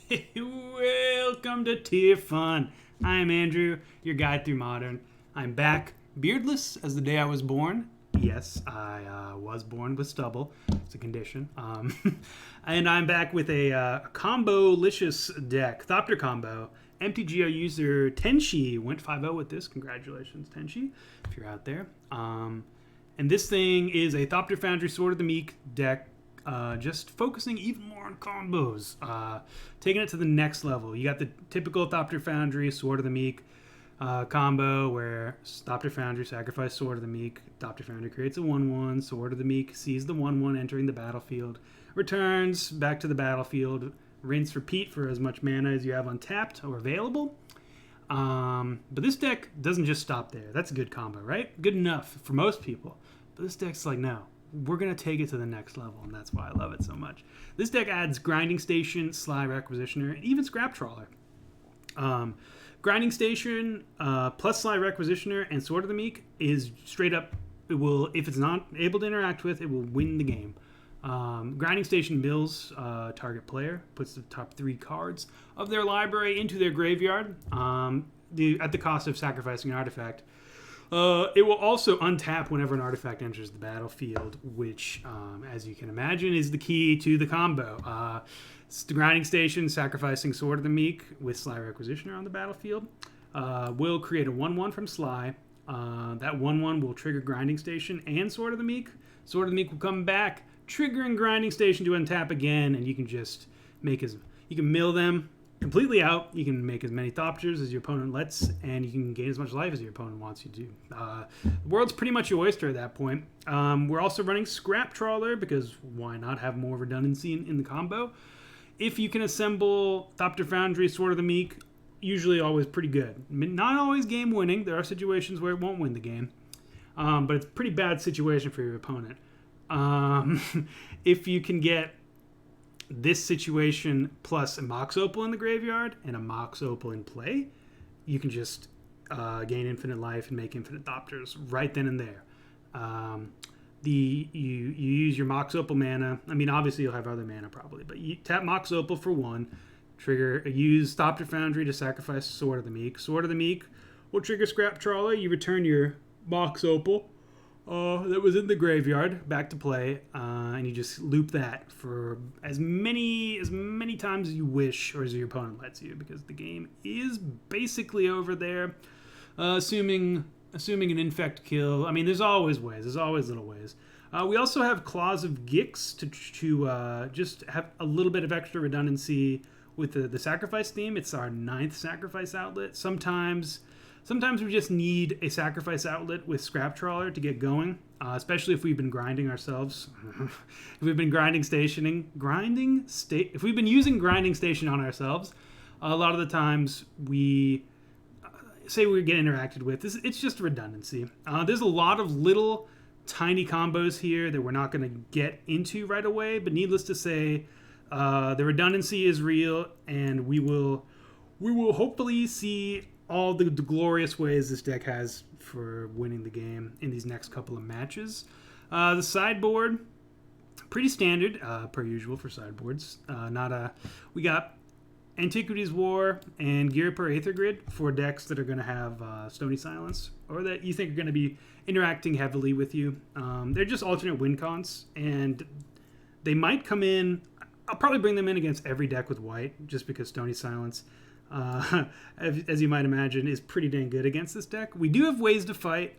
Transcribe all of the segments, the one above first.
Welcome to Tier Fun. I'm Andrew, your guide through Modern. I'm back, beardless as the day I was born. Yes, I was born with stubble. It's a condition. And I'm back with a combo-licious deck, Thopter Combo. MTGO user Tenshi went 5-0 with this. Congratulations, Tenshi, if you're out there. And this thing is a Thopter Foundry Sword of the Meek deck, just focusing even more on combos, taking it to the next level. You got the typical Thopter Foundry Sword of the Meek combo where Thopter Foundry sacrifice Sword of the Meek. Thopter Foundry creates a 1/1. Sword of the Meek sees the 1/1 entering the battlefield, returns back to the battlefield, rinse, repeat for as much mana as you have untapped or available. But this deck doesn't just stop there. That's a good combo, right? Good enough for most people. But this deck's like, no, we're going to take it to the next level, and that's why I love it so much. This deck adds Grinding Station, Sly Requisitioner, and even Scrap Trawler. Grinding Station plus Sly Requisitioner and Sword of the Meek is straight up, it will, if it's not able to interact with, it will win the game. Grinding Station mills target player, puts the top 3 cards of their library into their graveyard at the cost of sacrificing an artifact. It will also untap whenever an artifact enters the battlefield, which, as you can imagine, is the key to the combo. It's the Grinding Station, sacrificing Sword of the Meek with Sly Requisitioner on the battlefield. Will create a 1/1 from Sly. That 1/1 will trigger Grinding Station and Sword of the Meek. Sword of the Meek will come back, triggering Grinding Station to untap again, and you can just you can mill them completely out. You can make as many Thopters as your opponent lets, and you can gain as much life as your opponent wants you to. The world's pretty much your oyster at that point. We're also running Scrap Trawler, because why not have more redundancy in the combo? If you can assemble Thopter Foundry, Sword of the Meek, usually always pretty good. Not always game winning. There are situations where it won't win the game, but it's a pretty bad situation for your opponent. If you can get this situation plus a Mox Opal in the graveyard and a Mox Opal in play, you can just gain infinite life and make infinite Thopters right then and there. You use your Mox Opal mana. I mean, obviously you'll have other mana probably, but you tap Mox Opal for 1, use Thopter Foundry to sacrifice Sword of the Meek. Sword of the Meek will trigger Scrap Trawler. You return your Mox Opal that was in the graveyard back to play, and you just loop that for as many times as you wish or as your opponent lets you, because the game is basically over there, assuming an infect kill. I mean, there's always little ways. We also have Claws of Gix to just have a little bit of extra redundancy with the sacrifice theme. It's our 9th sacrifice outlet. Sometimes we just need a sacrifice outlet with Scrap Trawler to get going, especially if we've been grinding ourselves. If we've been if we've been using Grinding Station on ourselves, a lot of the times we say we get interacted with. It's just redundancy. There's a lot of little tiny combos here that we're not going to get into right away, but needless to say, the redundancy is real, and we will hopefully see all the glorious ways this deck has for winning the game in these next couple of matches. The sideboard, pretty standard, per usual for sideboards. We got Antiquities War and Gear Per Aether Grid for decks that are going to have Stony Silence, or that you think are going to be interacting heavily with you. They're just alternate win cons, and they might come in. I'll probably bring them in against every deck with white, just because Stony Silence, as you might imagine, is pretty dang good against this deck. We do have ways to fight.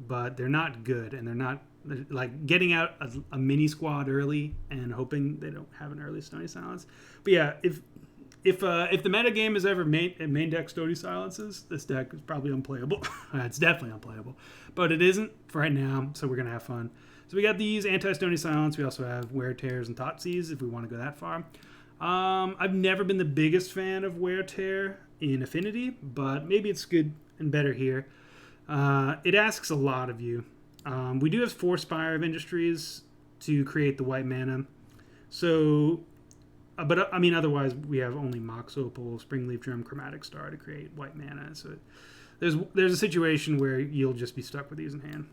But they're not good, and they're not like getting out a mini squad early and hoping they don't have an early Stony Silence. But yeah, if the meta game is ever main deck Stony Silences, this deck is probably unplayable. It's definitely unplayable, but it isn't for right now, so we're gonna have fun. So we got these anti-Stony Silence. We also have Wear Tears and Thoughtseize if we want to go that far. I've never been the biggest fan of Wear Tear in Affinity, but maybe it's good and better here. It asks a lot of you. We do have 4 Spire of Industries to create the white mana. So, but I mean, otherwise we have only Mox Opal, Springleaf Drum, Chromatic Star to create white mana. So there's a situation where you'll just be stuck with these in hand.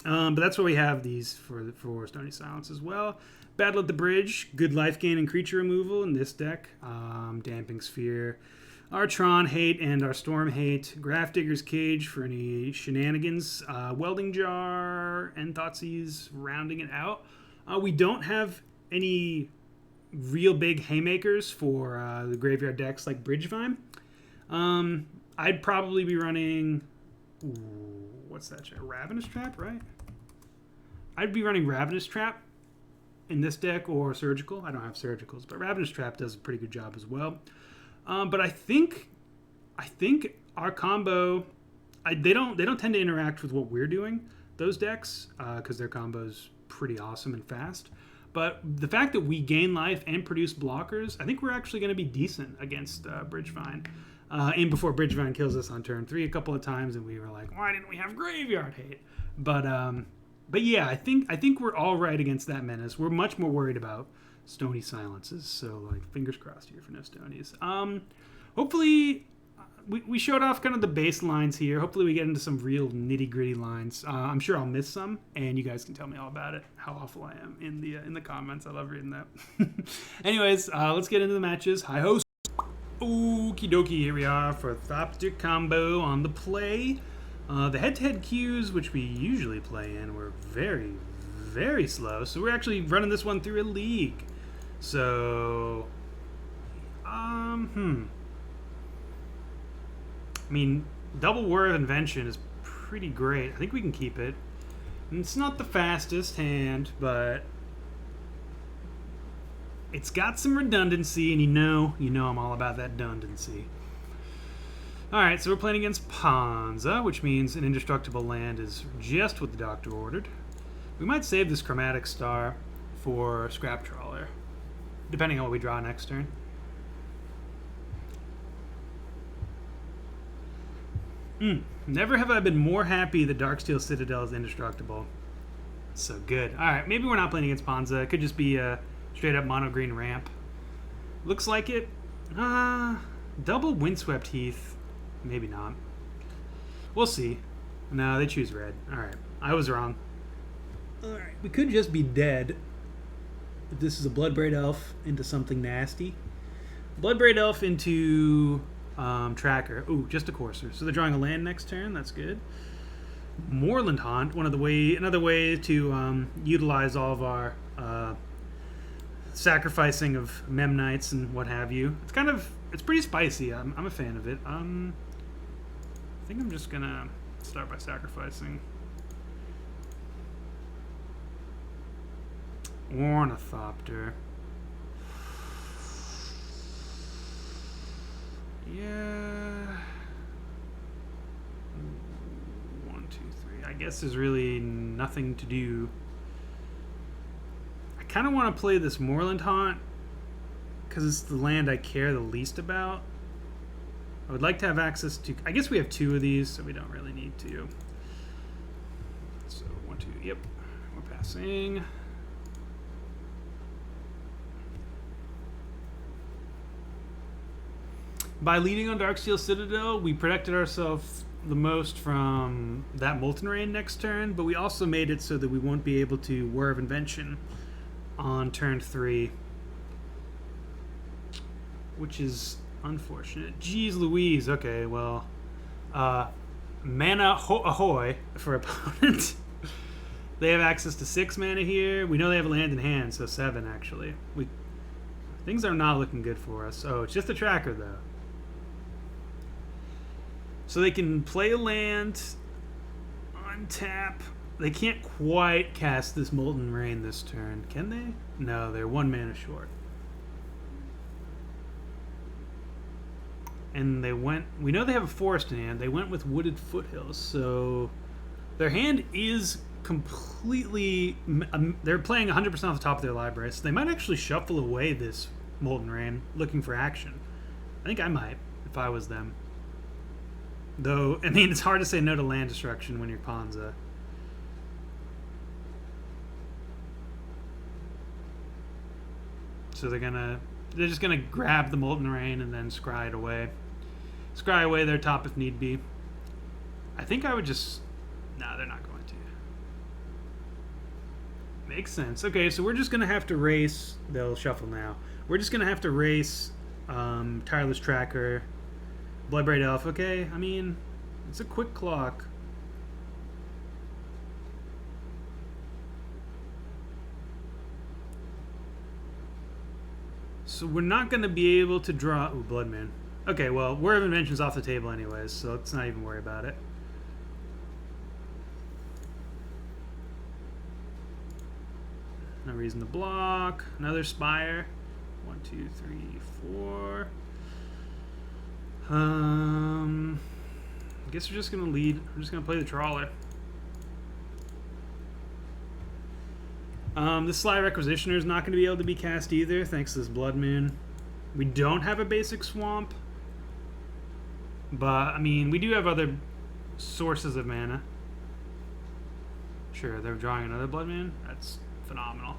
But that's what we have these for Stony Silence as well. Battle at the Bridge, good life gain and creature removal in this deck. Damping Sphere, our Tron Hate and our Storm Hate. Grafdigger's Cage for any shenanigans. Welding Jar and Thoughtseize rounding it out. We don't have any real big haymakers for the graveyard decks like Bridgevine. I'd probably be running... what's that? Ravenous Trap, right? I'd be running Ravenous Trap in this deck or Surgical. I don't have Surgicals, but Ravenous Trap does a pretty good job as well. But I think our combo, they don't tend to interact with what we're doing, those decks, because their combo's pretty awesome and fast. But the fact that we gain life and produce blockers, I think we're actually going to be decent against Bridgevine. And before Bridgevine kills us on turn 3 a couple of times, and we were like, why didn't we have Graveyard Hate? But yeah, I think we're all right against that menace. We're much more worried about Stony Silences, so like fingers crossed here for no Stonies. Hopefully, we showed off kind of the baselines here. Hopefully we get into some real nitty-gritty lines. I'm sure I'll miss some, and you guys can tell me all about it, how awful I am in the comments. I love reading that. Anyways, let's get into the matches. Hi, host. Okie dokie, here we are for Thopter Combo on the play. The head-to-head queues, which we usually play in, were very, very slow. So we're actually running this one through a league. So, I mean, Double War of Invention is pretty great. I think we can keep it. And it's not the fastest hand, but it's got some redundancy, and you know I'm all about that redundancy. Alright, so we're playing against Ponza, which means an indestructible land is just what the doctor ordered. We might save this Chromatic Star for Scrap Trawler, depending on what we draw next turn. Never have I been more happy that Darksteel Citadel is indestructible. So good. Alright, maybe we're not playing against Ponza. It could just be a straight up mono green ramp. Looks like it. Double Windswept Heath. Maybe not. We'll see. No, they choose red. Alright, I was wrong. Alright, we could just be dead. If this is a Bloodbraid Elf into something nasty. Bloodbraid Elf into Tracker. Ooh, just a Courser. So they're drawing a land next turn. That's good. Moorland Haunt, another way to utilize all of our sacrificing of Memnites and what have you. It's pretty spicy. I'm a fan of it. I think I'm just gonna start by sacrificing Ornithopter. Yeah. 1, 2, 3. I guess there's really nothing to do. I kind of want to play this Moorland Haunt because it's the land I care the least about. I would like to have access to... I guess we have 2 of these, so we don't really need to. So, 1, 2... Yep. We're passing. By leading on Darksteel Citadel, we protected ourselves the most from that Molten Rain next turn, but we also made it so that we won't be able to War of Invention on turn 3. Which is unfortunate. Jeez Louise. Okay, well, mana ahoy for opponent. They have access to 6 mana here. We know they have a land in hand, so 7 actually. Things are not looking good for us. Oh, it's just a tracker though. So they can play a land, untap. They can't quite cast this Molten Rain this turn, can they? No, they're 1 mana short. And they went... We know they have a forest in hand. They went with Wooded Foothills. So their hand is completely... They're playing 100% off the top of their library. So they might actually shuffle away this Molten Rain looking for action. I think I might if I was them. Though, I mean, it's hard to say no to land destruction when you're Ponza. So they're just gonna grab the Molten Rain and then scry it away. Scry away their top if need be. I think I would just... No, they're not going to. Makes sense. Okay, so we're just going to have to race... They'll shuffle now. We're just going to have to race Tireless Tracker, Bloodbraid Elf. Okay, I mean, it's a quick clock. So we're not going to be able to draw... Ooh, Bloodmoon. Okay, well, War of Invention's off the table anyways, so let's not even worry about it. No reason to block. Another Spire. 1, 2, 3, 4. I guess we're just going to lead. We're just going to play the Trawler. This Sly Requisitioner is not going to be able to be cast either, thanks to this Blood Moon. We don't have a basic Swamp. But, I mean, we do have other sources of mana. Sure, they're drawing another Blood Moon. That's phenomenal.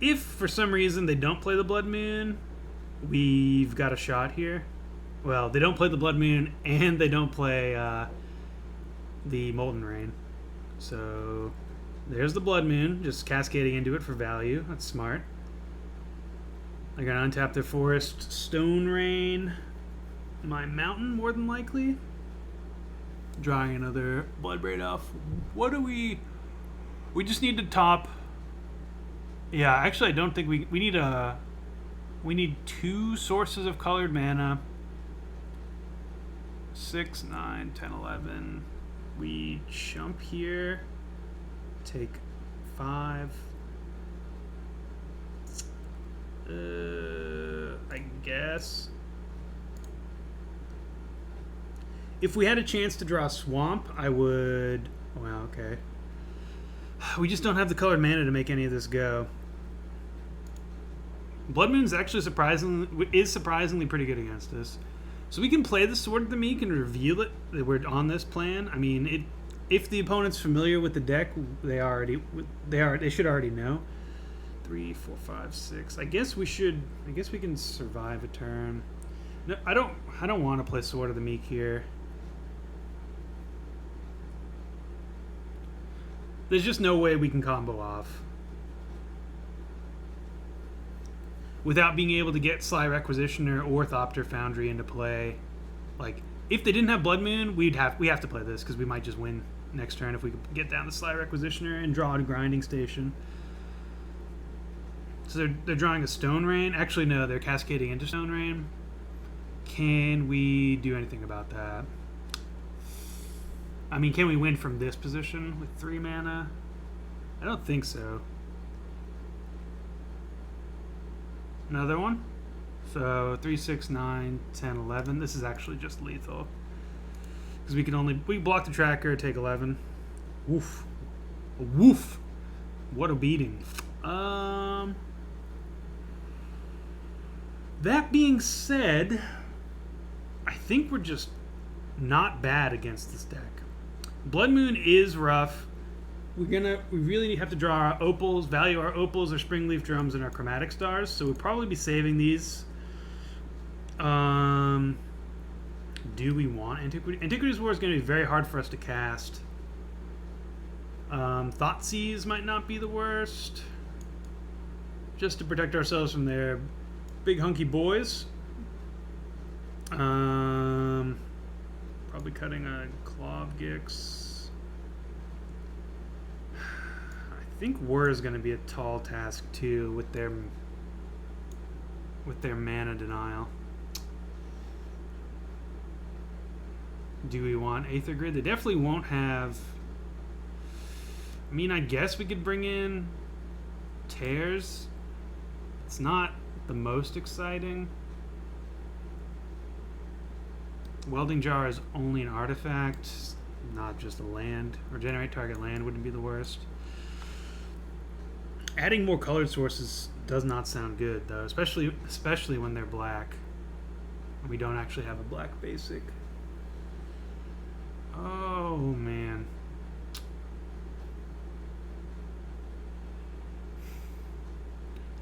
If, for some reason, they don't play the Blood Moon, we've got a shot here. Well, they don't play the Blood Moon, and they don't play the Molten Rain. So, there's the Blood Moon, just cascading into it for value. That's smart. They're going to untap their Forest, Stone Rain, my Mountain, more than likely. Drawing another Bloodbraid Elf. What do we... We just need to top... Yeah, actually I don't think we need a... We need 2 sources of colored mana. 6, 9, 10, 11. We jump here. Take 5. I guess. If we had a chance to draw Swamp, I would... Wow, okay. We just don't have the colored mana to make any of this go. Blood Moon's actually surprisingly pretty good against us. So we can play the Sword of the Meek and reveal it that we're on this plan. I mean, if the opponent's familiar with the deck, they should already know. 3, 4, 5, 6. I guess we can survive a turn. No, I don't want to play Sword of the Meek here. There's just no way we can combo off without being able to get Sly Requisitioner or Thopter Foundry into play. Like, if they didn't have Blood Moon, we have to play this because we might just win next turn if we could get down the Sly Requisitioner and draw a Grinding Station. So they're drawing a Stone Rain. Actually, no, they're cascading into Stone Rain. Can we do anything about that? I mean, can we win from this position with 3 mana? I don't think so. Another one? So 3, 6, 9, 10, 11. This is actually just lethal. Because we block the tracker, take 11. Woof. Woof. What a beating. That being said, I think we're just not bad against this deck. Blood Moon is rough. We really have to draw our opals, value our opals, our Springleaf Drums, and our Chromatic Stars. So we'll probably be saving these. Do we want Antiquity? Antiquity's War is going to be very hard for us to cast. Thoughtseize might not be the worst. Just to protect ourselves from their big hunky boys. Probably cutting a Clovgix. I think War is going to be a tall task too with their mana denial. Do we want Aether Grid? They definitely won't have... I mean, I guess we could bring in Tears. It's not the most exciting. Welding Jar is only an artifact, not just a land. Or generate target land wouldn't be the worst. Adding more colored sources does not sound good, though, especially when they're black. We don't actually have a black basic. Oh, man.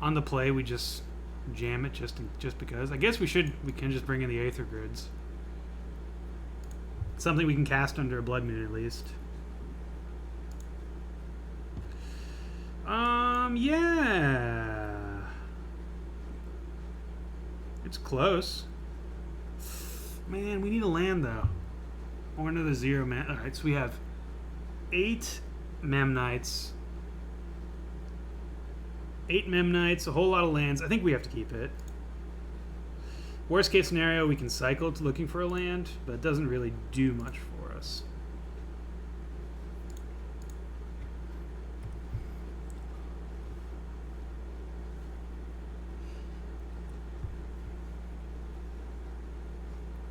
On the play, we just jam it just because. I guess we can just bring in the Aether Grids. Something we can cast under a Blood Moon, at least. Yeah. It's close. Man, we need a land though. Or another 0 man. Alright, so we have 8 Memnites. 8 Memnites, a whole lot of lands. I think we have to keep it. Worst case scenario, we can cycle to looking for a land, but it doesn't really do much for us.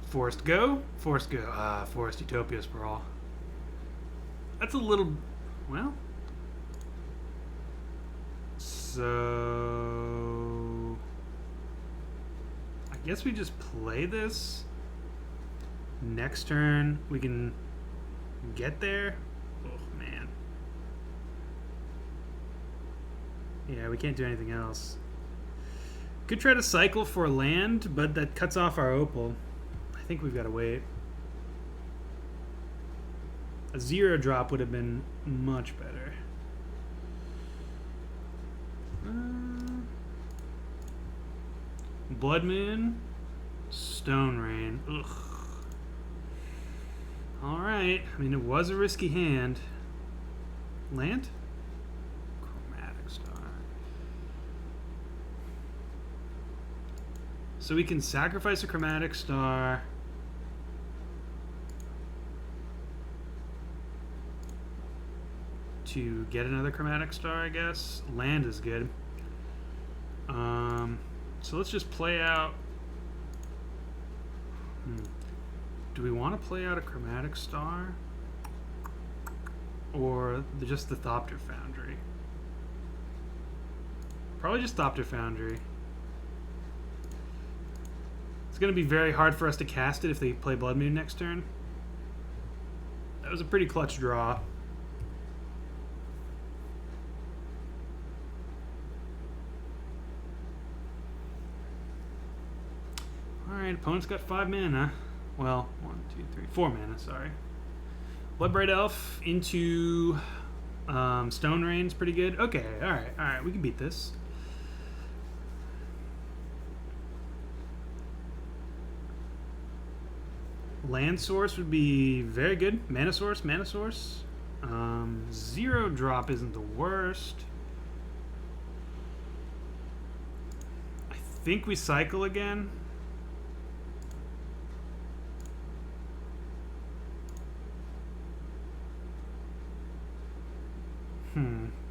Forest go. Forest go. Forest Utopia Sprawl. That's a little... Well... So... I guess we just play this. Next turn, we can get there. Oh, man. Yeah, we can't do anything else. Could try to cycle for land, but that cuts off our opal. I think we've got to wait. A 0 drop would have been much better. Blood Moon, Stone Rain. Ugh. All right. I mean, it was a risky hand. Land? Chromatic Star. So we can sacrifice a Chromatic Star. To get another Chromatic Star, I guess. Land is good. So let's just play out... Do we want to play out a Chromatic Star? Or just the Thopter Foundry? Probably just Thopter Foundry. It's going to be very hard for us to cast it if they play Blood Moon next turn. That was a pretty clutch draw. Alright, opponent's got 5 mana. Well, 4 mana, sorry. Bloodbraid Elf into Stone Rain's pretty good. Okay, alright, we can beat this. Land source would be very good. Mana source. 0 drop isn't the worst. I think we cycle again.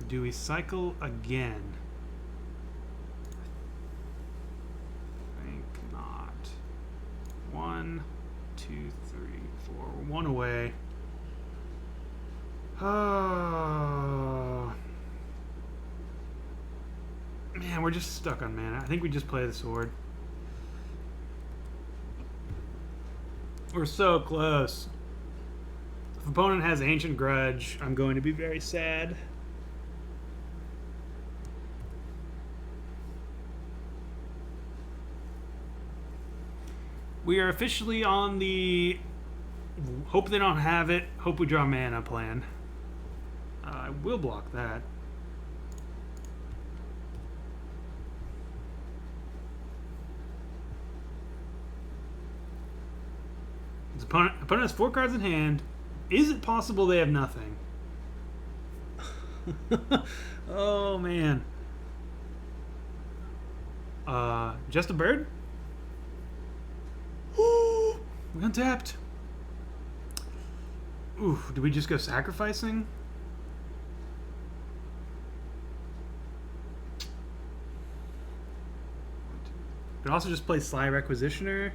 Do we cycle again? I think not. 1, 2, 3, 4. We're 1 away. Oh. Man, we're just stuck on mana. I think we just play the sword. We're so close. If opponent has Ancient Grudge, I'm going to be very sad. We are officially on the hope they don't have it, hope we draw mana plan. I will block that. His opponent has 4 cards in hand. Is it possible they have nothing? Oh, man. Just a bird? We untapped. Ooh, do we just go sacrificing? Could also just play Sly Requisitioner.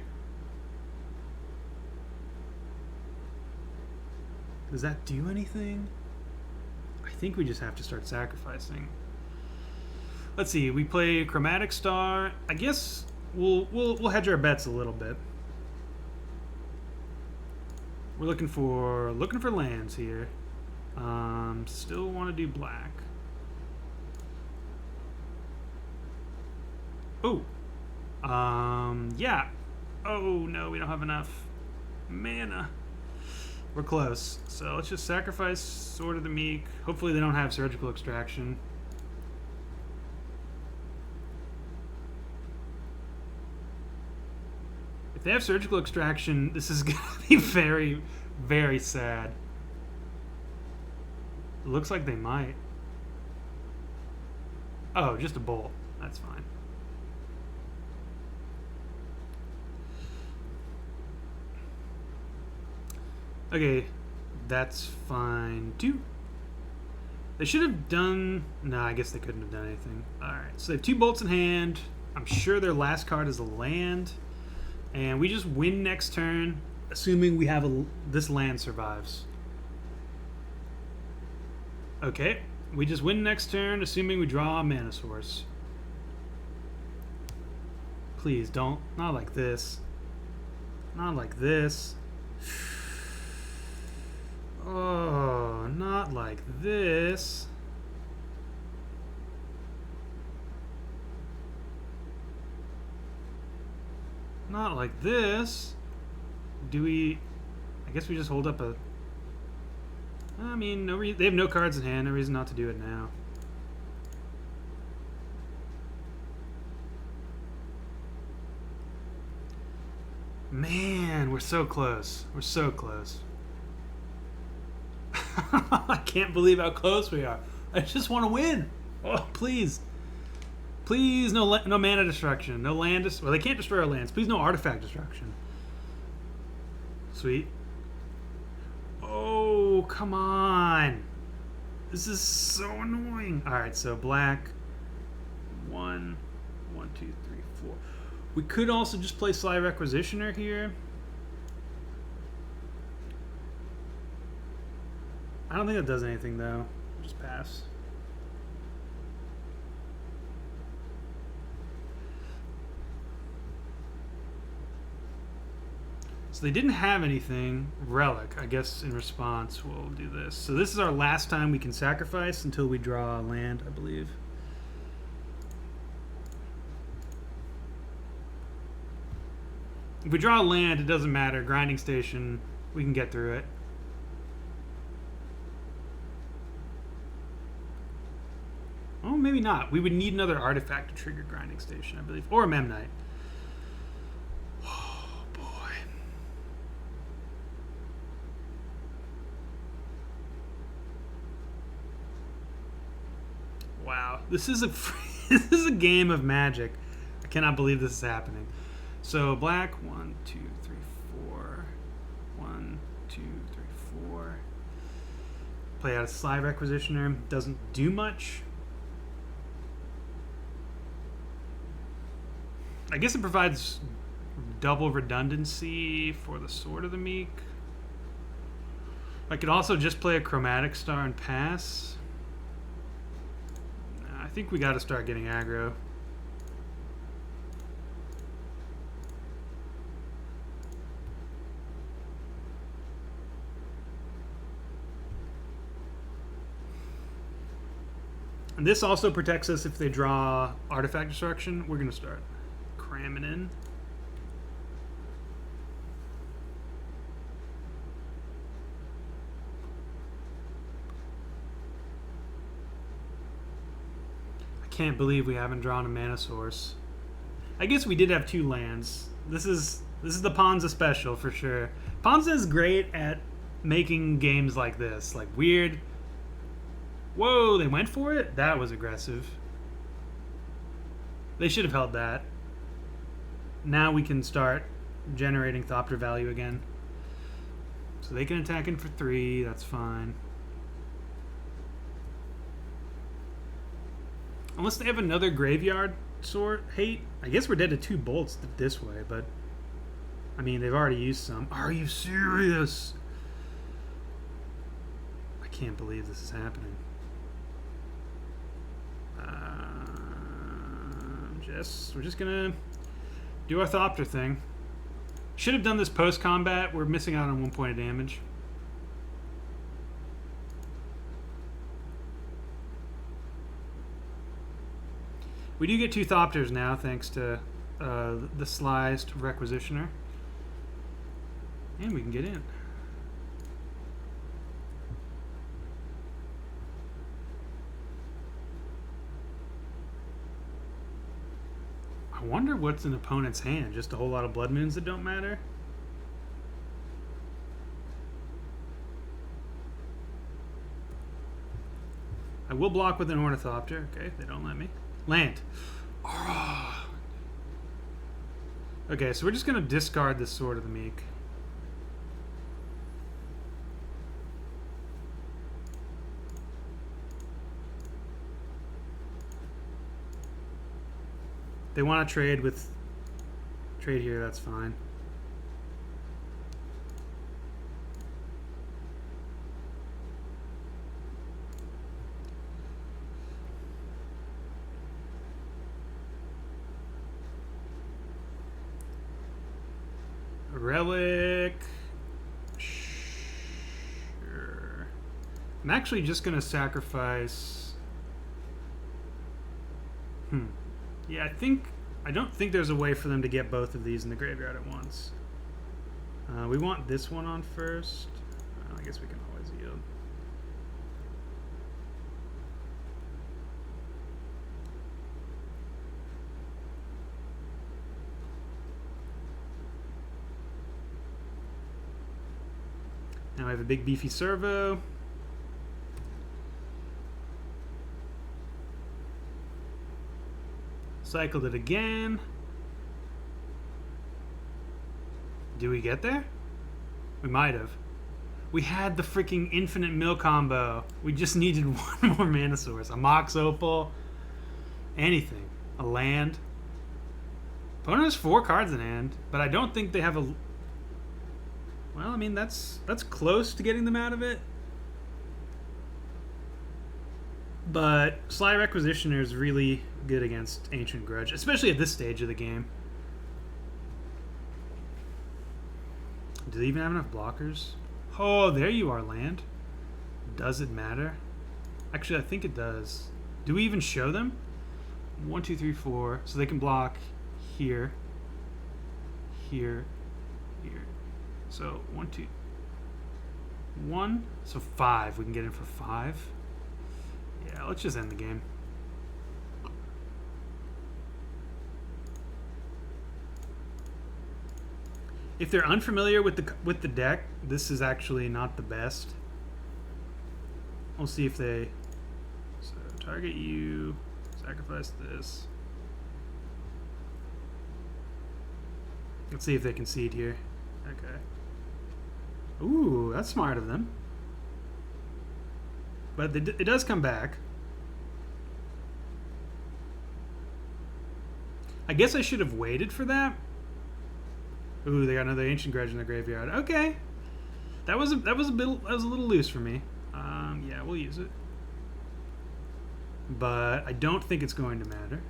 Does that do anything? I think we just have to start sacrificing. Let's see. We play Chromatic Star. I guess we'll hedge our bets a little bit. We're looking for lands here. Still want to do black. Oh. Yeah. Oh no, we don't have enough mana. We're close. So let's just sacrifice Sword of the Meek. Hopefully they don't have Surgical Extraction. they have surgical extraction, this is going to be very, very sad. It looks like they might. Oh, just a bolt. That's fine. Okay, that's fine too. They should have done... No, I guess they couldn't have done anything. Alright, so they have 2 bolts in hand. I'm sure their last card is a land. And we just win next turn, assuming we have this land survives. Okay, we just win next turn, assuming we draw a mana source. Please don't. Not like this. Not like this. Oh, not like this. Not like this. Do we... I guess we just hold up a... I mean, they have no cards in hand. No reason not to do it now. Man, we're so close. We're so close. I can't believe how close we are. I just want to win. Oh, please. Please, no mana destruction. No land... Well, they can't destroy our lands. Please, no artifact destruction. Sweet. Oh, come on. This is so annoying. Alright, so black. 1, 2, 3, 4. We could also just play Sly Requisitioner here. I don't think that does anything, though. Just pass. So they didn't have anything. Relic. I guess in response we'll do this. So this is our last time we can sacrifice until we draw land, I believe. If we draw land, it doesn't matter. Grinding Station, we can get through it. Oh, maybe not. We would need another artifact to trigger Grinding Station, I believe. Or a Memnite. Oh, boy. Wow. This is this is a game of Magic. I cannot believe this is happening. So, black, 1, 2, 3, 4. 1, 2, 3, 4. Play out a Sly Requisitioner. Doesn't do much. I guess it provides double redundancy for the Sword of the Meek. I could also just play a Chromatic Star and pass. I think we got to start getting aggro. And this also protects us if they draw artifact destruction. We're going to start cramming in. I can't believe we haven't drawn a mana source. I guess we did have 2 lands. This is the Ponza special for sure. Ponza is great at making games like this, like weird. Whoa, they went for it? That was aggressive. They should have held that. Now we can start generating Thopter value again. So they can attack in for 3, that's fine. Unless they have another graveyard sort hate. I guess we're dead to 2 bolts this way, but I mean, they've already used some. Are you serious? I can't believe this is happening. We're just gonna do our Thopter thing. Should have done this post-combat. We're missing out on 1 point of damage. We do get 2 Thopters now, thanks to the sliced Requisitioner. And we can get in. I wonder what's an opponent's hand. Just a whole lot of blood moons that don't matter? I will block with an Ornithopter. Okay, they don't let me. Land. Okay, so we're just going to discard the Sword of the Meek. They want to trade here, that's fine. Relic. Sure. I'm actually just going to sacrifice. Yeah, I don't think there's a way for them to get both of these in the graveyard at once. We want this one on first. I guess we can always yield. Now I have a big beefy servo. Cycled it again. Do we get there? We might have. We had the freaking infinite mill combo. We just needed one more mana source. A Mox Opal. Anything. A land. Opponent has 4 cards in hand, but I don't think they have a... Well, I mean, that's close to getting them out of it. But Sly Requisitioner is really good against Ancient Grudge, especially at this stage of the game. Do they even have enough blockers? Oh, there you are, land. Does it matter? Actually, I think it does. Do we even show them? 1, 2, 3, 4. So they can block here, here, here. So 1, 2, 1. So 5. We can get in for 5. Yeah, let's just end the game. If they're unfamiliar with the deck, this is actually not the best. We'll see if they... So target you, sacrifice this. Let's see if they concede here. Okay. Ooh, that's smart of them. But it does come back. I guess I should have waited for that. Ooh, they got another Ancient Grudge in the graveyard. Okay, that was a little loose for me. Yeah, we'll use it, but I don't think it's going to matter.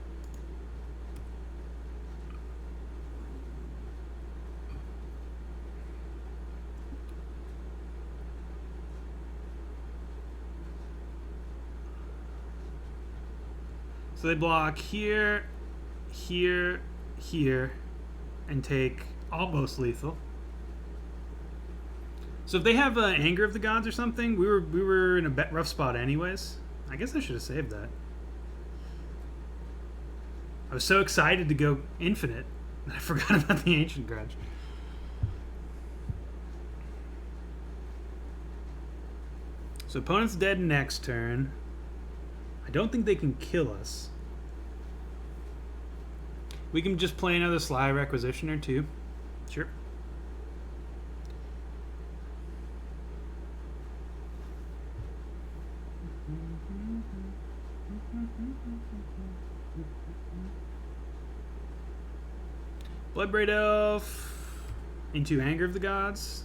So they block here, here, here, and take almost lethal. So if they have Anger of the Gods or something, we were in a rough spot anyways. I guess I should have saved that. I was so excited to go infinite that I forgot about the Ancient Grudge. So opponent's dead next turn. I don't think they can kill us. We can just play another Sly Requisitioner too. Sure. Bloodbraid Elf into Anger of the Gods.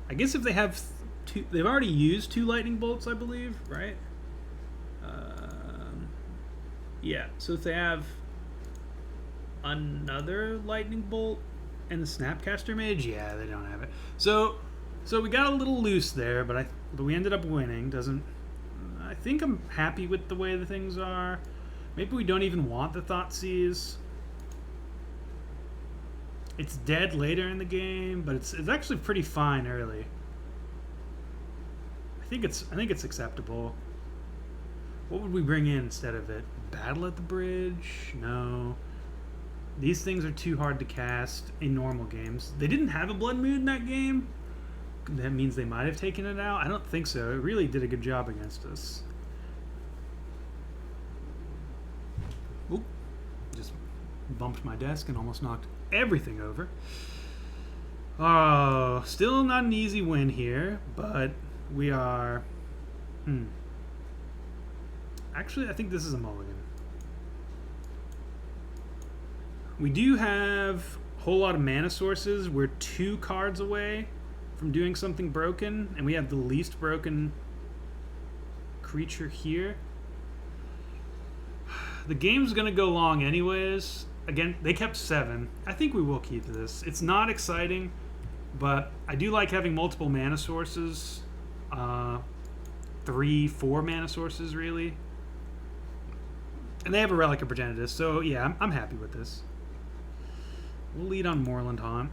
I guess if they have two, they've already used 2 lightning bolts, I believe, right? Yeah, so if they have another lightning bolt and the Snapcaster Mage, yeah, they don't have it. So we got a little loose there, but we ended up winning. I think I'm happy with the way the things are. Maybe we don't even want the Thoughtseize. It's dead later in the game, but it's actually pretty fine early. I think it's acceptable. What would we bring in instead of it? Battle at the Bridge? No. These things are too hard to cast in normal games. They didn't have a Blood Moon in that game. That means they might have taken it out. I don't think so. It really did a good job against us. Oop. Just bumped my desk and almost knocked everything over. Oh, still not an easy win here, but we are... Actually, I think this is a mulligan. We do have a whole lot of mana sources. We're 2 cards away from doing something broken, and we have the least broken creature here. The game's going to go long anyways. Again, they kept 7. I think we will keep this. It's not exciting, but I do like having multiple mana sources. 3, 4 mana sources, really. And they have a Relic of Progenitus, so yeah, I'm happy with this. We'll lead on Moorland Haunt.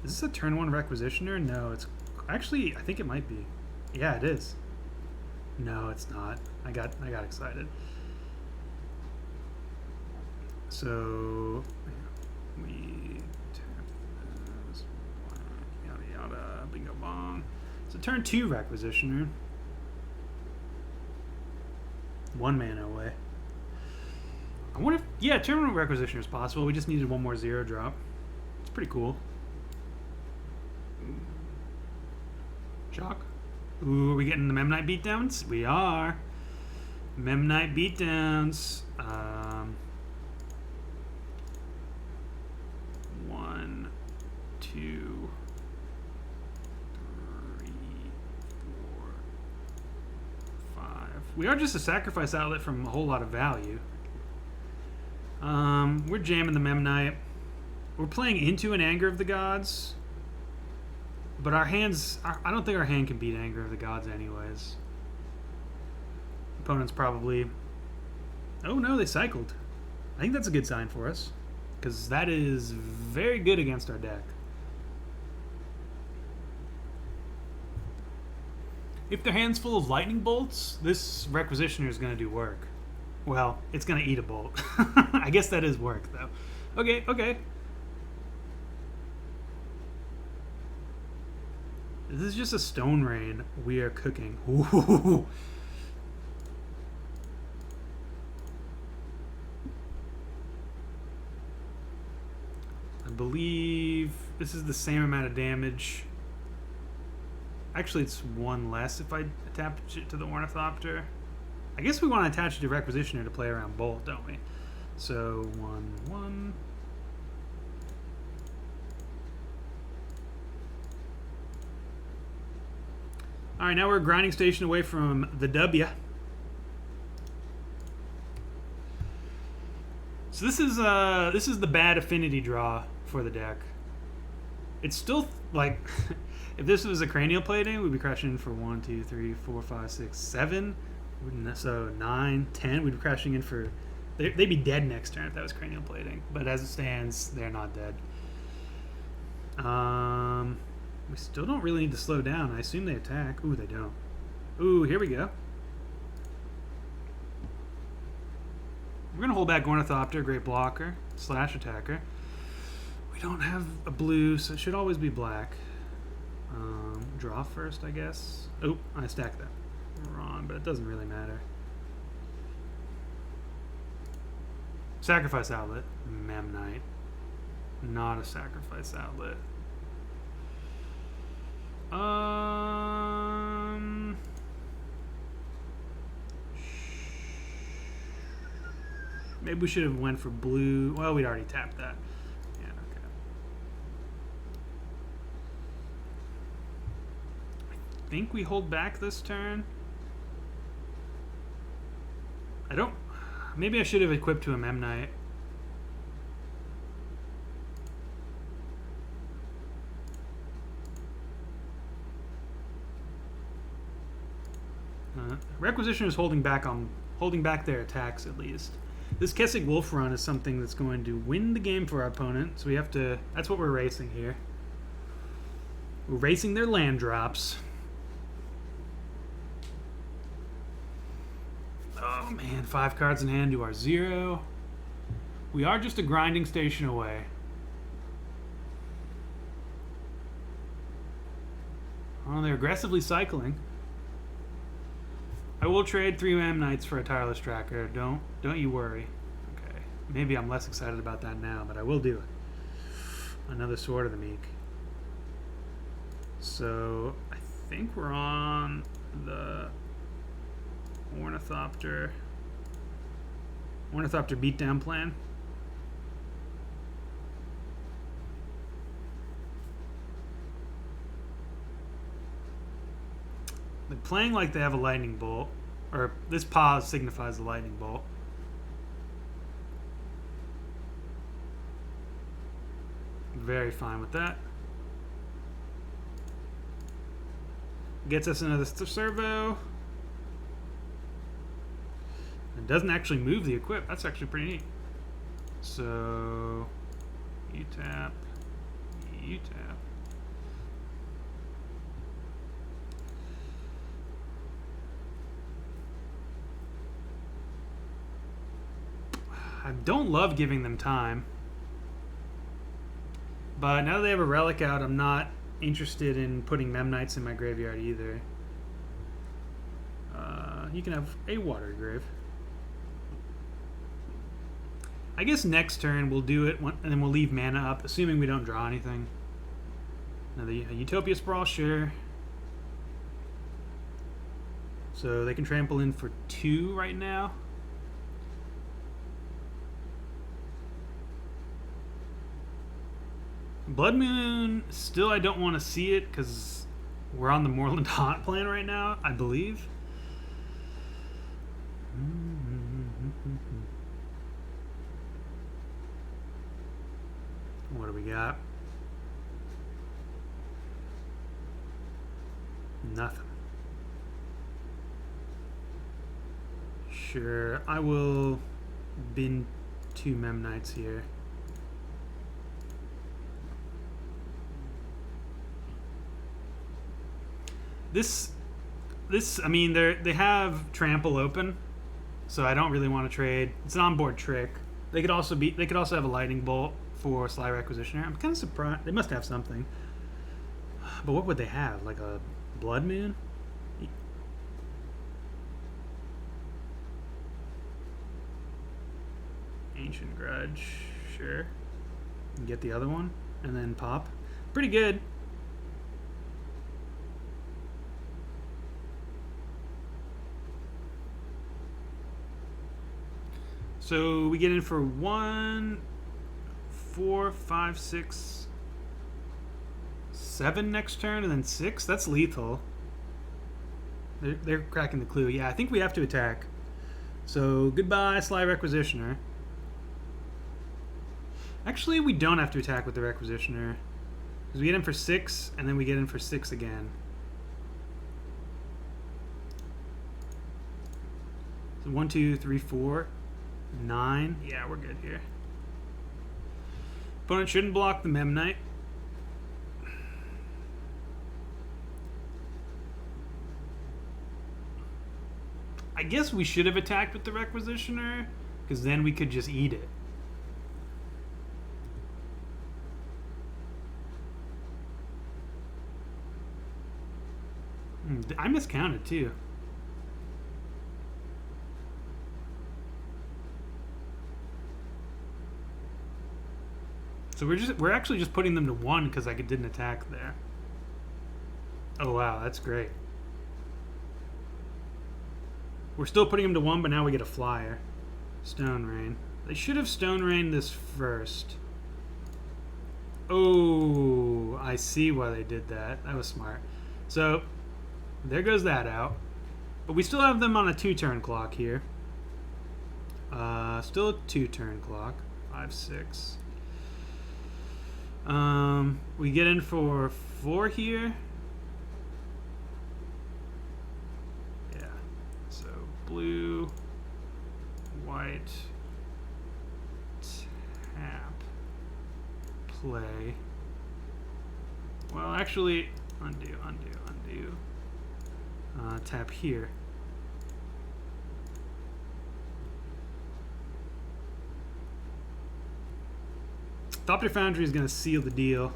Is this a turn 1 Requisitioner? No, it's... Actually, I think it might be. Yeah, it is. No, it's not. I got excited. So... we tap this. Yada yada. Bingo bong. So turn 2 Requisitioner. 1 mana away. I wonder if... Yeah, turn 1 Requisitioner is possible. We just needed 1 more 0 drop. It's pretty cool. Shock. Ooh, are we getting the Memnite beatdowns? We are. Memnite beatdowns. 1, 2, 3, 4, 5. We are just a sacrifice outlet from a whole lot of value. We're jamming the Memnite. We're playing into an Anger of the Gods. But our hands... I don't think our hand can beat Anger of the Gods anyways. Opponent's probably... Oh no, they cycled. I think that's a good sign for us. Because that is very good against our deck. If their hand's full of lightning bolts, this Requisitioner is going to do work. Well, it's going to eat a bolt. I guess that is work, though. Okay, okay. This is just a Stone Rain we are cooking. Ooh. I believe this is the same amount of damage. Actually, it's 1 less if I attach it to the Ornithopter. I guess we want to attach it to Requisitioner to play around Bolt, don't we? So, 1, 1. Alright, now we're a grinding station away from the W. So this is the bad affinity draw for the deck. It's still, like, if this was a cranial plating, we'd be crashing for 1, 2, 3, 4, 5, 6, 7. So 9, 10, we'd be crashing in for... They'd be dead next turn if that was cranial plating. But as it stands, they're not dead. We still don't really need to slow down. I assume they attack. Ooh, they don't. Ooh, here we go. We're going to hold back Ornithopter, great blocker, / attacker. We don't have a blue, so it should always be black. Draw first, I guess. Oh, I stacked that wrong, but it doesn't really matter. Sacrifice outlet. Memnite. Not a sacrifice outlet. Maybe we should have went for blue. Well, we'd already tapped that. Yeah, okay. I think we hold back this turn. I don't... Maybe I should have equipped to a Memnite. Requisition is holding back their attacks at least. This Kessig Wolf run is something that's going to win the game for our opponent, so we have to... That's what we're racing here. We're racing their land drops. Oh man, 5 cards in hand to our 0. We are just a grinding station away. Oh, they're aggressively cycling. I will trade 3 Mam Knights for a Tireless Tracker. Don't you worry. Okay. Maybe I'm less excited about that now, but I will do it. Another Sword of the Meek. So I think we're on the Ornithopter beatdown plan. They're playing like they have a lightning bolt, or this pause signifies a lightning bolt. Very fine with that. Gets us another servo. It doesn't actually move the equip. That's actually pretty neat. So you tap, you tap. I don't love giving them time, but now that they have a relic out, I'm not interested in putting Mem Knights in my graveyard either. You can have a Water Grave. I guess next turn we'll do it, and then we'll leave mana up, assuming we don't draw anything. Another Utopia Sprawl, sure. So they can trample in for 2 right now. Blood Moon, still I don't want to see it because we're on the Moorland Haunt plan right now, I believe. What do we got? Nothing. Sure, I will bin 2 Mem Knights here. This, I mean, they have Trample open, so I don't really want to trade. It's an onboard trick. They could also have a Lightning Bolt for Sly Requisitioner. I'm kind of surprised. They must have something. But what would they have? Like a Blood Moon? Ancient Grudge, sure. Get the other one, and then pop. Pretty good. So we get in for 1, 4, 5, 6, 7 next turn, and then 6. That's lethal. They're cracking the clue. Yeah, I think we have to attack. So goodbye, Sly Requisitioner. Actually, we don't have to attack with the Requisitioner, because we get in for 6, and then we get in for 6 again. So 1, 2, 3, 4. 9. Yeah, we're good here. Opponent shouldn't block the Mem Knight. I guess we should have attacked with the Requisitioner, because then we could just eat it. I miscounted too. So we're actually just putting them to 1 because I didn't attack there. Oh wow, that's great. We're still putting them to 1, but now we get a flyer. Stone Rain. They should have Stone Rain this first. Oh, I see why they did that. That was smart. So there goes that out. But we still have them on a 2-turn clock here. Still a 2-turn clock. 5, 6. We get in for 4 here. Yeah. So blue, white, tap, play. Well, actually, undo. Tap here. Thopter Foundry is going to seal the deal.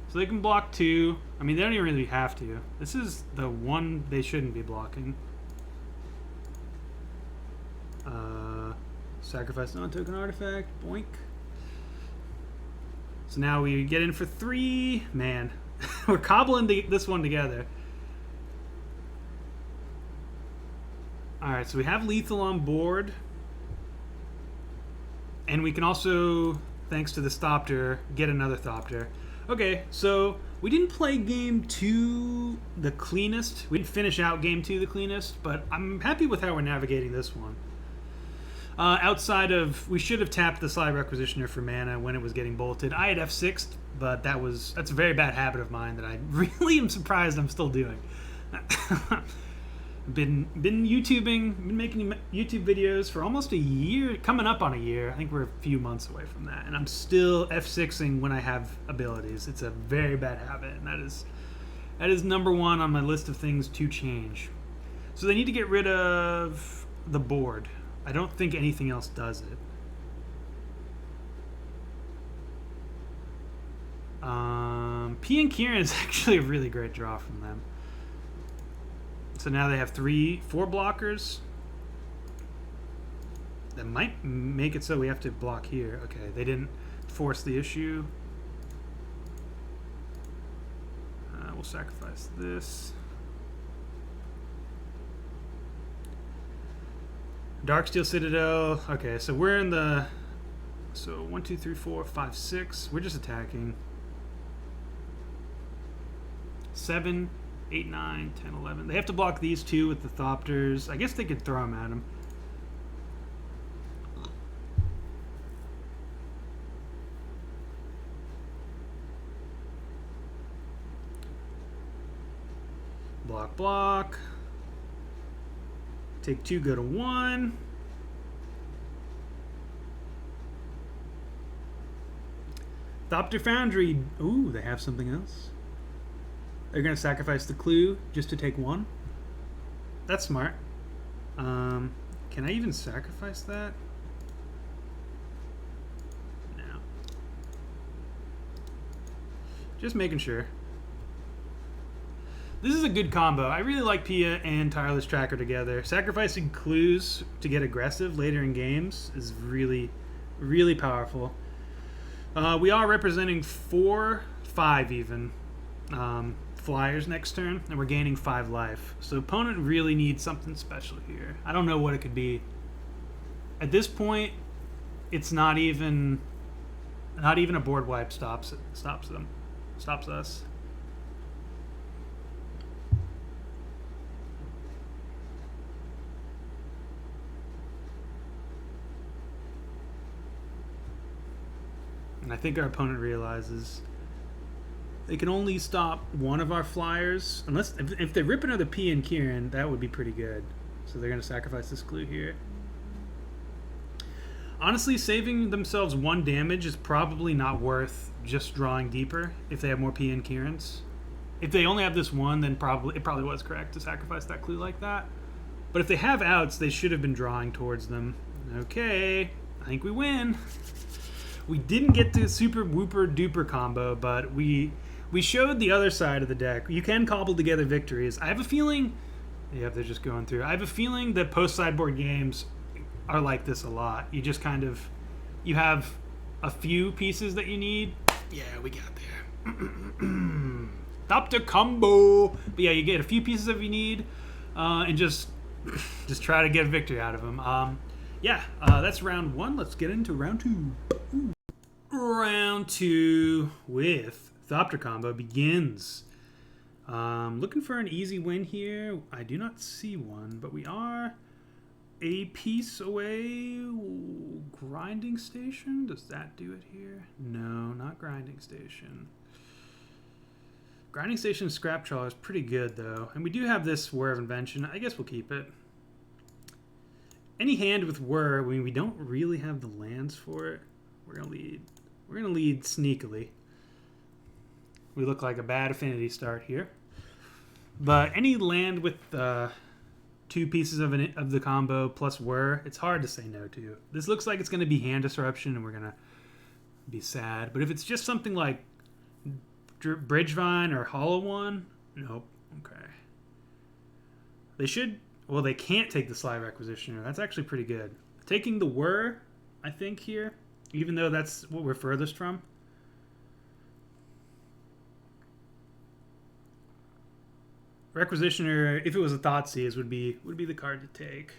So they can block 2. I mean, they don't even really have to. This is the one they shouldn't be blocking. Sacrifice an on-token artifact. Boink. So now we get in for 3. Man, we're cobbling this one together. Alright, so we have lethal on board. And we can also, thanks to this Thopter, get another Thopter. Okay, so we didn't play game 2 the cleanest. We didn't finish out game 2 the cleanest, but I'm happy with how we're navigating this one. Outside of, we should have tapped the Slide Requisitioner for mana when it was getting bolted. I had F6'd, but that's a very bad habit of mine that I really am surprised I'm still doing. Been YouTubing, been making YouTube videos for almost a year, coming up on a year. I think we're a few months away from that, and I'm still F6ing when I have abilities. It's a very bad habit, and that is number 1 on my list of things to change. So they need to get rid of the board. I don't think anything else does it. P and Kieran is actually a really great draw from them. So now they have 4 blockers. That might make it so we have to block here. Okay, they didn't force the issue. We'll sacrifice this. Darksteel Citadel. Okay, so we're in the... So 1, 2, 3, 4, 5, 6. We're just attacking. 7, 8, 9, 10, 11. They have to block these 2 with the Thopters. I guess they could throw them at them. Block, block. Take 2, go to 1. Thopter Foundry. Ooh, they have something else. They're going to sacrifice the clue just to take 1. That's smart. Can I even sacrifice that? No. Just making sure. This is a good combo. I really like Pia and Tireless Tracker together. Sacrificing clues to get aggressive later in games is really, really powerful. We are representing 4, 5 even flyers next turn, and we're gaining 5 life. So opponent really needs something special here. I don't know what it could be. At this point, it's not even a board wipe stops us. And I think our opponent realizes they can only stop one of our flyers. Unless, if they rip another P and Kieran, that would be pretty good. So they're going to sacrifice this clue here. Honestly, saving themselves 1 damage is probably not worth just drawing deeper if they have more P and Kierans. If they only have this 1, then it probably was correct to sacrifice that clue like that. But if they have outs, they should have been drawing towards them. Okay, I think we win. We didn't get the super whooper duper combo, but we showed the other side of the deck. You can cobble together victories. I have a feeling... Yeah, they're just going through. I have a feeling that post-sideboard games are like this a lot. You just kind of... You have a few pieces that you need. Yeah, we got there. Thopter Combo! But yeah, you get a few pieces that you need, and just try to get a victory out of them. Yeah, that's round 1. Let's get into round 2. Ooh. Round 2 with Thopter Combo begins. Looking for an easy win here. I do not see one, but we are a piece away. Ooh, Grinding Station? Does that do it here? No, not Grinding Station. Grinding Station Scrap Trawler is pretty good, though. And we do have this Whir of Invention. I guess we'll keep it. Any hand with Whir, I mean, we don't really have the lands for it. We're gonna lead sneakily. We look like a bad affinity start here. But any land with 2 pieces of the combo plus whir, it's hard to say no to. This looks like it's going to be hand disruption, and we're going to be sad. But if it's just something like Bridgevine or Hollow One, nope. Okay. They should. Well, they can't take the Sly Requisitioner. That's actually pretty good. Taking the whir, I think, here, even though that's what we're furthest from. Requisitioner, if it was a Thoughtseize, would be the card to take.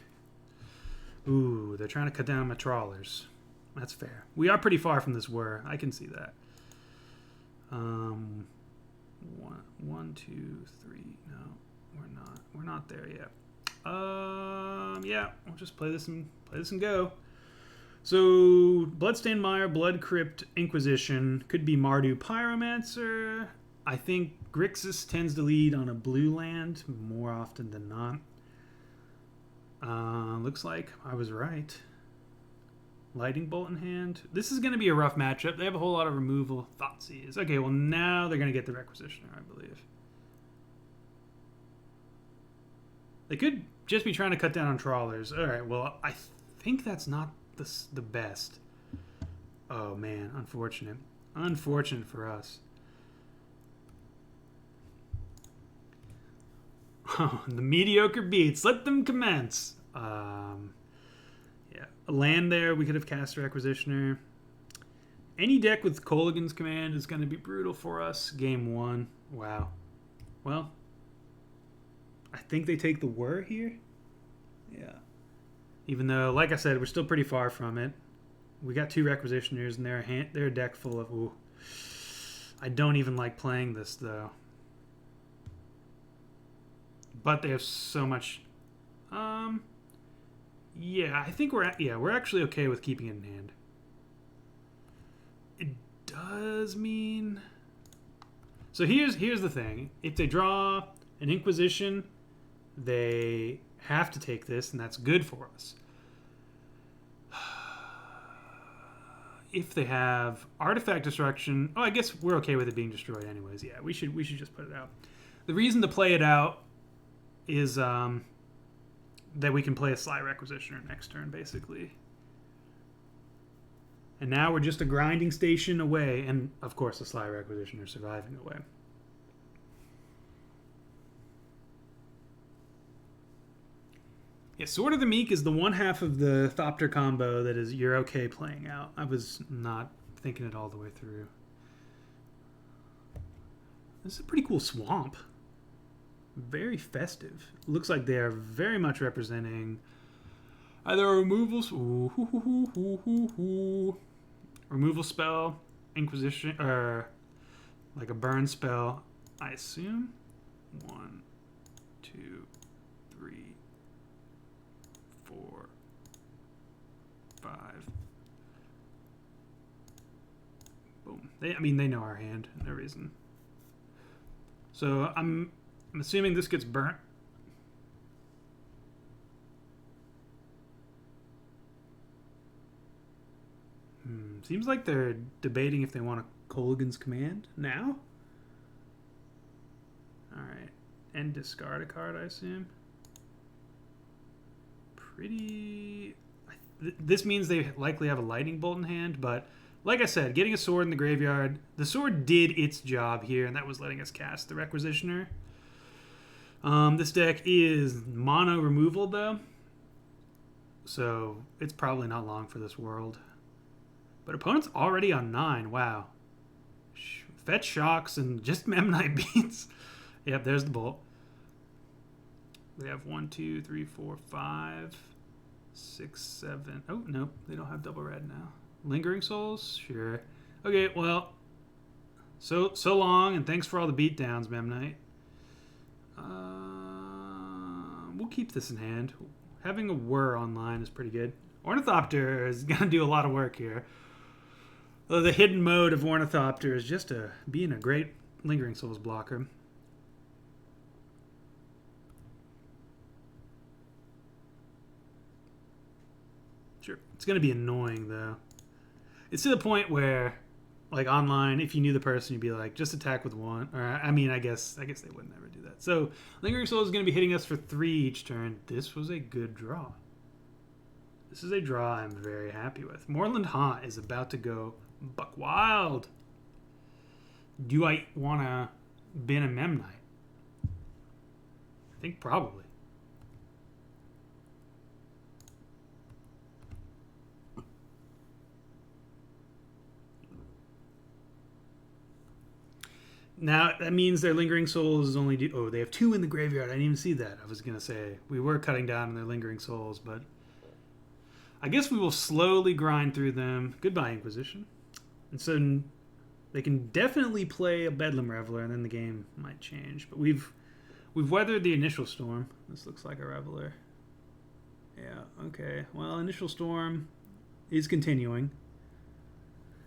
Ooh, they're trying to cut down my trawlers. That's fair. We are pretty far from this whir. I can see that. 1, 2, 3. No, we're not. We're not there yet. Yeah, we'll just play this and go. So Bloodstained Mire, Blood Crypt, Inquisition could be Mardu, Pyromancer. I think Grixis tends to lead on a blue land more often than not. Looks like I was right. Lightning Bolt in hand. This is going to be a rough matchup. They have a whole lot of removal. Thoughtseize. Okay, well now they're going to get the Requisitioner, I believe. They could just be trying to cut down on trawlers. All right, well, I think that's not the best. Oh, man, unfortunate. Unfortunate for us. Oh, the mediocre beats. Let them commence. Yeah, a land there. We could have cast a Requisitioner. Any deck with Kolaghan's Command is going to be brutal for us. Game 1. Wow. Well, I think they take the whir here. Yeah. Even though, like I said, we're still pretty far from it. We got 2 Requisitioners, and they're a deck full of... Ooh. I don't even like playing this, though. But they have so much... Yeah, I think we're actually okay with keeping it in hand. It does mean... So here's the thing. If they draw an Inquisition, they have to take this, and that's good for us. If they have Artifact Destruction... Oh, I guess we're okay with it being destroyed anyways. Yeah, we should just put it out. The reason to play it out is that we can play a Sly Requisitioner next turn, basically. And now we're just a grinding station away, and of course a Sly Requisitioner surviving away. Yeah, Sword of the Meek is the one half of the Thopter combo that is you're okay playing out. I was not thinking it all the way through. This is a pretty cool swamp. Very festive. Looks like they are very much representing either a removal removal spell, Inquisition, or like a burn spell, I assume. 1, 2, 3, 4, 5. Boom. They know our hand. No reason. So I'm assuming this gets burnt. Seems like they're debating if they want a Kolaghan's Command now. Alright. And discard a card, I assume. Pretty... This means they likely have a Lightning Bolt in hand, but like I said, getting a sword in the graveyard, the sword did its job here, and that was letting us cast the Requisitioner. This deck is mono removal, though, so it's probably not long for this world. But opponent's already on 9. Wow. Fetch Shocks and just Memnite beats. Yep, there's the bolt. We have 1, 2, 3, 4, 5, 6, 7. Oh, nope, they don't have double red now. Lingering Souls? Sure. Okay, well, so long, and thanks for all the beatdowns, Memnite. We'll keep this in hand. Having a whir online is pretty good. Ornithopter is going to do a lot of work here. Though the hidden mode of Ornithopter is just being a great Lingering Souls blocker. Sure. It's going to be annoying, though. It's to the point where like online, if you knew the person, you'd be like, just attack with one. Or I mean, I guess they would never do that. So Lingering Soul is going to be hitting us for 3 each turn. This was a good draw. This is a draw I'm very happy with. Moorland Haunt is about to go buck wild. Do I want to bin a Mem Knight? I think probably. Now, that means their Lingering Souls is only... oh, they have 2 in the graveyard. I didn't even see that. I was going to say, we were cutting down on their Lingering Souls, but... I guess we will slowly grind through them. Goodbye, Inquisition. And so they can definitely play a Bedlam Reveler, and then the game might change. But we've weathered the initial storm. This looks like a Reveler. Yeah, okay. Well, initial storm is continuing.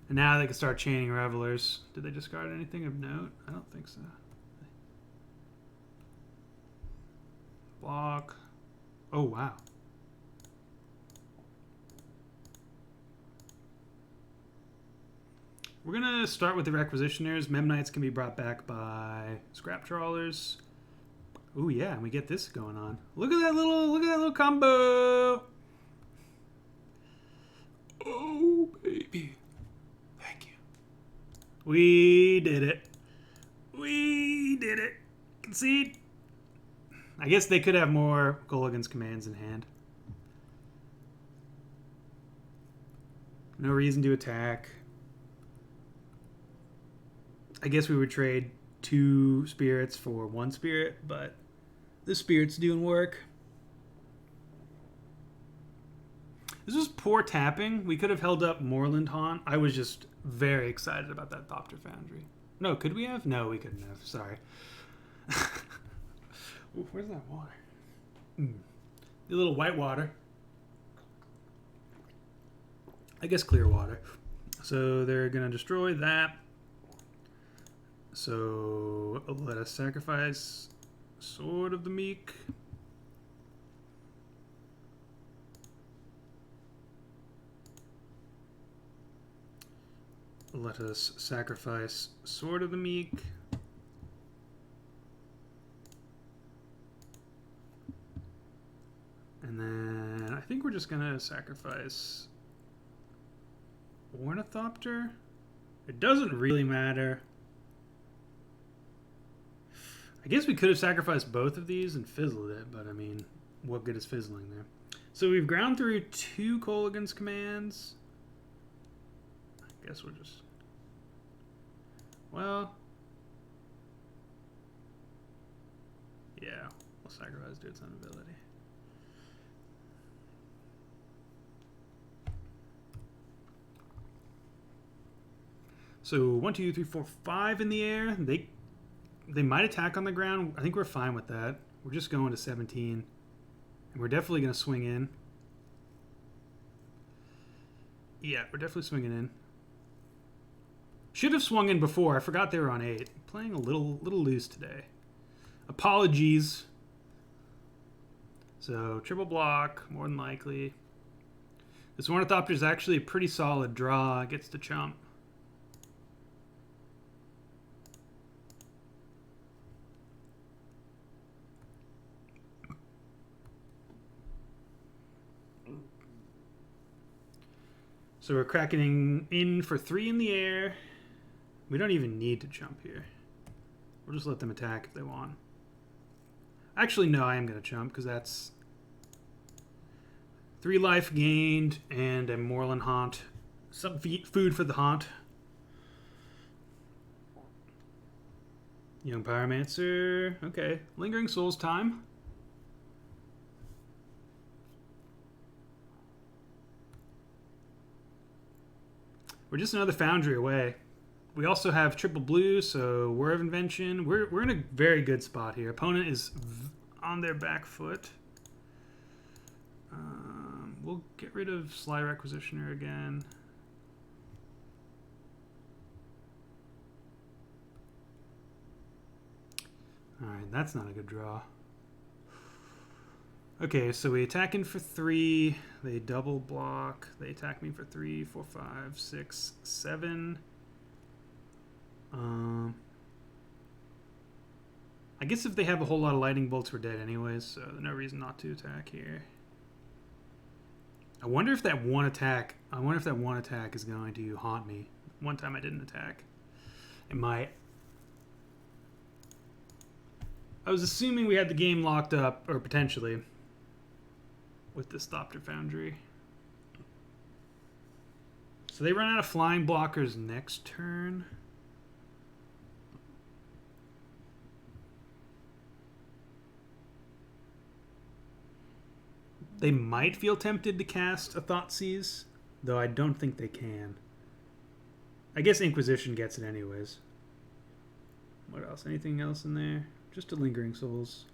And now they can start chaining Revelers. Did they discard anything of note? I don't think so. Block. Oh, wow. We're going to start with the Requisitioners. Mem Knights can be brought back by Scrap Trawlers. Oh yeah, and we get this going on. Look at that little combo. Oh baby. Thank you. We did it. We did it. Concede. I guess they could have more Gulligan's commands in hand. No reason to attack. I guess we would trade 2 spirits for 1 spirit, but the spirit's doing work. This was poor tapping. We could have held up Moorland Haunt. I was just very excited about that Thopter Foundry. No, could we have? No, we couldn't have. Sorry. Ooh, where's that water? The little white water. I guess clear water. So they're going to destroy that. So let us sacrifice Sword of the Meek. Let us sacrifice Sword of the Meek. And then I think we're just going to sacrifice Ornithopter. It doesn't really matter. I guess we could have sacrificed both of these and fizzled it, but I mean, what good is fizzling there? So we've ground through 2 Gulligan's commands. I guess we'll just... well... yeah, we'll sacrifice Dude's own ability. So 1, 2, 3, 4, 5 in the air. They might attack on the ground. I think we're fine with that. We're just going to 17. And we're definitely going to swing in. Yeah, we're definitely swinging in. Should have swung in before. I forgot they were on 8. Playing a little loose today. Apologies. So, triple block, more than likely. This Ornithopter is actually a pretty solid draw. Gets to chump. So we're cracking in for 3 in the air. We don't even need to jump here. We'll just let them attack if they want. Actually, no, I am going to jump because that's 3 life gained and a Moorland Haunt. Some food for the Haunt. Young Pyromancer. Okay. Lingering Souls time. We're just another Foundry away. We also have triple blue, so Whir of Invention. We're in a very good spot here. Opponent is on their back foot. We'll get rid of Sly Requisitioner again. Alright, that's not a good draw. Okay, so we attack in for 3. They double block. They attack me for 3, 4, 5, 6, 7. I guess if they have a whole lot of lightning bolts, we're dead anyways, so there's no reason not to attack here. I wonder if that one attack is going to haunt me. One time I didn't attack. It might. I was assuming we had the game locked up, or potentially, with this Thopter Foundry. So they run out of flying blockers next turn. They might feel tempted to cast a Thoughtseize, though I don't think they can. I guess Inquisition gets it anyways. What else? Anything else in there? Just a Lingering Souls.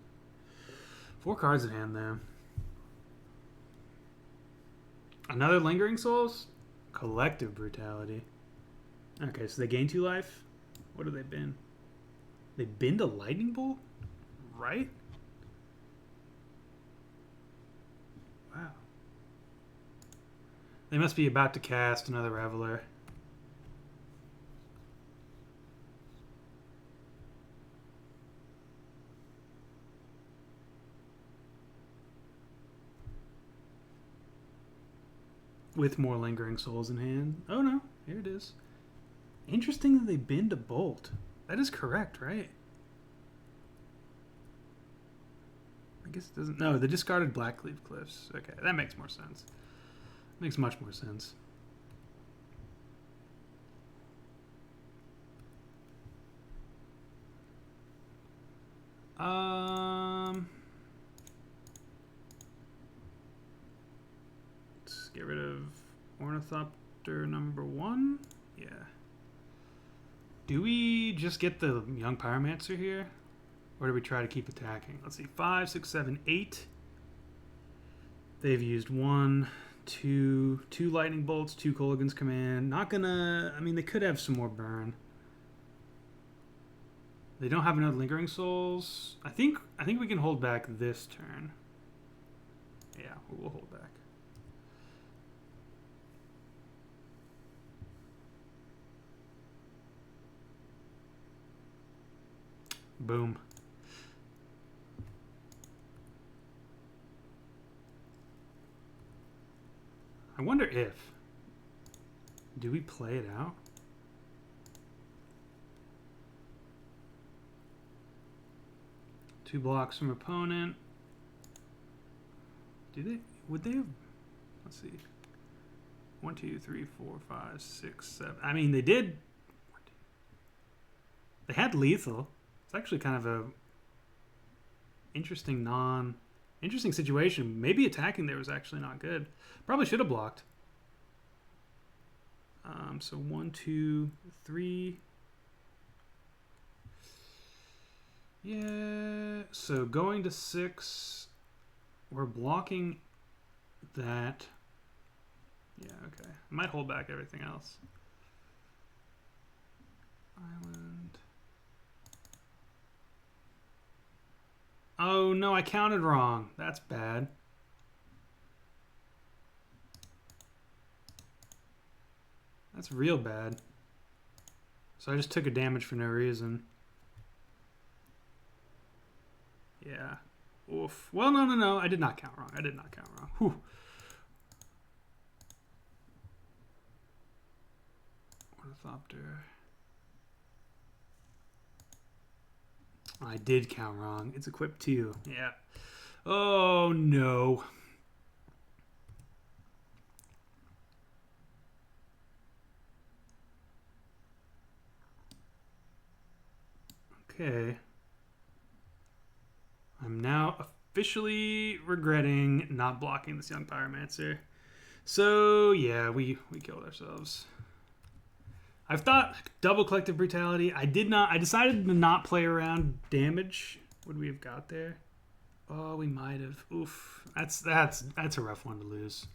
4 cards in hand, though. Another Lingering Souls? Collective Brutality. Okay, so they gain 2 life? What have they been? They been to Lightning Bolt? Right? Wow. They must be about to cast another Reveler. With more Lingering Souls in hand. Oh no, here it is. Interesting that they bend to Bolt. That is correct, right? I guess it doesn't. No, the discarded Blackleaf Cliffs. Okay, that makes more sense. Makes much more sense. Let's get rid of Ornithopter number 1. Yeah. Do we just get the young Pyromancer here? Or do we try to keep attacking? Let's see. 5, 6, 7, 8. They've used 1, 2 lightning bolts, 2 Kolaghan's Command. Not gonna. I mean, they could have some more burn. They don't have enough Lingering Souls. I think we can hold back this turn. Yeah, we'll hold back. Boom. I wonder if. Do we play it out? Two blocks from opponent. Do they? Would they have? Let's see. 1, 2, 3, 4, 5, 6, 7. I mean, they did. They had lethal. It's actually kind of a interesting situation. Maybe attacking there was actually not good. Probably should have blocked. So 1, 2, 3. Yeah. So going to 6. We're blocking that. Yeah, okay. I might hold back everything else. Island. Oh no, I counted wrong. That's bad. That's real bad. So I just took a damage for no reason. Yeah. Oof. Well, no. I did not count wrong. Whew. Ornithopter. I did count wrong. It's equipped too. Yeah. Oh no. Okay. I'm now officially regretting not blocking this young Pyromancer. So yeah, we killed ourselves. I've thought double collective brutality. I decided to not play around damage. What would we have got there? Oh, we might have. Oof. That's a rough one to lose.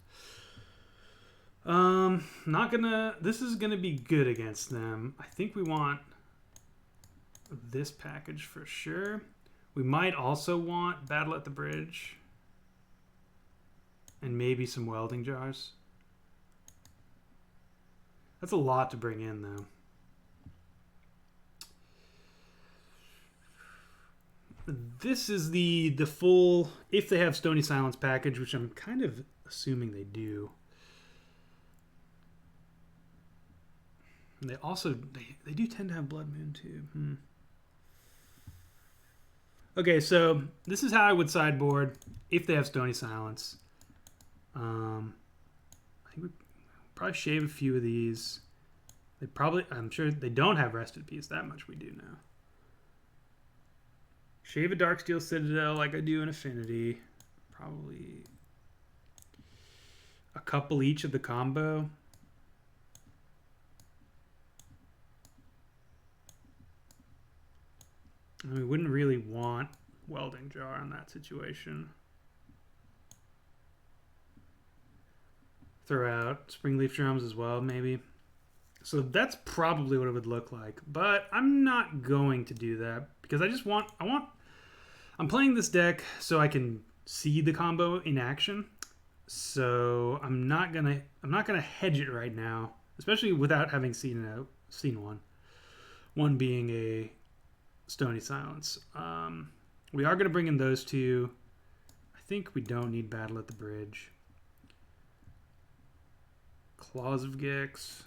Not gonna. This is gonna be good against them. I think we want this package for sure. We might also want Battle at the Bridge. And maybe some welding jars. That's a lot to bring in, though. this is the full, if they have Stony Silence package, which I'm kind of assuming they do. And they also, they do tend to have Blood Moon too. Okay, so this is how I would sideboard if they have Stony Silence. I think we probably shave a few of these. They probably, I'm sure they don't have Rested Peace. That much we do know. Shave a Darksteel Citadel like I do in Affinity. Probably a couple each of the combo. And we wouldn't really want Welding Jar in that situation. Throw out Springleaf Drums as well, maybe. So that's probably what it would look like. But I'm not going to do that because I just want, I'm playing this deck so I can see the combo in action. So I'm not gonna hedge it right now, especially without having seen one. One being a Stony Silence. We are gonna bring in those two. I think we don't need Battle at the Bridge. Claws of Gix.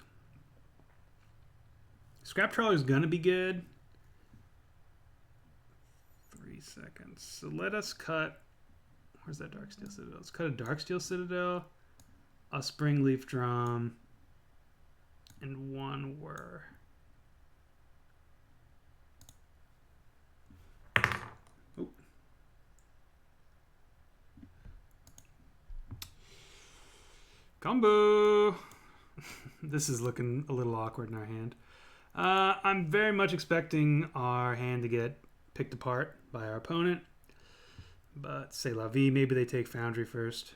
Scrap Trawler is gonna be good. 3 seconds. So let us cut. Where's that Darksteel Citadel? Let's cut a Darksteel Citadel, a Springleaf Drum, and one Whir. Oh. Combo! This is looking a little awkward in our hand. I'm very much expecting our hand to get picked apart by our opponent. But c'est la vie, maybe they take Foundry first.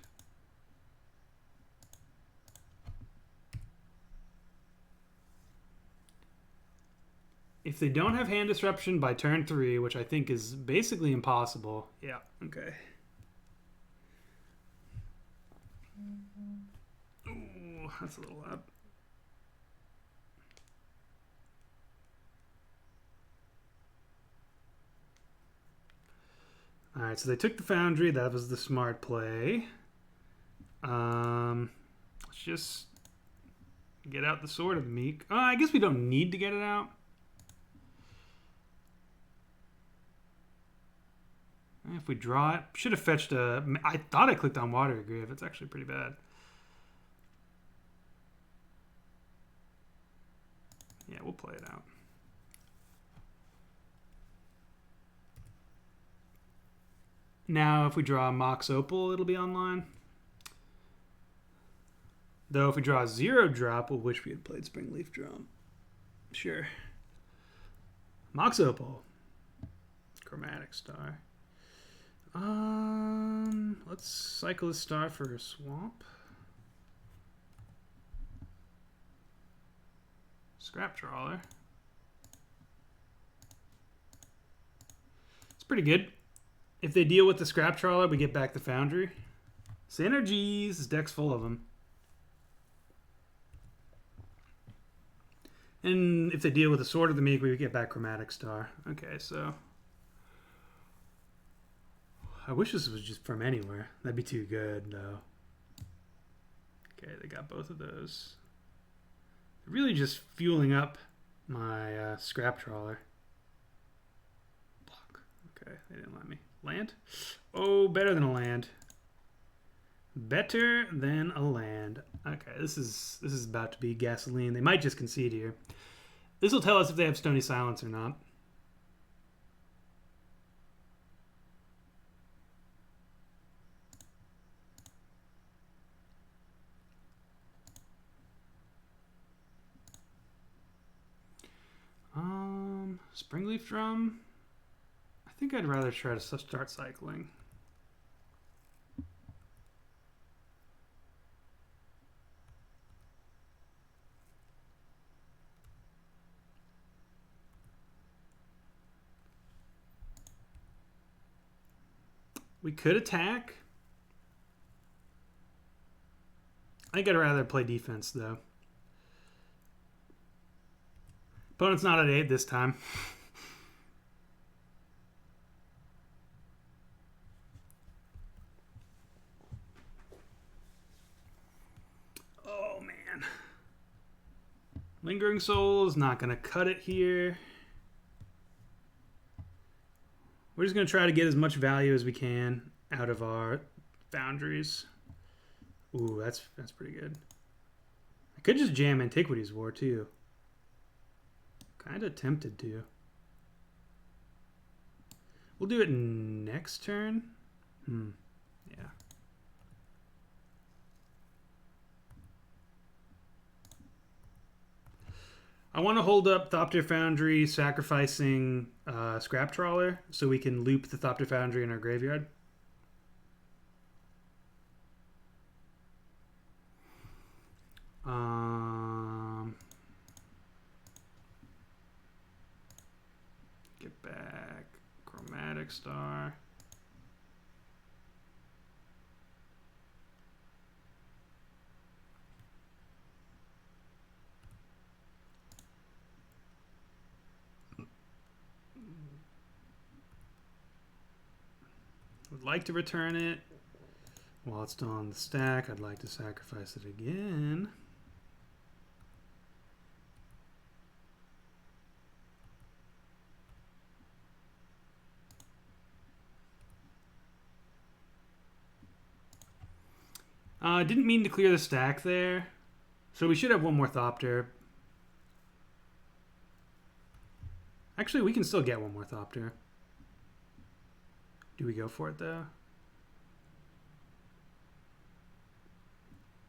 If they don't have hand disruption by turn 3, which I think is basically impossible. Yeah, okay. Ooh, that's a little loud. All right, so they took the Foundry. That was the smart play. Let's just get out the Sword of the Meek. I guess we don't need to get it out. If we draw it, should have fetched a. I thought I clicked on Watery Grave. It's actually pretty bad. Yeah, we'll play it out. Now, if we draw Mox Opal, it'll be online. Though, if we draw a 0-drop, we'll wish we had played Springleaf Drum. Sure. Mox Opal. Chromatic Star. Let's cycle the Star for a Swamp. Scrap Trawler. It's pretty good. If they deal with the Scrap Trawler, we get back the Foundry. Synergies. This deck's full of them. And if they deal with the Sword of the Meek, we get back Chromatic Star. Okay, so I wish this was just from anywhere. That'd be too good, though. Okay, they got both of those. Really just fueling up my Scrap Trawler. Block. Okay, they didn't let me. Land? Oh, better than a land. Better than a land. Okay, this is about to be gasoline. They might just concede here. This will tell us if they have Stony Silence or not. Springleaf Drum. I think I'd rather try to start cycling. We could attack. I think I'd rather play defense, though. Opponent's not at 8 this time. Lingering Soul is not going to cut it here. We're just going to try to get as much value as we can out of our foundries. Ooh, that's pretty good. I could just jam Antiquities War too. Kind of tempted to. We'll do it next turn. Yeah. I want to hold up Thopter Foundry, sacrificing Scrap Trawler, so we can loop the Thopter Foundry in our graveyard. Get back Chromatic Star. Would like to return it. While it's still on the stack, I'd like to sacrifice it again. Didn't mean to clear the stack there. So we should have one more Thopter. Actually, we can still get one more Thopter. Do we go for it, though?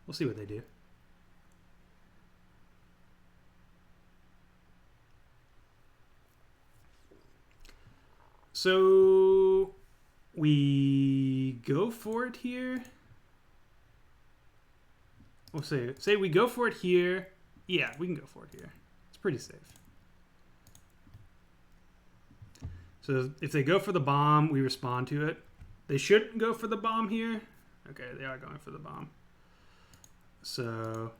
We'll see what they do. So we go for it here. We'll say we go for it here. Yeah, we can go for it here. It's pretty safe. So if they go for the bomb, we respond to it. They shouldn't go for the bomb here. Okay, they are going for the bomb. So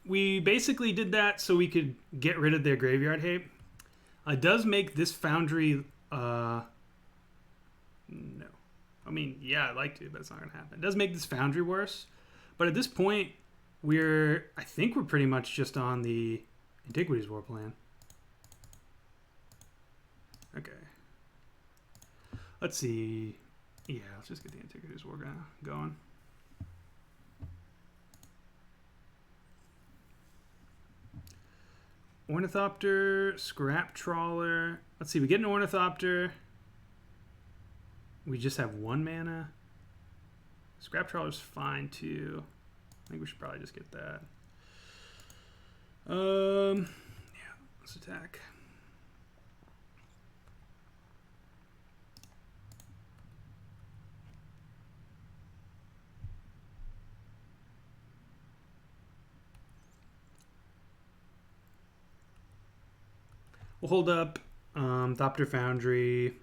we basically did that so we could get rid of their graveyard hate. It does make this foundry no. I mean, yeah, I'd like to, but it's not going to happen. It does make this foundry worse. But at this point, I think we're pretty much just on the Antiquities War plan. Okay. Let's see. Yeah, let's just get the Antiquities War going. Ornithopter, Scrap Trawler. Let's see, we get an Ornithopter. We just have 1 mana. Scrap Trawler's fine too. I think we should probably just get that. Yeah, let's attack. We'll hold up Thopter Foundry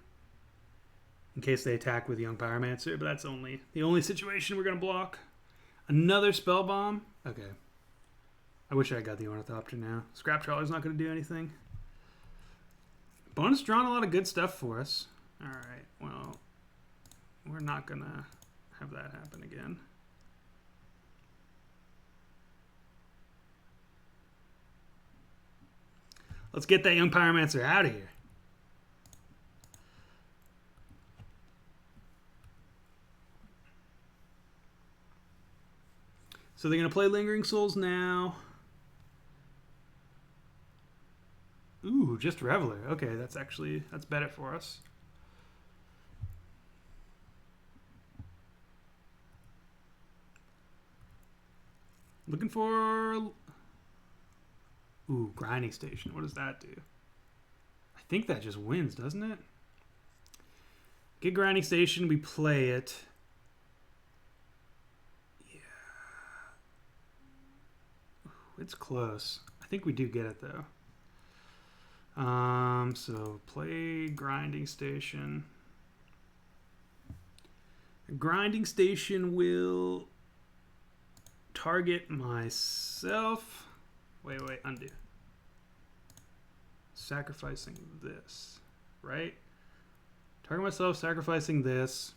in case they attack with Young Pyromancer, but that's the only situation we're going to block. Another Spell Bomb? Okay. I wish I got the Ornithopter now. Scrap Trawler's not going to do anything. Bonus drawn a lot of good stuff for us. Alright, well, we're not going to have that happen again. Let's get that Young Pyromancer out of here. So they're going to play Lingering Souls now. Ooh, just Reveler. Okay, that's better for us. Looking for... Ooh, Grinding Station. What does that do? I think that just wins, doesn't it? Get Grinding Station, we play it. Yeah. Ooh, it's close. I think we do get it, though. So play Grinding Station. Grinding Station will target myself. Wait, undo. sacrificing this, right? Target myself, sacrificing this.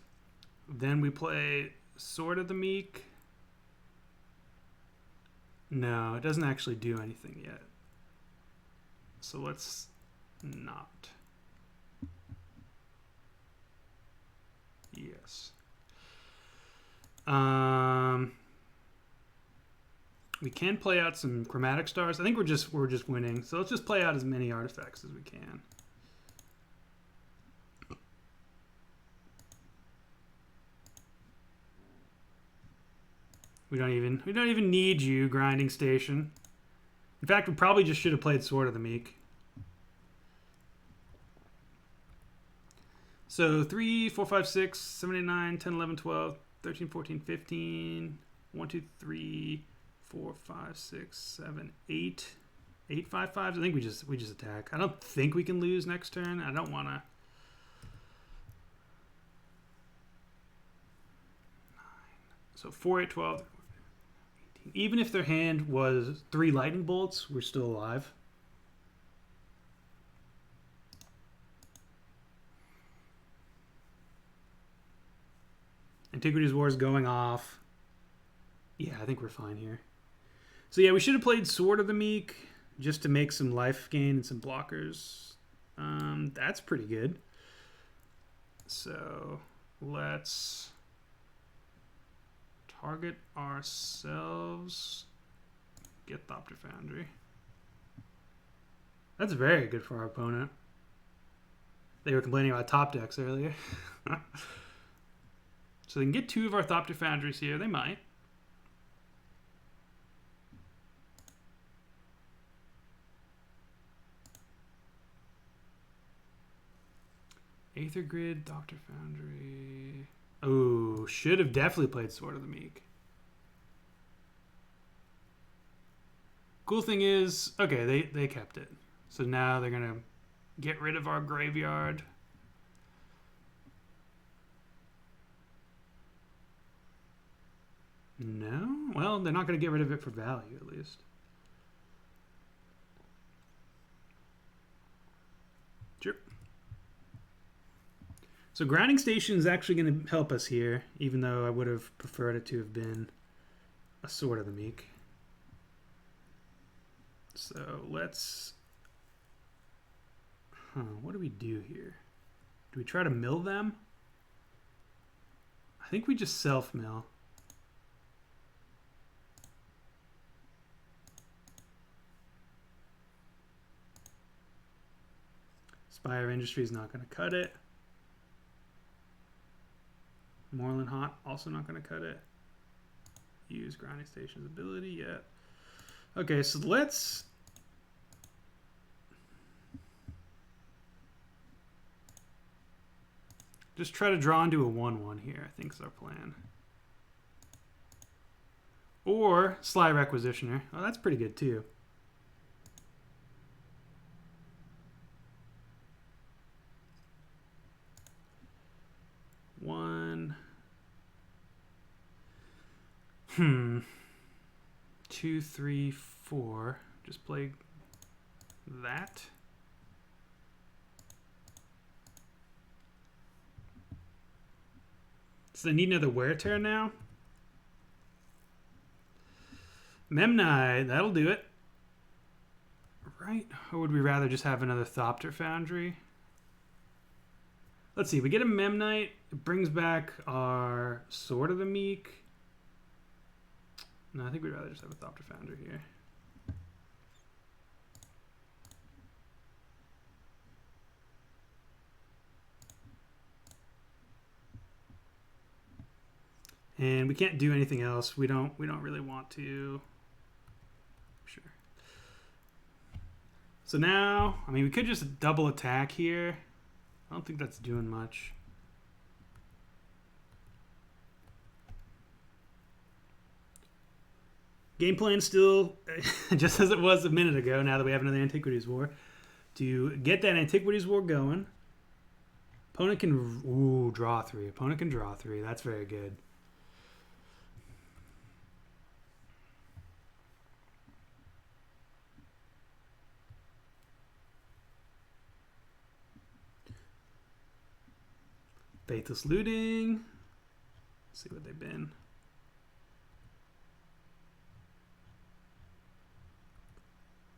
Then we play Sword of the Meek. No, it doesn't actually do anything yet. So let's not. Yes. We can play out some chromatic stars. I think we're just winning. So let's just play out as many artifacts as we can. We don't even need you, Grinding Station. In fact, we probably just should have played Sword of the Meek. So 3, 4, 5, 6, 7, 8, 9, 10, 11, 12, 13, 14, 15. 1, 2, 3, 4, 5, 6, 7, 8. 8, 5, 5s. I think we just attack. I don't think we can lose next turn. I don't want to. 9. So 4, 8, 12. 18. Even if their hand was 3 lightning bolts, we're still alive. Antiquities War is going off. Yeah, I think we're fine here. So yeah, we should have played Sword of the Meek just to make some life gain and some blockers. That's pretty good. So let's target ourselves. Get Thopter Foundry. That's very good for our opponent. They were complaining about top decks earlier. So they can get 2 of our Thopter Foundries here. They might. Aether Grid, Thopter Foundry. Oh, should have definitely played Sword of the Meek. Cool thing is, okay, they kept it. So now they're going to get rid of our graveyard. No? Well, they're not going to get rid of it for value, at least. Sure. So Grinding Station is actually going to help us here, even though I would have preferred it to have been a Sword of the Meek. So let's... what do we do here? Do we try to mill them? I think we just self-mill. Spire Industry is not going to cut it. Moreland Hot also not going to cut it. Use Grinding Station's ability yet. Okay, so let's just try to draw into a 1/1 here, I think is our plan. Or Sly Requisitioner. Oh, that's pretty good too. One. 2, 3, 4. Just play that. So they need another wear tear now. Memnite, that'll do it. Right? Or would we rather just have another Thopter Foundry? Let's see, we get a Memnite. It brings back our Sword of the Meek. No, I think we'd rather just have a Thopter Foundry here. And we can't do anything else. We don't really want to. Sure. So now, I mean, we could just double attack here. I don't think that's doing much. Game plan still just as it was a minute ago, now that we have another Antiquities War. To get that Antiquities War going, opponent can draw 3. Opponent can draw 3. That's very good. Faithless Looting. Let's see what they've been.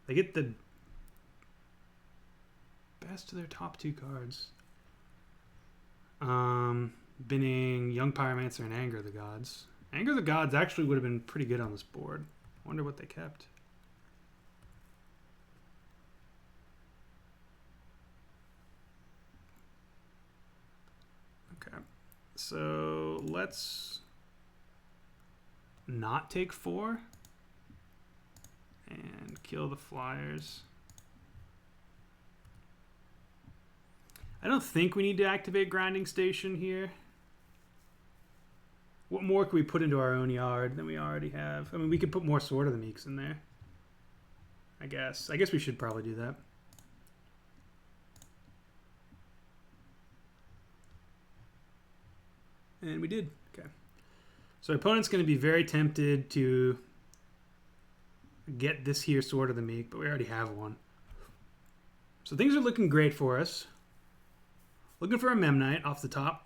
They get the best of their top 2 cards. Binning Young Pyromancer and Anger of the Gods. Anger of the Gods actually would have been pretty good on this board. Wonder what they kept. Okay. So let's not take 4 and kill the flyers. I don't think we need to activate Grinding Station here. What more can we put into our own yard than we already have? I mean, we could put more Sword of the Meeks in there. I guess. I guess we should probably do that. And we did. Okay. So our opponent's going to be very tempted to get this here Sword of the Meek, but we already have one. So things are looking great for us. Looking for a Memnite off the top.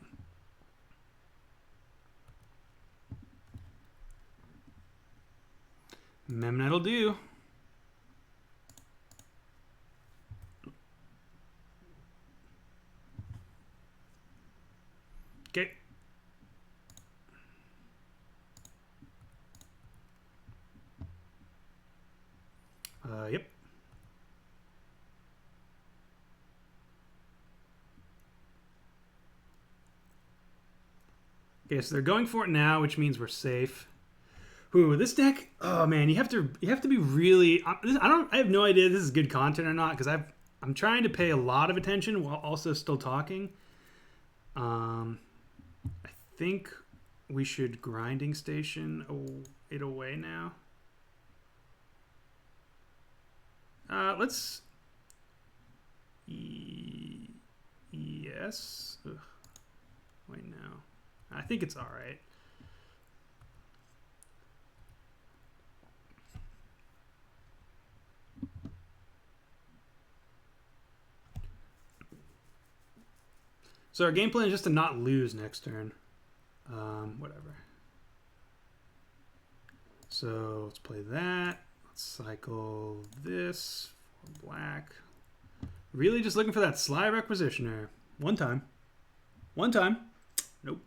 Memnite'll do. Okay. Yep. Okay, so they're going for it now, which means we're safe. Ooh, this deck. Oh man, you have to be really. I have no idea if this is good content or not because I'm trying to pay a lot of attention while also still talking. I think we should Grinding Station it away now. Let's. Yes. Ugh. Wait, no. I think it's all right. So our game plan is just to not lose next turn. Whatever. So let's play that. Let's cycle this for black. Really just looking for that Sly Requisitioner. One time. One time. Nope.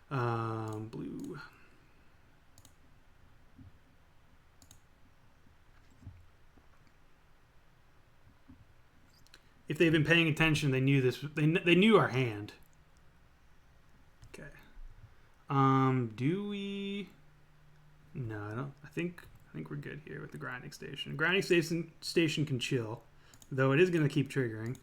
Blue. If they've been paying attention, they knew this. They knew our hand. Okay. Do we? No, I don't. I think we're good here with the Grinding Station. Grinding Station can chill, though it is going to keep triggering.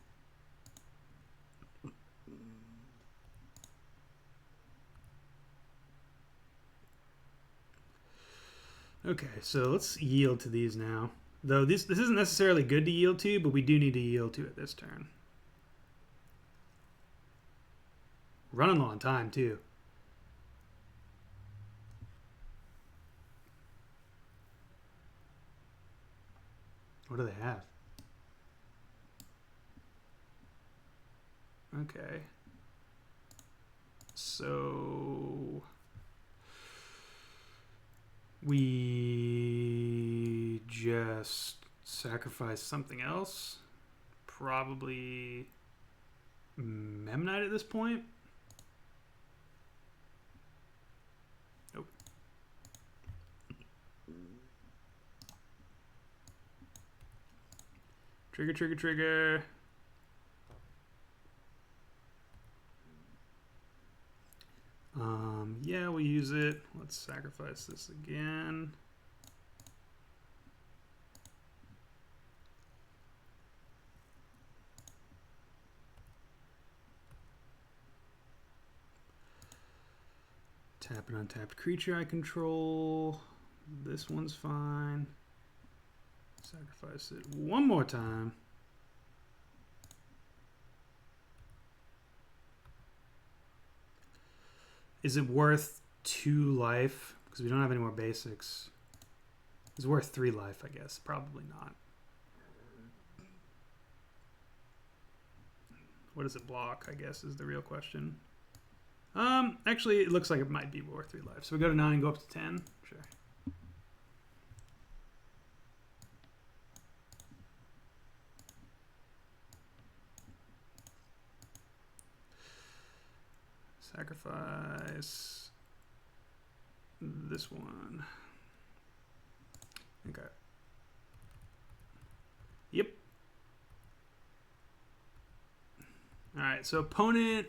Okay, so let's yield to these now. Though this isn't necessarily good to yield to, but we do need to yield to it this turn. Running low on time, too. What do they have? Okay. So we just sacrifice something else. Probably Memnite at this point. Nope. Trigger, trigger, trigger. Yeah, we'll use it. Let's sacrifice this again. Tap an untapped creature I control. This one's fine. Sacrifice it one more time. Is it worth 2 life? Because we don't have any more basics. It's worth 3 life, I guess. Probably not. What does it block, I guess, is the real question. Actually, it looks like it might be worth 3 life. So we go to 9 and go up to 10. Sure. Sacrifice this one. Okay. Yep. All right, so opponent.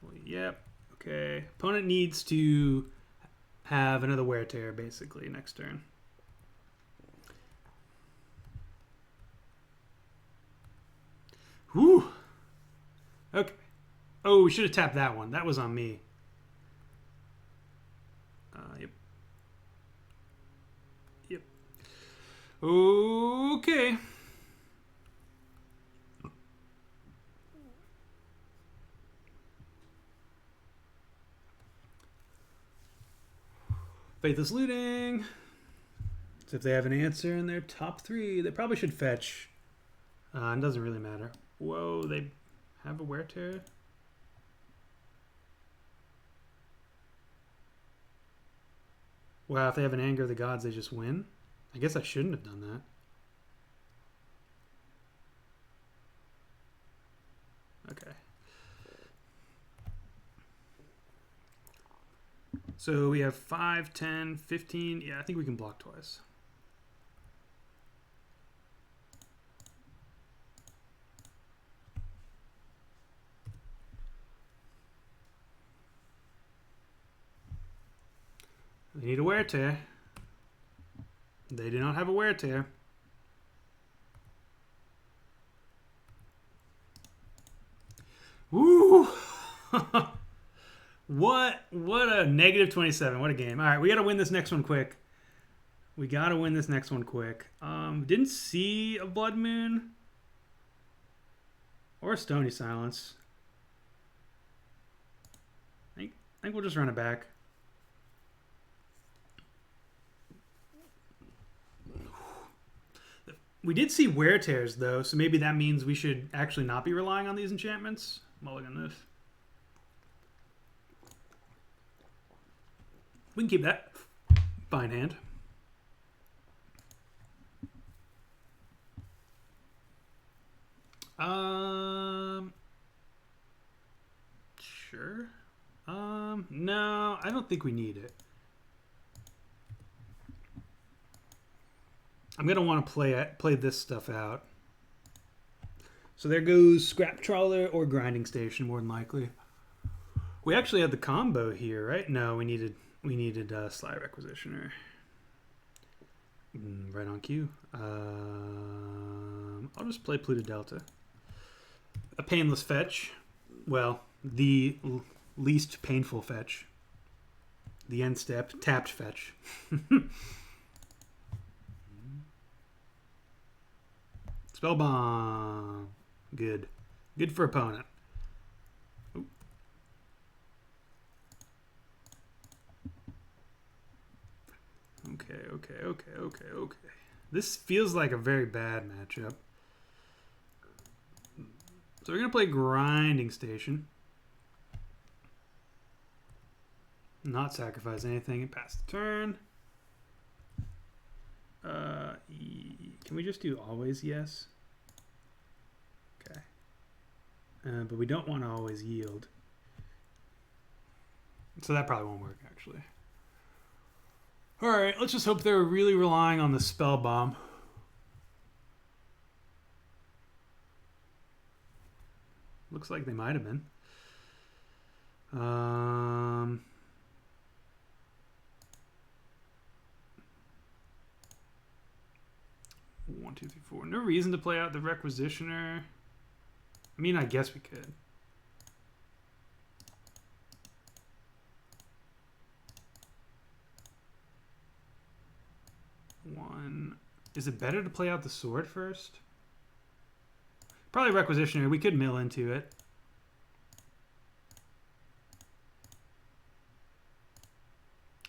Well, yep. Okay. Opponent needs to have another wear tear basically next turn. Whew. Okay. Oh, we should have tapped that one. That was on me. Yep. Yep. Okay. Faithless Looting. So if they have an answer in their top 3, they probably should fetch. It doesn't really matter. Whoa, they have a wear tear? Wow, if they have an Anger of the Gods, they just win? I guess I shouldn't have done that. Okay. So we have 5, 10, 15. Yeah, I think we can block twice. They need a wear tear. They do not have a wear tear. Woo! What a negative 27. What a game. All right, we got to win this next one quick. We got to win this next one quick. Didn't see a Blood Moon or a Stony Silence. I think we'll just run it back. We did see wear tears though, so maybe that means we should actually not be relying on these enchantments. Mulligan this. We can keep that. Fine hand. Sure. No, I don't think we need it. I'm gonna want to play this stuff out. So there goes Scrap Trawler or Grinding Station, more than likely. We actually had the combo here, right? No, we needed Sly Requisitioner. Right on cue. I'll just play Pluto Delta. A painless fetch. Well, the least painful fetch. The end step, tapped fetch. Spell Bomb. Good. Good for opponent. Ooh. Okay. This feels like a very bad matchup. So we're going to play Grinding Station. Not sacrifice anything and pass the turn. Can we just do always yes? Okay. But we don't want to always yield. So that probably won't work, actually. Alright, let's just hope they're really relying on the Spell Bomb. Looks like they might have been. 1, 2, 3, 4. No reason to play out the Requisitioner. I mean, I guess we could. One. Is it better to play out the sword first? Probably Requisitioner. We could mill into it.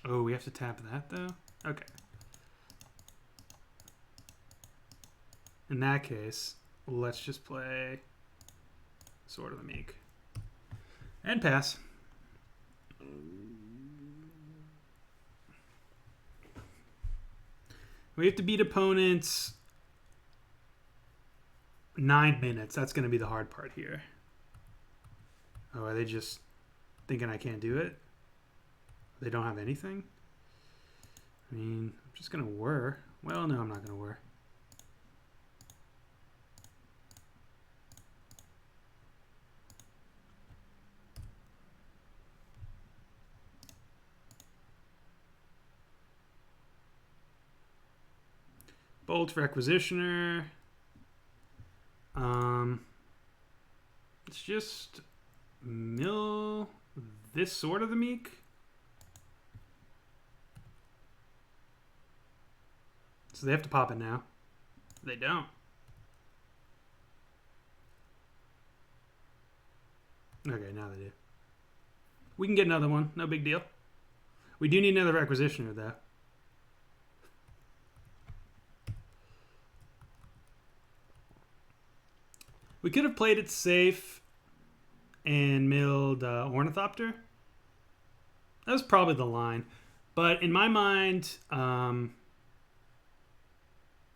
Oh, we have to tap that though? Okay. In that case, let's just play Sword of the Meek. And pass. We have to beat opponents 9 minutes. That's going to be the hard part here. Oh, are they just thinking I can't do it? They don't have anything? I mean, I'm just going to whir. Well, no, I'm not going to whir. Bolt Requisitioner. Let's just mill this Sword of the Meek. So they have to pop it now. They don't. Okay, now they do. We can get another one. No big deal. We do need another Requisitioner, though. We could have played it safe and milled Ornithopter. That was probably the line. But in my mind,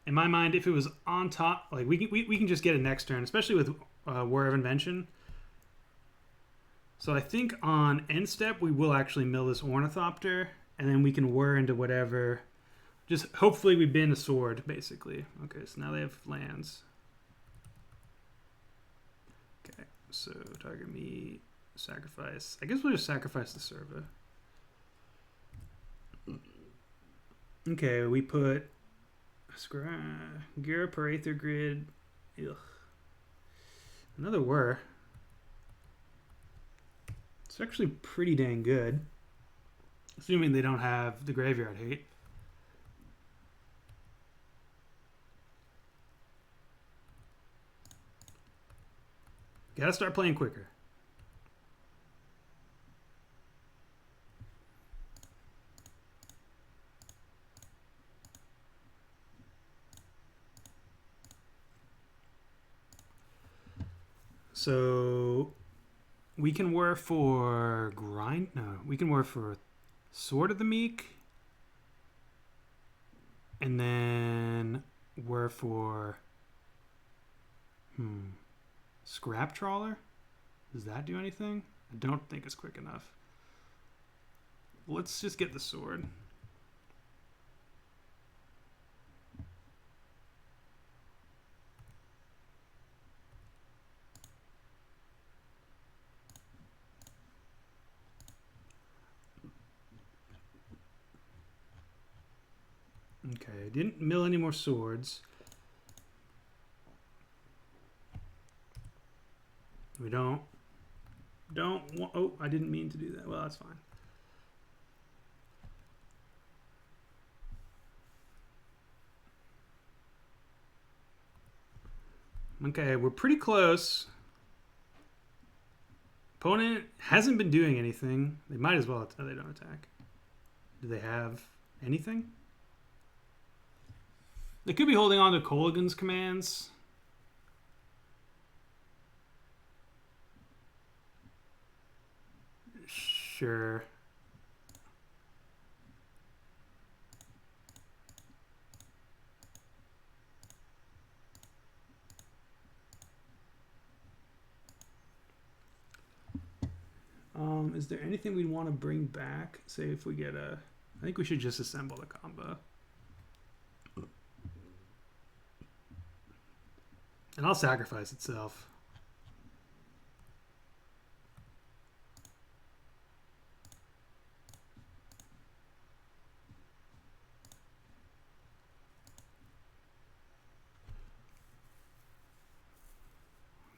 if it was on top, like we can just get it next turn, especially with War of Invention. So I think on end step we will actually mill this Ornithopter, and then we can whir into whatever. Just hopefully we bin a sword, basically. Okay, so now they have lands. Okay, so target me, sacrifice. I guess we'll just sacrifice the server. Okay, we put Gira per Aether Grid. Ugh. Another whir. It's actually pretty dang good. Assuming they don't have the graveyard hate. Gotta start playing quicker. So we can whir for grind. No, we can whir for Sword of the Meek, and then whir for Scrap Trawler. Does that do anything? I don't think it's quick enough. Let's just get the sword. Okay, didn't mill any more swords. We don't want, oh, I didn't mean to do that. Well, that's fine. Okay, we're pretty close. Opponent hasn't been doing anything. They might as well. Oh, they don't attack. Do they have anything? They could be holding on to Kolaghan's commands. Sure. Is there anything we'd want to bring back? Say if we get a... I think we should just assemble the combo. And I'll sacrifice itself.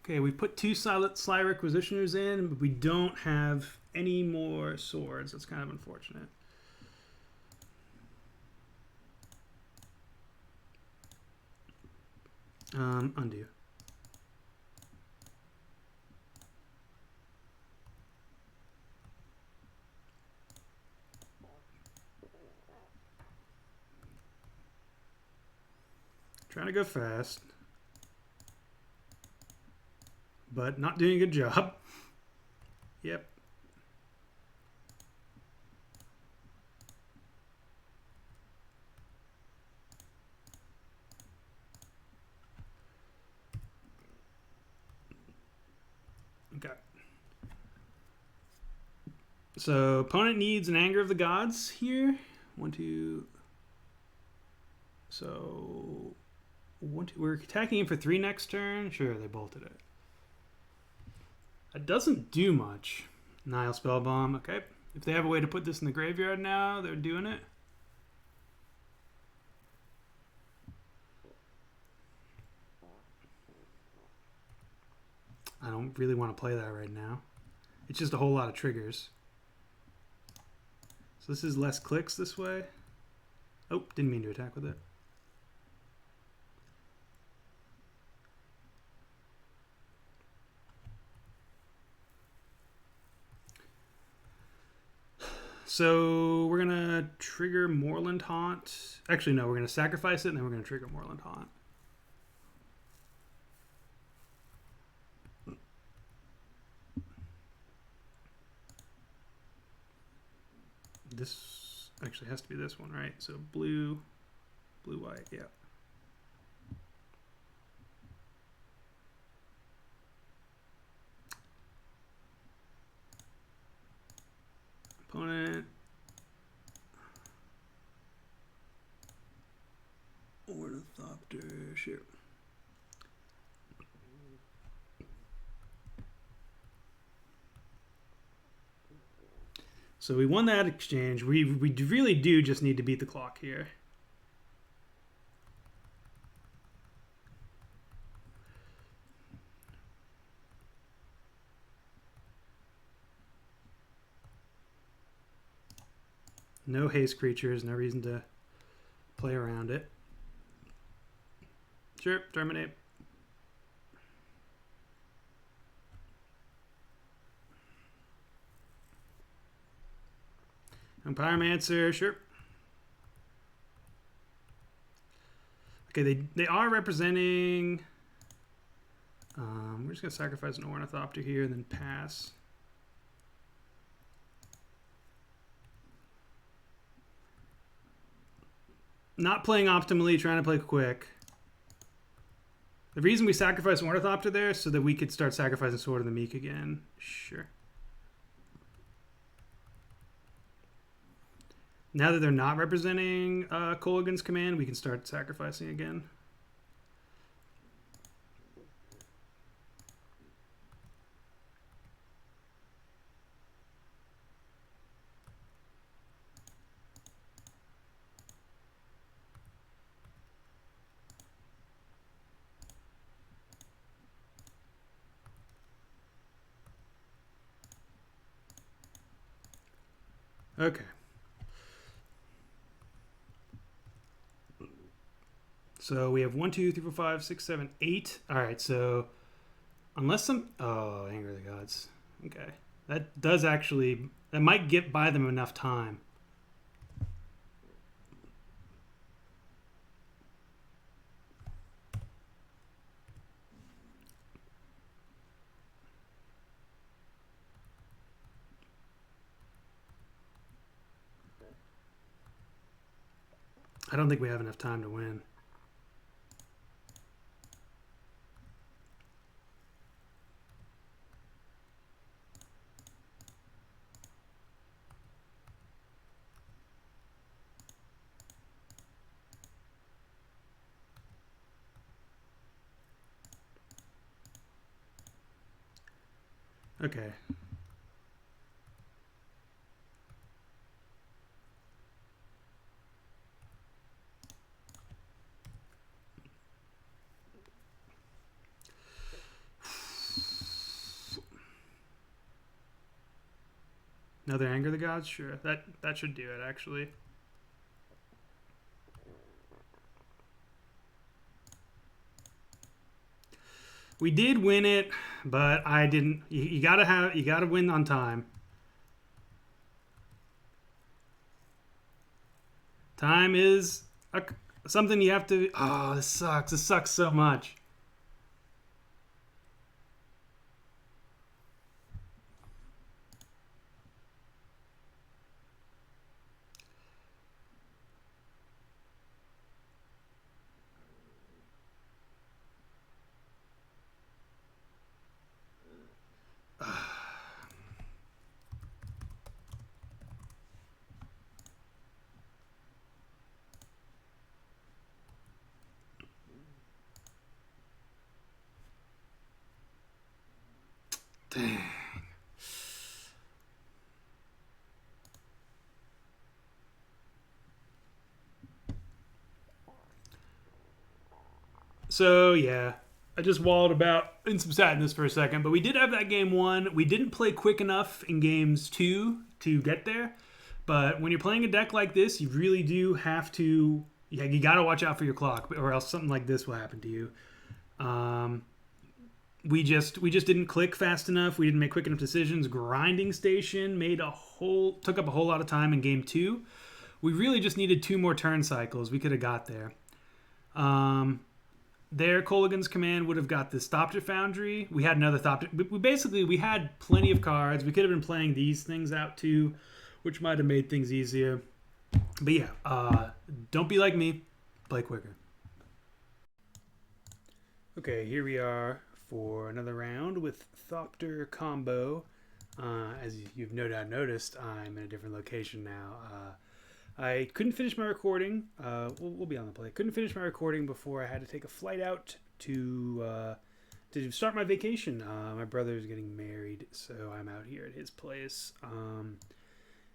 Okay, we put 2 Sly Requisitioners in, but we don't have any more swords. That's kind of unfortunate. Undo. Trying to go fast. but not doing a good job. Yep. Okay. So opponent needs an Anger of the Gods here. 1, 2. So 1, 2. We're attacking him for 3 next turn. Sure, they bolted it. It doesn't do much. Nile Spellbomb. Okay. If they have a way to put this in the graveyard now, they're doing it. I don't really want to play that right now. It's just a whole lot of triggers. So this is less clicks this way. Oh, didn't mean to attack with it. So we're going to trigger Moorland Haunt. Actually, no, we're going to sacrifice it, and then we're going to trigger Moorland Haunt. This actually has to be this one, right? So blue, white, yeah. Opponent. Ornithopter, sure. So we won that exchange. We really do just need to beat the clock here. No haste creatures, no reason to play around it. Sure, terminate. And Pyromancer, sure. Okay, they are representing. We're just gonna sacrifice an Ornithopter here and then pass. Not playing optimally, trying to play quick. The reason we sacrificed Ornithopter there is so that we could start sacrificing Sword of the Meek again. Sure. Now that they're not representing Kolaghan's command, we can start sacrificing again. Okay. So we have 1, 2, 3, 4, 5, 6, 7, 8. All right, so unless some... Oh, Anger of the Gods. Okay. That does actually... That might get by them enough time. I don't think we have enough time to win. Okay. Another Anger of the Gods? Sure. That should do it, actually. We did win it, but I didn't. You gotta win on time. Time is something you have to. Oh, this sucks. This sucks so much. Dang. So, yeah. I just walled about in some sadness for a second, but we did have that game one. We didn't play quick enough in games two to get there. But when you're playing a deck like this, you really do have to. Yeah, you got to watch out for your clock, or else something like this will happen to you. We just didn't click fast enough. We didn't make quick enough decisions. Grinding Station took up a whole lot of time in game two. We really just needed 2 more turn cycles. We could have got there. There, Colligan's command would have got this Thopter Foundry. We had another Thopter. We had plenty of cards. We could have been playing these things out too, which might have made things easier. But yeah, don't be like me. Play quicker. Okay, here we are for another round with Thopter Combo. As you've no doubt noticed, I'm in a different location now. I couldn't finish my recording. We'll be on the play. Couldn't finish my recording before I had to take a flight out to start my vacation. My brother's getting married, so I'm out here at his place.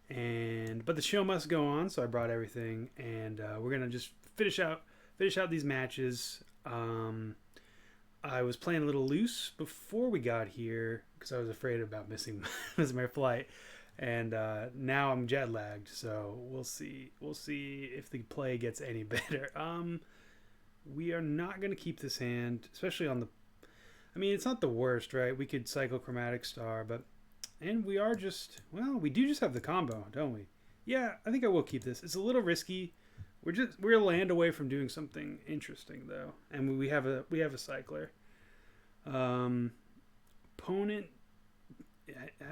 But the show must go on, so I brought everything, and we're gonna just finish out these matches. I was playing a little loose before we got here because I was afraid about missing my flight. And now I'm jet lagged, so we'll see if the play gets any better. We are not going to keep this hand, especially on the. I mean, it's not the worst, right? We could cycle Chromatic Star, and we are just we do just have the combo, don't we? Yeah, I think I will keep this. It's a little risky. We're a land away from doing something interesting though, and we have a cycler. Opponent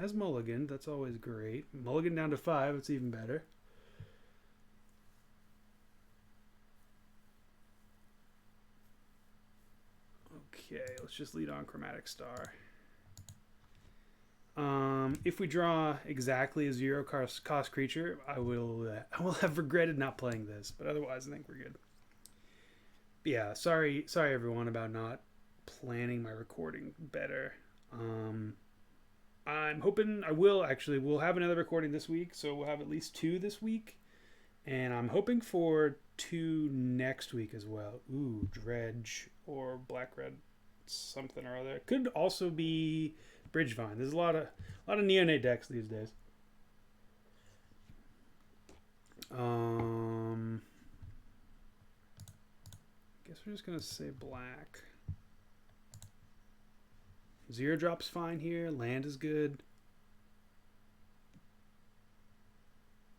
has mulligan. That's always great. Mulligan down to 5. It's even better. Okay, let's just lead on Chromatic Star. If we draw exactly a 0 cost creature, I will have regretted not playing this. But otherwise, I think we're good. But yeah, sorry everyone about not planning my recording better. I'm hoping we'll have another recording this week, so we'll have at least 2 this week, and I'm hoping for 2 next week as well. Ooh, Dredge or Black Red something or other. It could also be Bridgevine. There's a lot of neonate decks these days. Guess we're just gonna say black. 0 drop's fine here. Land is good.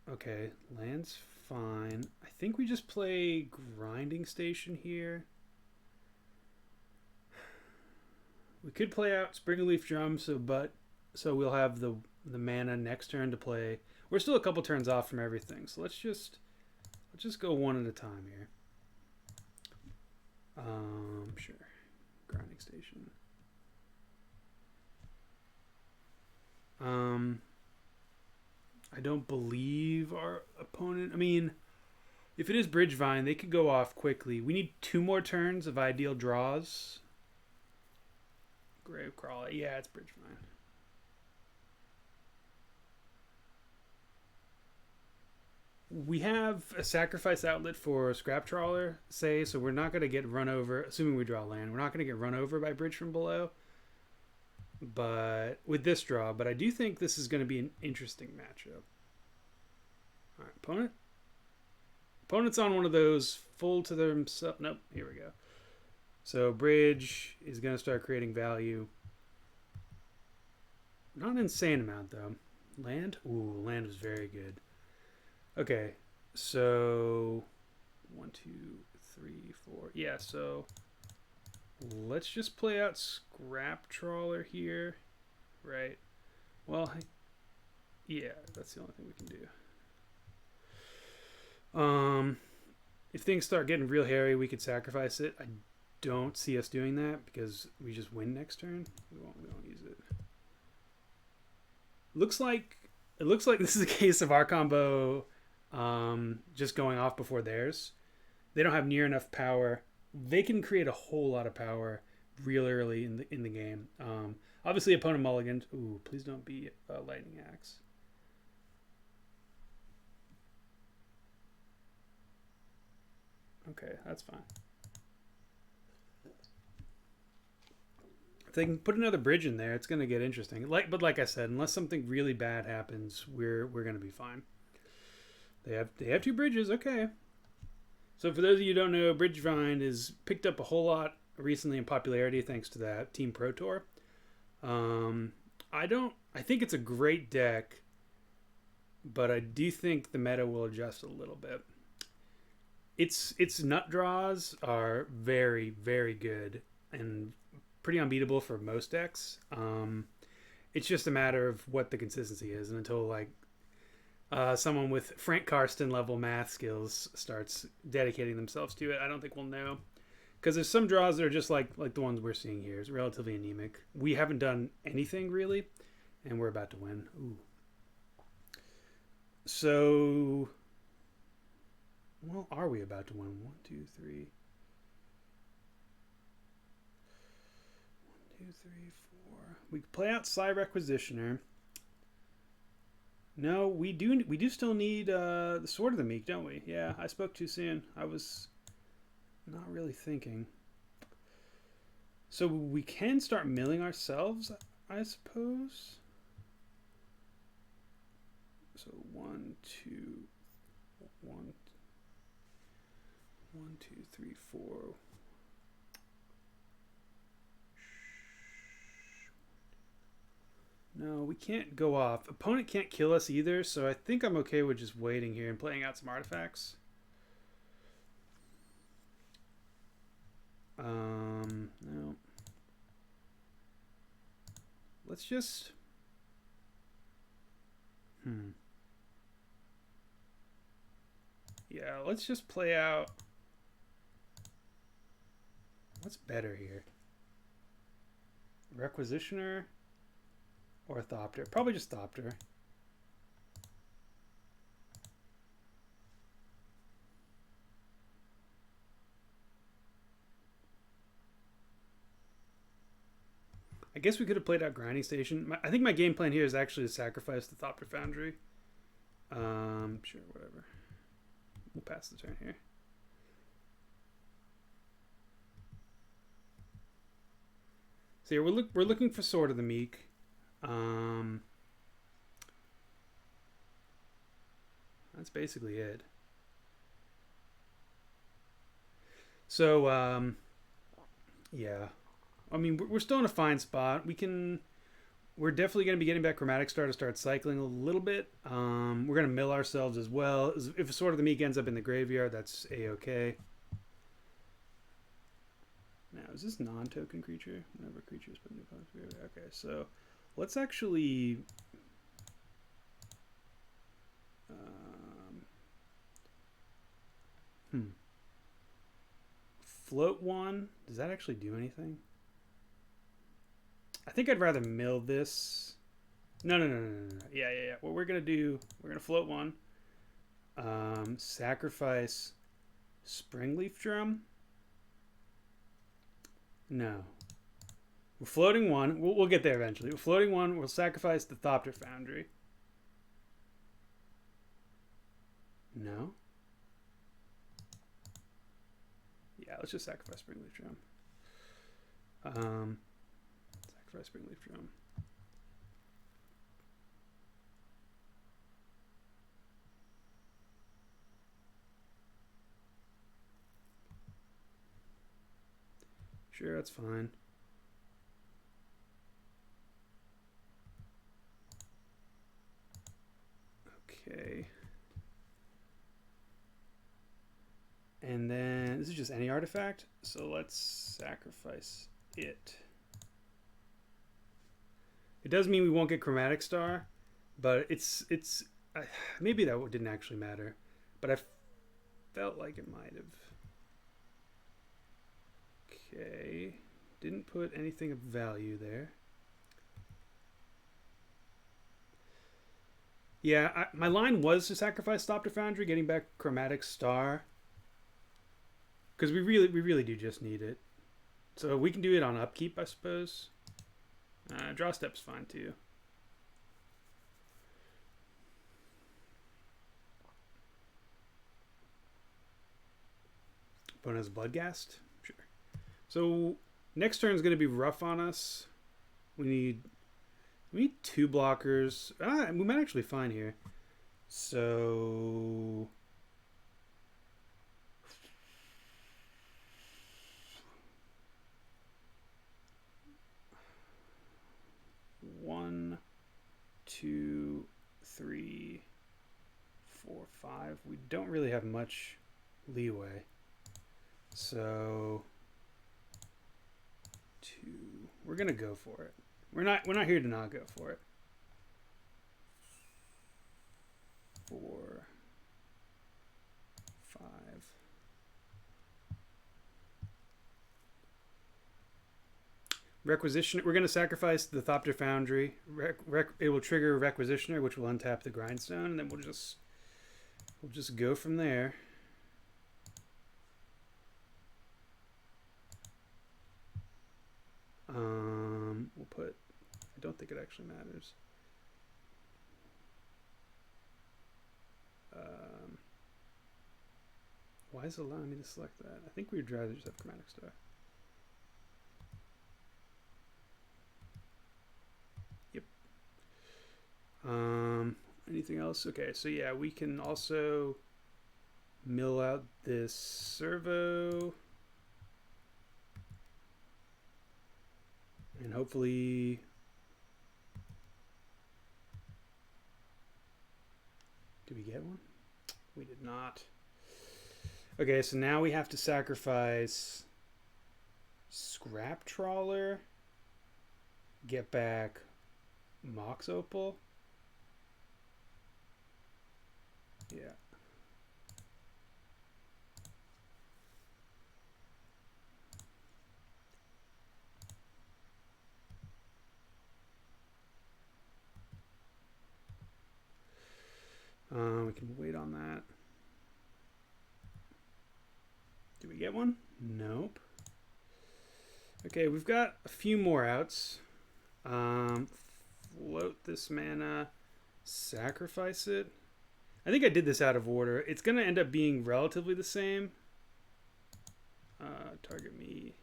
Okay, land's fine. I think we just play Grinding Station here. We could play out Springerleaf Drum, so we'll have the mana next turn to play. We're still a couple turns off from everything, so let's just go one at a time here. Sure. Grinding Station. I don't believe our opponent. I mean, if it is Bridgevine, they could go off quickly. We need 2 more turns of ideal draws. Gravecrawler. Yeah, it's Bridgevine. We have a sacrifice outlet for Scrap Trawler, so we're not going to get run over, assuming we draw land. We're not going to get run over by Bridge from below. But with this draw, I do think this is going to be an interesting matchup. All right, opponent. Opponent's on one of those full to themselves. Nope, here we go. So Bridge is going to start creating value. Not an insane amount though. Land? Ooh, land was very good. Okay, so 1, 2, 3, 4. Yeah, so let's just play out Scrap Trawler here, right? Well, yeah, that's the only thing we can do. If things start getting real hairy, we could sacrifice it. I don't see us doing that because we just win next turn. We won't use it. It looks like this is a case of our combo just going off before theirs. They don't have near enough power. They can create a whole lot of power real early in the game. Obviously, opponent mulliganed. Ooh, please don't be a lightning axe. Okay, that's fine. If they can put another bridge in there, it's going to get interesting. But like I said, unless something really bad happens, we're going to be fine. They have 2 bridges. Okay. So for those of you who don't know, Bridgevine has picked up a whole lot recently in popularity thanks to that Team Pro Tour. I think it's a great deck, but I do think the meta will adjust a little bit. Its nut draws are very, very good and pretty unbeatable for most decks. It's just a matter of what the consistency is, and until like someone with Frank Karsten level math skills starts dedicating themselves to it, I don't think we'll know. Because there's some draws that are just like the ones we're seeing here. It's relatively anemic. We haven't done anything really, and we're about to win. Ooh. So, well, are we about to win? 1, 2, 3. 1, 2, 3, 4. We can play out Sly Requisitioner. No, we do still need the Sword of the Meek, don't we? Yeah, I spoke too soon. I was not really thinking. So we can start milling ourselves, I suppose. So 1, 2, 1, 2, 3, 4. No, we can't go off. Opponent can't kill us either, so I think I'm okay with just waiting here and playing out some artifacts. No. Let's just... Yeah, let's just play out... What's better here? Requisitioner or Thopter? Probably just Thopter. I guess we could have played out Grinding Station. I think my game plan here is actually to sacrifice the Thopter Foundry. Sure, whatever. We'll pass the turn here. So here we're looking for Sword of the Meek. That's basically it. So yeah. I mean, we're still in a fine spot. We're definitely going to be getting back Chromatic Star to start cycling a little bit. We're going to mill ourselves as well. If a Sword of the Meek ends up in the graveyard, that's A-okay. Now, is this non-token creature? Whenever creature is put in the opponent's graveyard. Okay, so let's actually... Float one. Does that actually do anything? I think I'd rather mill this. No. Yeah. What we're going to do, we're going to float one. Sacrifice Springleaf Drum. No. We're floating one. We'll get there eventually. We're floating one. We'll sacrifice the Thopter Foundry. No. Yeah, let's just sacrifice Springleaf Drum. Sacrifice Springleaf Drum. Sure, that's fine. Okay. And then this is just any artifact, so let's sacrifice it. It does mean we won't get Chromatic Star, but it's maybe that didn't actually matter, but I felt like it might have. Okay, didn't put anything of value there. Yeah, my line was to sacrifice Thopter Foundry, getting back Chromatic Star. Because we really do just need it. So we can do it on upkeep, I suppose. Draw step's fine too. Opponent has Bloodghast? Sure. So next turn is going to be rough on us. We need 2 blockers. We might actually find here. So 1, 2, 3, 4, 5. We don't really have much leeway. So 2. We're gonna go for it. We're not here to not go for it. 4, 5. Requisitioner. We're gonna sacrifice the Thopter Foundry. It will trigger Requisitioner, which will untap the Grindstone, and then we'll just go from there. We'll put. I don't think it actually matters. Why is it allowing me to select that? I think we'd rather just have Chromatic Star. Yep. Anything else? Okay, so yeah, we can also mill out this servo. And hopefully did we get one? We did not. Okay, so now we have to sacrifice Scrap Trawler, get back Mox Opal. Yeah. We can wait on that. Did we get one? Nope. Okay, we've got a few more outs. Float this mana, sacrifice it. I think I did this out of order. It's going to end up being relatively the same. Target me.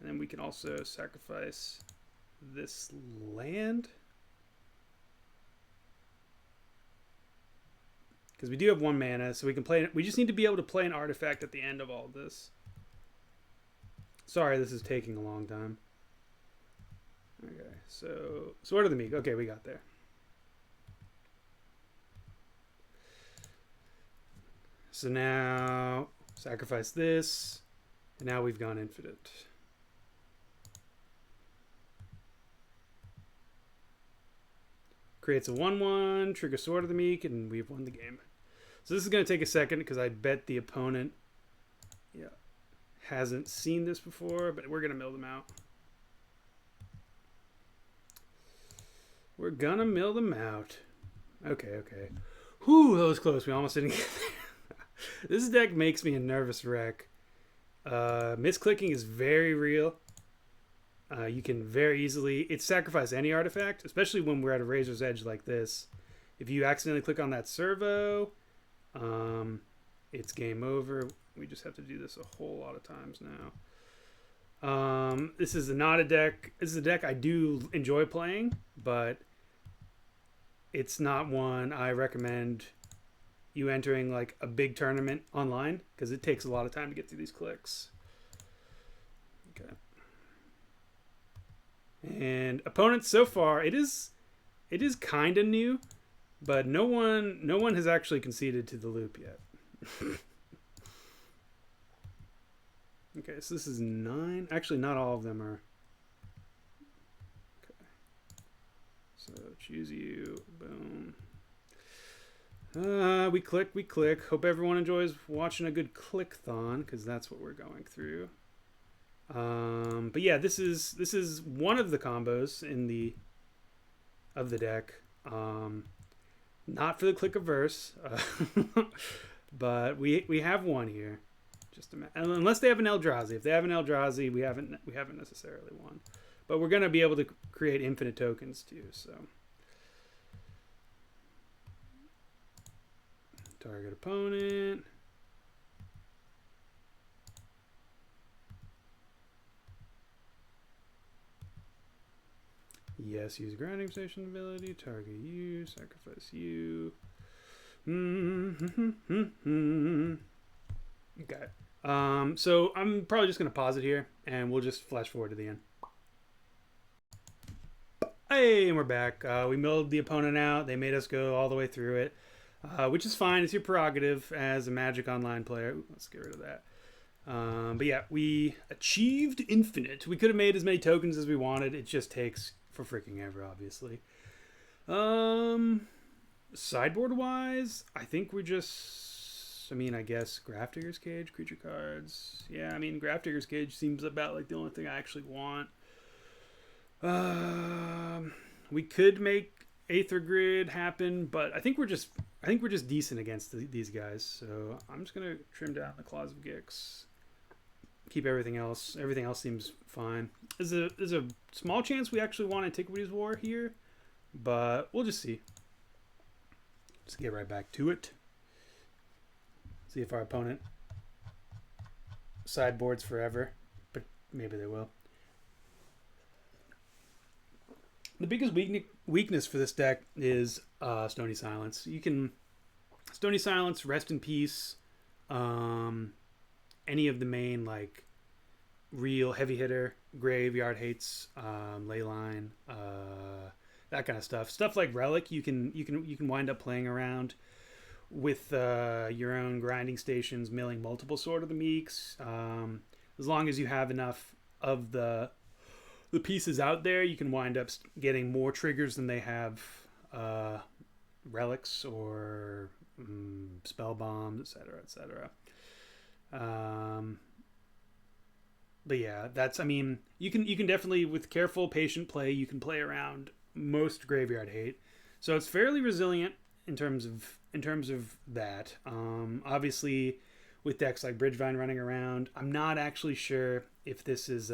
And then we can also sacrifice this land. Because we do have 1 mana, so we can play. We just need to be able to play an artifact at the end of all of this. Sorry, this is taking a long time. Okay, so Sword of the Meek. Okay, we got there. So now sacrifice this, and now we've gone infinite. Creates a 1/1, trigger Sword of the Meek, and we've won the game. So this is going to take a second because I bet the opponent hasn't seen this before, but we're going to mill them out. We're going to mill them out. Okay. Whew, that was close. We almost didn't get there. This deck makes me a nervous wreck. Misclicking is very real. You can very easily... It's sacrifice any artifact, especially when we're at a razor's edge like this. If you accidentally click on that servo, it's game over. We just have to do this a whole lot of times now. This is not a deck... This is a deck I do enjoy playing, but it's not one I recommend you entering like a big tournament online, because it takes a lot of time to get through these clicks. Okay. And opponents so far, it is kind of new, but no one has actually conceded to the loop yet. Okay, so this is 9. Actually, not all of them are. Okay. So choose you. Boom. We click. Hope everyone enjoys watching a good click-thon, because that's what we're going through. But yeah, this is one of the combos of the deck. Not for the click averse, but we have one here. Just unless they have an Eldrazi. If they have an Eldrazi, we haven't necessarily won. But we're gonna be able to create infinite tokens too. So target opponent. Yes, use grinding station ability. Target you. Sacrifice you. Okay. So I'm probably just gonna pause it here, and we'll just flash forward to the end. Hey, and we're back. We milled the opponent out. They made us go all the way through it, which is fine. It's your prerogative as a Magic Online player. Ooh, let's get rid of that. But yeah, we achieved infinite. We could have made as many tokens as we wanted. It just takes for freaking ever, obviously. Sideboard wise, I think we're just, I guess Grafdigger's Cage, creature cards. Yeah, Grafdigger's Cage seems about like the only thing I actually want. We could make Aether Grid happen, but I think we're just decent against these guys. So I'm just gonna trim down the Claws of Gix. Keep everything else. Everything else seems fine. There's a small chance we actually want Antiquities War here, but we'll just see. Let's get right back to it. See if our opponent sideboards forever, but maybe they will. The biggest weakness for this deck is Stony Silence. You can Stony Silence, Rest in Peace, any of the main like real heavy hitter, Graveyard Hates, Leyline, that kind of stuff. Stuff like Relic, you can wind up playing around with your own grinding stations, milling multiple Sword of the Meeks. As long as you have enough of the pieces out there, you can wind up getting more triggers than they have relics or spell bombs, etc., etc. But yeah, that's you can definitely, with careful, patient play, you can play around most Graveyard Hate, so it's fairly resilient in terms of that. Obviously, with decks like Bridgevine running around, I'm not actually sure if this is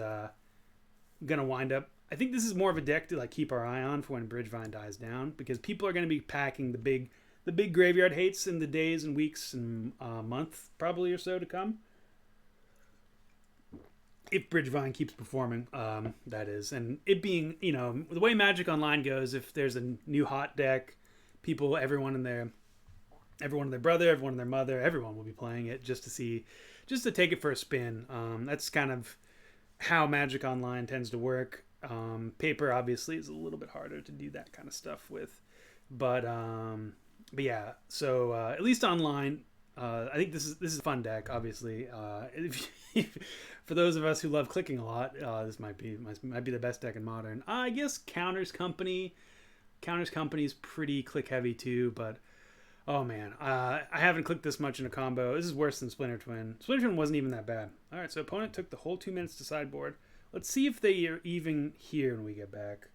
gonna wind up. I think this is more of a deck to like keep our eye on for when Bridgevine dies down, because people are gonna be packing the big Graveyard Hates in the days and weeks and month probably or so to come. If Bridgevine keeps performing, that is, and it being, the way Magic Online goes, if there's a new hot deck, everyone and their brother, everyone and their mother, everyone will be playing it just to take it for a spin. That's kind of how Magic Online tends to work. Paper obviously is a little bit harder to do that kind of stuff with, but yeah. So at least online, I think this is a fun deck. Obviously, for those of us who love clicking a lot, this might be the best deck in Modern. I guess Counters Company is pretty click heavy too, but oh man, I haven't clicked this much in a combo. This is worse than Splinter Twin. Splinter Twin wasn't even that bad. All right, so opponent took the whole 2 minutes to sideboard. Let's see if they are even here when we get back.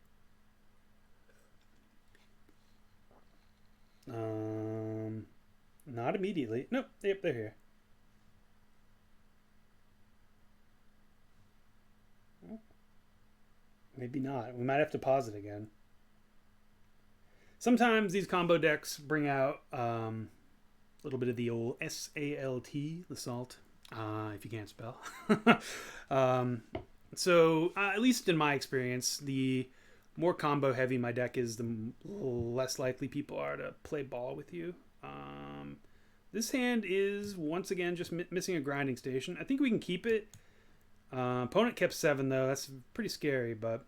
Not immediately. Nope. Yep, they're here. Maybe not. We might have to pause it again. Sometimes these combo decks bring out a little bit of the old SALT, the salt, if you can't spell. So at least in my experience, the more combo heavy my deck is, the less likely people are to play ball with you. This hand is once again just missing a grinding station. I think we can keep it. Opponent kept 7 though. That's pretty scary, but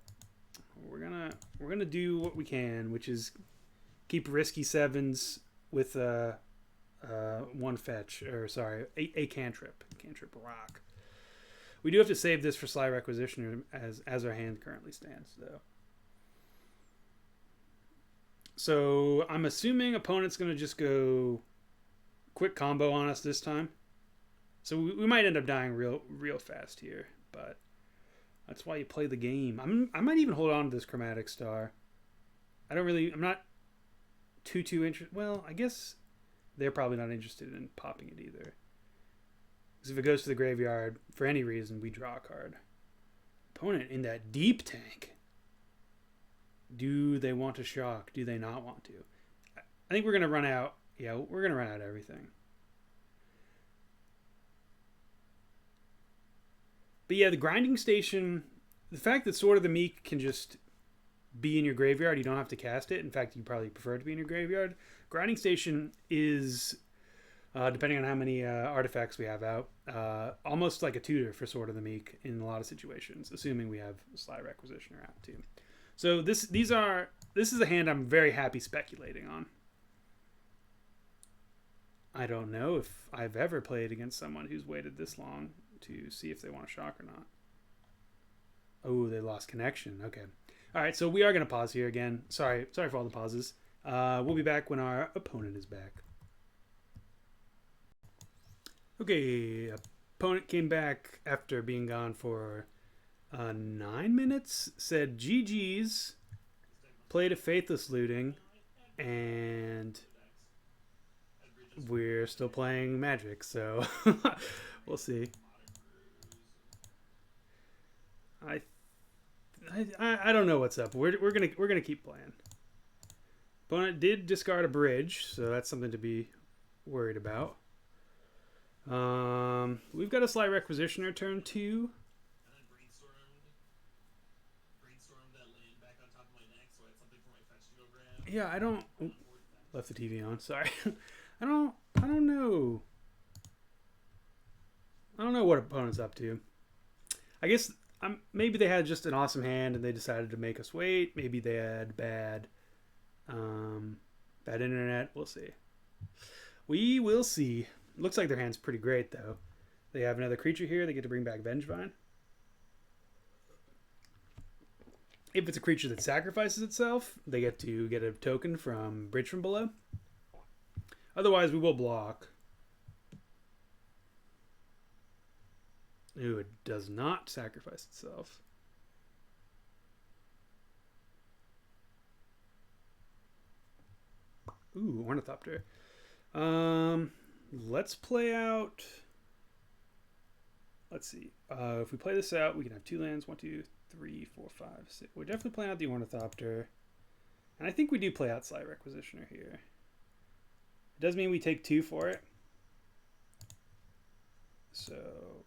we're gonna do what we can, which is keep risky 7s with one fetch, or sorry, a cantrip rock. We do have to save this for Sly Requisitioner as our hand currently stands, though. So I'm assuming opponent's gonna just go quick combo on us this time. So we might end up dying real fast here, but that's why you play the game. I might even hold on to this Chromatic Star. I'm not too interested. Well, I guess they're probably not interested in popping it either. Because if it goes to the graveyard, for any reason, we draw a card. Opponent in that deep tank. Do they want to shock? Do they not want to? I think we're going to run out. Yeah, we're going to run out of everything. But yeah, the grinding station, the fact that Sword of the Meek can just be in your graveyard, you don't have to cast it. In fact, you probably prefer it to be in your graveyard. Grinding station is, depending on how many artifacts we have out, almost like a tutor for Sword of the Meek in a lot of situations, assuming we have Sly Requisitioner out too. So this is a hand I'm very happy speculating on. I don't know if I've ever played against someone who's waited this long to see if they want to shock or not. Oh, they lost connection. Okay. All right, so we are going to pause here again. Sorry for all the pauses. We'll be back when our opponent is back. Okay, opponent came back after being gone for 9 minutes. Said GG's, played a Faithless Looting, and we're still playing Magic, so we'll see. I don't know what's up. We're gonna keep playing. Opponent did discard a bridge, so that's something to be worried about. We've got a Sly Requisitioner turn 2. And then brainstormed that land back on top of my neck, so I had something for my fetch to go grab. Yeah, I don't. Left the TV on. Sorry. I don't know. I don't know what opponent's up to. I guess maybe they had just an awesome hand and they decided to make us wait. Maybe they had bad internet. We'll see. We will see. Looks like their hand's pretty great, though. They have another creature here. They get to bring back Bridgevine. If it's a creature that sacrifices itself, they get to get a token from Bridge from Below. Otherwise, we will block. Ooh, it does not sacrifice itself. Ooh, Ornithopter. Let's play out. Let's see. If we play this out, we can have 2 lands. 1, 2, 3, 4, 5, 6. We're definitely playing out the Ornithopter. And I think we do play out Sly Requisitioner here. It does mean we take 2 for it. So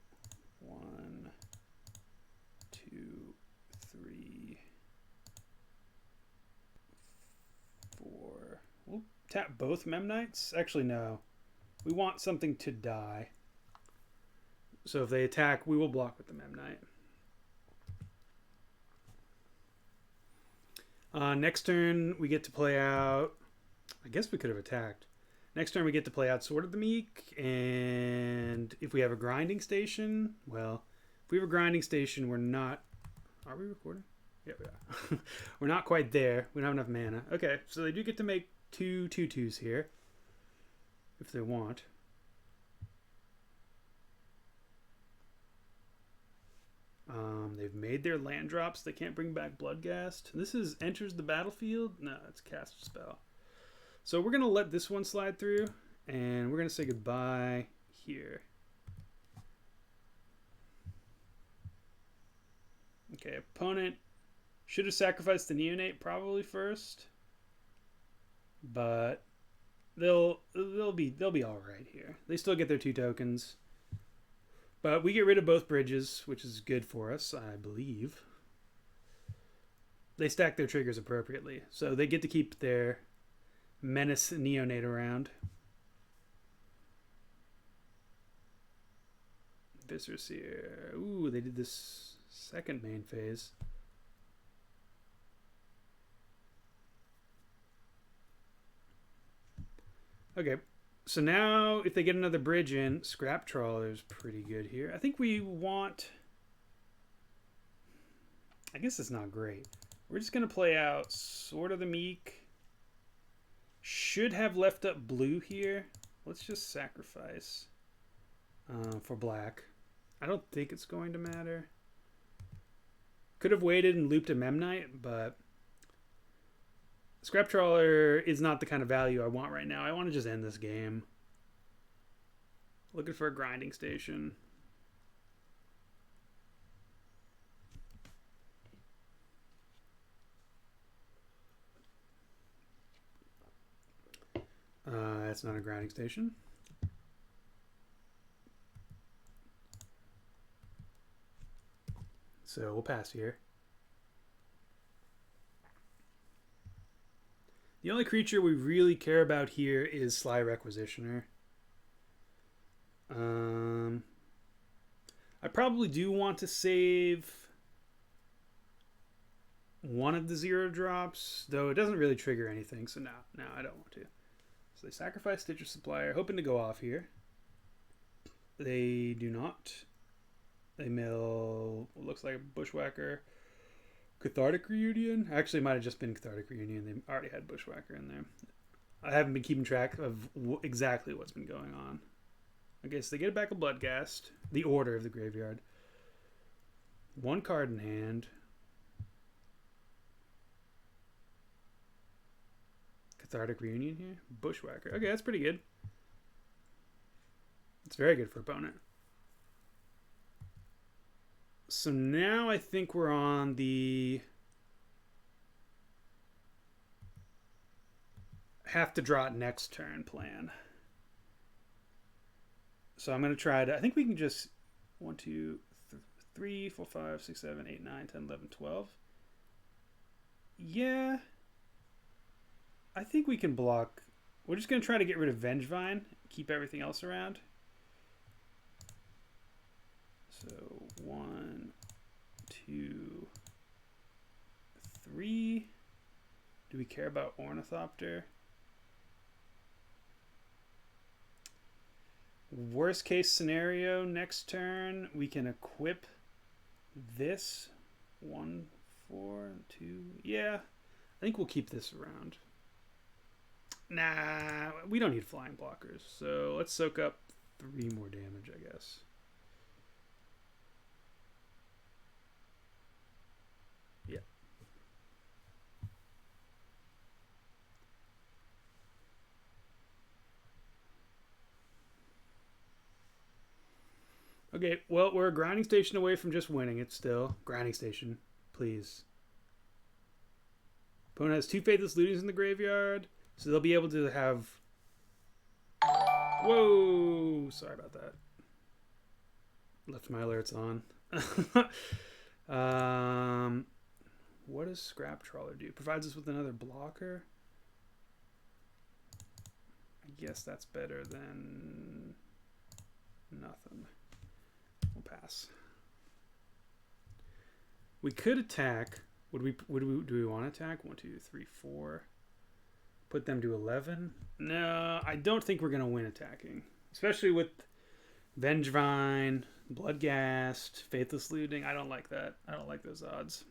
1, 2, 3, 4. We'll tap both Memnites. Actually, no. We want something to die. So if they attack, we will block with the Memnite. Next turn, we get to play out... I guess we could have attacked. Next turn, we get to play out Sword of the Meek. And if we have a Grinding Station... Well, if we have a Grinding Station, we're not... Are we recording? Yeah, we are. We're not quite there. We don't have enough mana. Okay, so they do get to make 2 2/2s here. If they want. They've made their land drops. They can't bring back Bloodghast. This is enters the battlefield. No, it's cast a spell. So we're going to let this one slide through. And we're going to say goodbye here. Okay, opponent should have sacrificed the Neonate probably first. But they'll be all right here. They still get their 2 tokens. But we get rid of both bridges, which is good for us, I believe. They stack their triggers appropriately. So they get to keep their Menace Neonate around. Viscerseer. Ooh, they did this second main phase. Okay. So now, if they get another bridge in, Scrap Trawler's pretty good here. I think we want... I guess it's not great. We're just going to play out Sword of the Meek. Should have left up blue here. Let's just sacrifice for black. I don't think it's going to matter. Could have waited and looped a Memnite, but... Scrap Trawler is not the kind of value I want right now. I want to just end this game. Looking for a grinding station. That's not a grinding station. So we'll pass here. The only creature we really care about here is Sly Requisitioner. I probably do want to save one of the 0 drops, though it doesn't really trigger anything, so no, I don't want to. So they sacrifice Stitcher Supplier, hoping to go off here. They do not. They mill what looks like a Bushwhacker. Cathartic Reunion? Actually, it might have just been Cathartic Reunion. They already had Bushwhacker in there. I haven't been keeping track of exactly what's been going on. Okay, so they get back a Bloodghast. The order of the graveyard. 1 card in hand. Cathartic Reunion here. Bushwhacker. Okay, that's pretty good. It's very good for opponent. So now I think we're on the have to draw it next turn plan. So I'm going to try to, I think we can just 1, 2, 3, 4, 5, 6, 7, 8, 9, 10, 11, 12. Yeah. I think we can block. We're just going to try to get rid of Vengevine, keep everything else around. So 1, 2, 3. Do we care about Ornithopter? Worst case scenario, next turn we can equip this. 1, 4, 2. Yeah, I think we'll keep this around. Nah, we don't need flying blockers. So let's soak up 3 more damage, I guess. Yeah. Okay, well, we're a grinding station away from just winning it still. Grinding station, please. Opponent has 2 Faithless Lootings in the graveyard, so they'll be able to have... Whoa! Sorry about that. Left my alerts on. What does Scrap Trawler do? Provides us with another blocker. I guess that's better than nothing. We'll pass. We could attack. Do we want to attack? 1, 2, 3, 4. Put them to 11. No, I don't think we're gonna win attacking, especially with Vengevine, Bloodghast, Faithless Looting. I don't like that. I don't like those odds.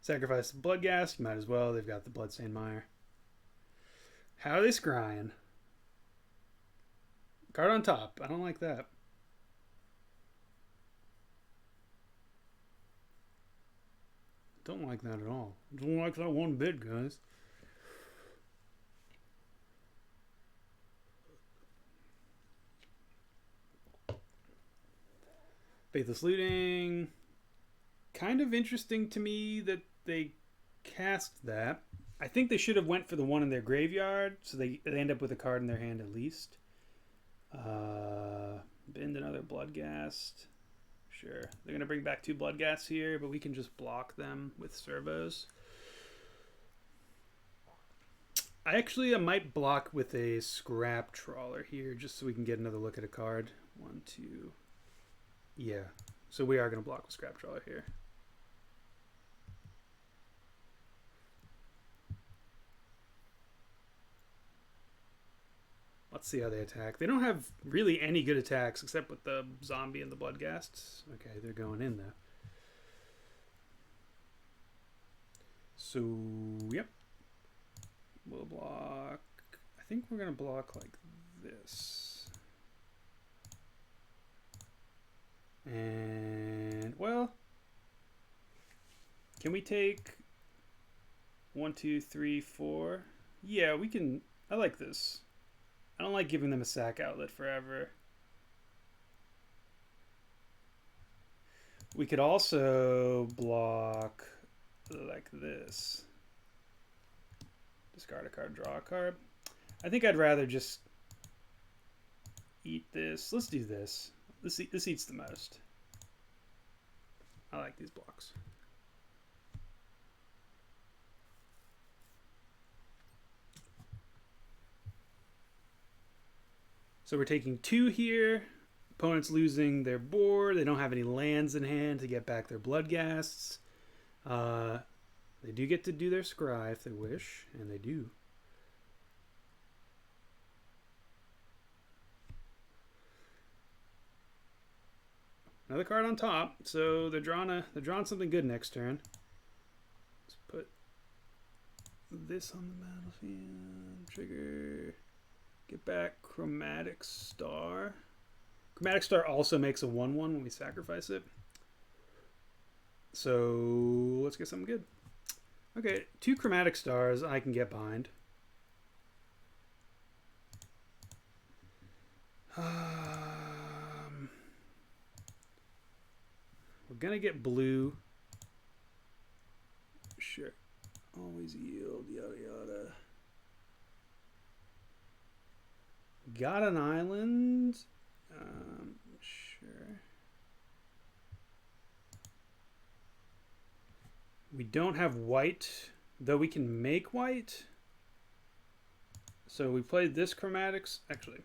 Sacrifice the Bloodghast. Might as well. They've got the Bloodstained Mire. How are they scrying? Card on top. I don't like that. Don't like that at all. Don't like that one bit, guys. Faithless Looting. Kind of interesting to me that they cast that. I think they should have went for the one in their graveyard, so they end up with a card in their hand at least. Bend another Bloodghast. Sure. They're going to bring back 2 Bloodghasts here, but we can just block them with servos. I might block with a Scrap Trawler here, just so we can get another look at a card. 1, 2. Yeah. So we are going to block with Scrap Trawler here. Let's see how they attack. They don't have really any good attacks except with the zombie and the Bloodghasts. Okay, they're going in though. So, yep. We'll block. I think we're going to block like this. And, well, Can we take 1, 2, 3, 4? Yeah, we can. I like this. I don't like giving them a sack outlet forever. We could also block like this. Discard a card, draw a card. I think I'd rather just eat this. Let's do this. This eats the most. I like these blocks. So we're taking 2 here. Opponent's losing their board. They don't have any lands in hand to get back their Bloodghasts. They do get to do their scry if they wish, and they do. Another card on top, so they're drawing something good next turn. Let's put this on the battlefield. Trigger. Get back Chromatic Star. Chromatic Star also makes a 1/1 when we sacrifice it. So let's get something good. Okay, 2 Chromatic Stars I can get behind. We're gonna get blue. Sure. Always yield, yada yada. Got an island. Sure. We don't have white, though we can make white. So we played this chromatics. Actually.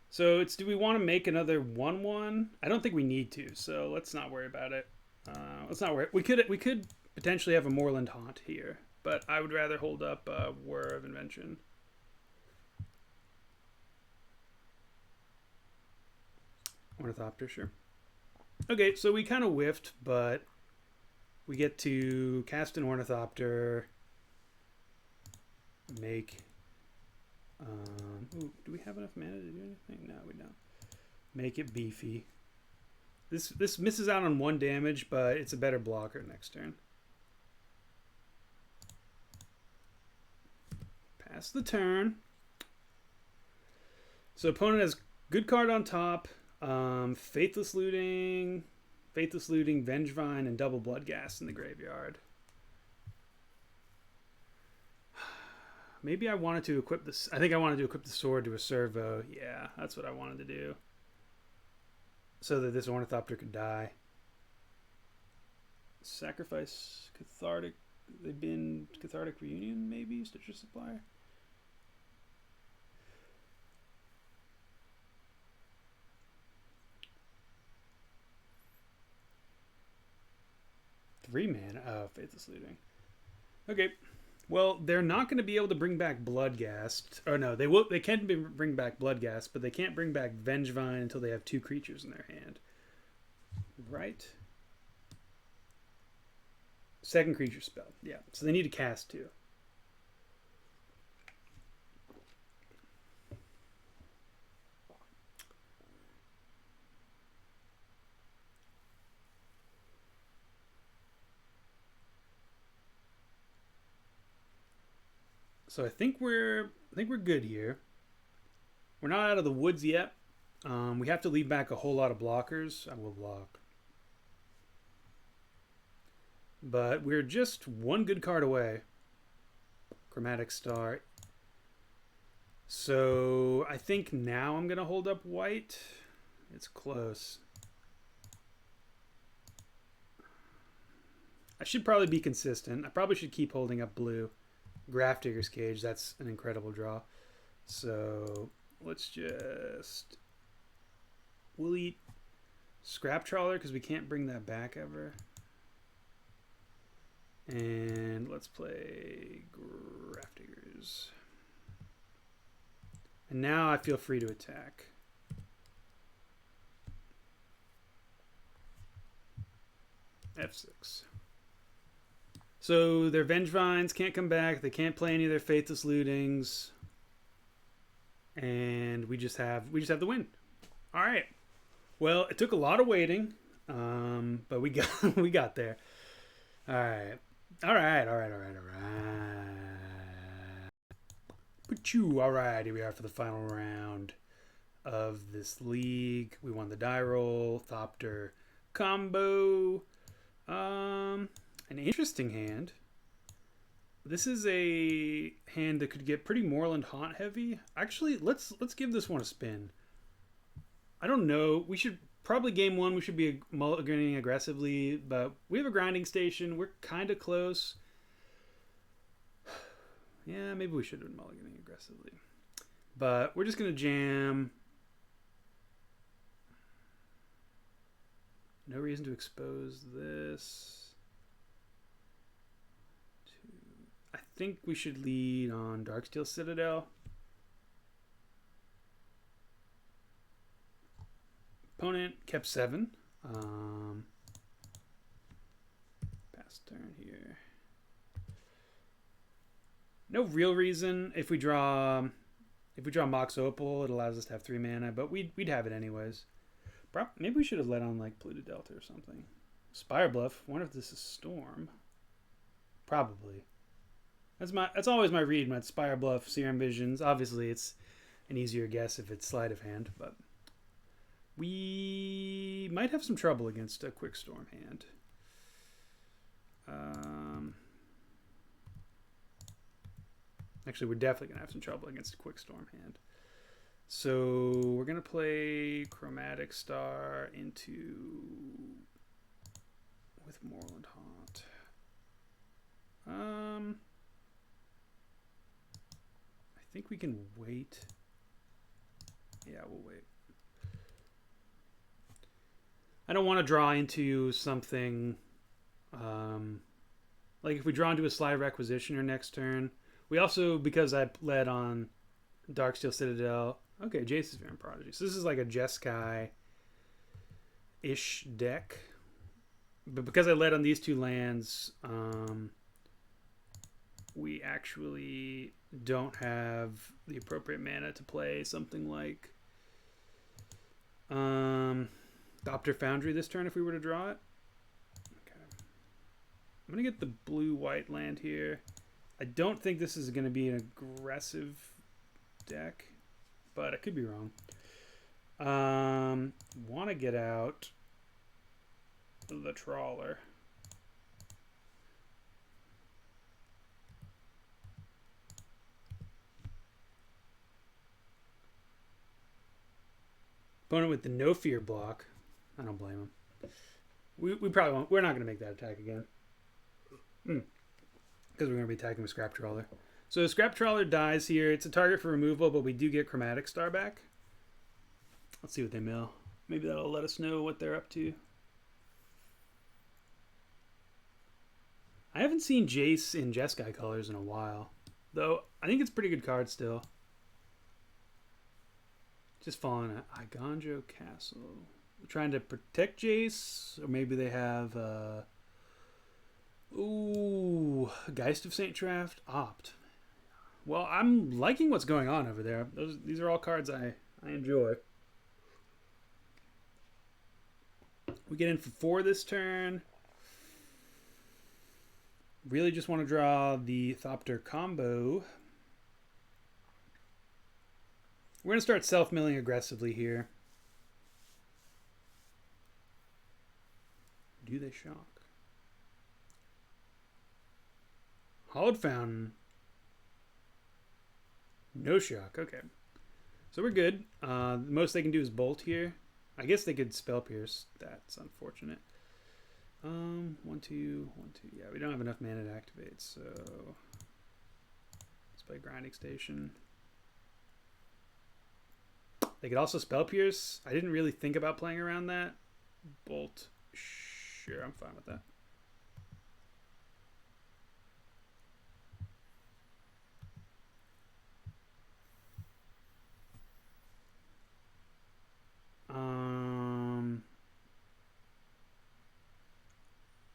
So it's, do we want to make another 1/1? I don't think we need to, so let's not worry about it. Let's not worry. We could potentially have a Moorland Haunt here, but I would rather hold up Whir of Invention. Ornithopter, sure. Okay, so we kind of whiffed, but we get to cast an Ornithopter, make... ooh, do we have enough mana to do anything? No, we don't. Make it beefy. This misses out on 1 damage, but it's a better blocker next turn. Pass the turn. So opponent has good card on top. Faithless Looting, Vengevine, and double Bloodghast in the graveyard. Maybe I wanted to equip this. I think I wanted to equip the sword to a servo. Yeah, that's what I wanted to do. So that this Ornithopter could die. Sacrifice Cathartic. They've been Cathartic Reunion, maybe? Stitcher Supplier? Three mana. Oh, Faithless Looting. Okay. Well, they're not going to be able to bring back Bloodghast. Or no, they will. They can bring back Bloodghast, but they can't bring back Vengevine until they have 2 creatures in their hand. Right? Second creature spell. Yeah. So they need to cast 2. So I think we're good here. We're not out of the woods yet. We have to leave back a whole lot of blockers. I will block. But we're just 1 good card away. Chromatic Star. So I think now I'm going to hold up white. It's close. I should probably be consistent. I probably should keep holding up blue. Grafdigger's Cage, that's an incredible draw. So let's just... We'll eat Scrap Trawler because we can't bring that back ever. And let's play Grafdiggers. And now I feel free to attack. F6. So their Vengevines can't come back. They can't play any of their Faithless Lootings. And we just have the win. All right. Well, it took a lot of waiting, but we got we got there. All right. All right. All right. All right. All right. But you. All right. Here we are for the final round of this league. We won the die roll. Thopter Combo. An interesting hand. This is a hand that could get pretty Moorland Haunt heavy. Actually, let's give this one a spin. I don't know. We should probably game one. We should be mulliganing aggressively, but we have a grinding station. We're kind of close. Yeah, maybe we should have been mulliganing aggressively, but we're just gonna jam. No reason to expose this. I think we should lead on Darksteel Citadel. Opponent kept 7. Pass turn here. No real reason. If we draw Mox Opal, it allows us to have 3 mana, but we'd have it anyways. Maybe we should have led on like Polluted Delta or something. Spire Bluff. Wonder if this is Storm. Probably. That's always my read when it's Spire Bluff, Serum Visions. Obviously, it's an easier guess if it's Sleight of Hand, but we might have some trouble against a Quick Storm hand. Actually, we're definitely gonna have some trouble against a Quick Storm hand. So we're gonna play Chromatic Star into with Moorland Haunt. I think we can wait. Yeah, we'll wait. I don't want to draw into something like if we draw into a Sly Requisitioner next turn. We also, because I led on Darksteel Citadel. Okay, Jace's Venom Prodigy. So this is like a Jeskai-ish deck. But because I led on these 2 lands, we actually don't have the appropriate mana to play something like Thopter Foundry this turn if we were to draw it. Okay. I'm going to get the blue-white land here. I don't think this is going to be an aggressive deck, but I could be wrong. Want to get out the Trawler. Opponent with the No Fear block. I don't blame him. We probably won't. We're not going to make that attack again. Because we're going to be attacking with Scrap Trawler. So Scrap Trawler dies here. It's a target for removal, but we do get Chromatic Star back. Let's see what they mill. Maybe that'll let us know what they're up to. I haven't seen Jace in Jeskai colors in a while. Though, I think it's a pretty good card still. Just falling at Iganjo Castle. We're trying to protect Jace. Or maybe they have... Ooh, Geist of Saint Traft, Opt. Well, I'm liking what's going on over there. These are all cards I enjoy. We get in for 4 this turn. Really just want to draw the Thopter Combo. We're going to start self-milling aggressively here. Do they shock? Hollowed Fountain. No shock. Okay. So we're good. The most they can do is Bolt here. I guess they could Spell Pierce. That's unfortunate. 1, 2, 1, 2. Yeah, we don't have enough mana to activate, so let's play Grinding Station. They could also Spell Pierce. I didn't really think about playing around that. Bolt. Sure, I'm fine with that.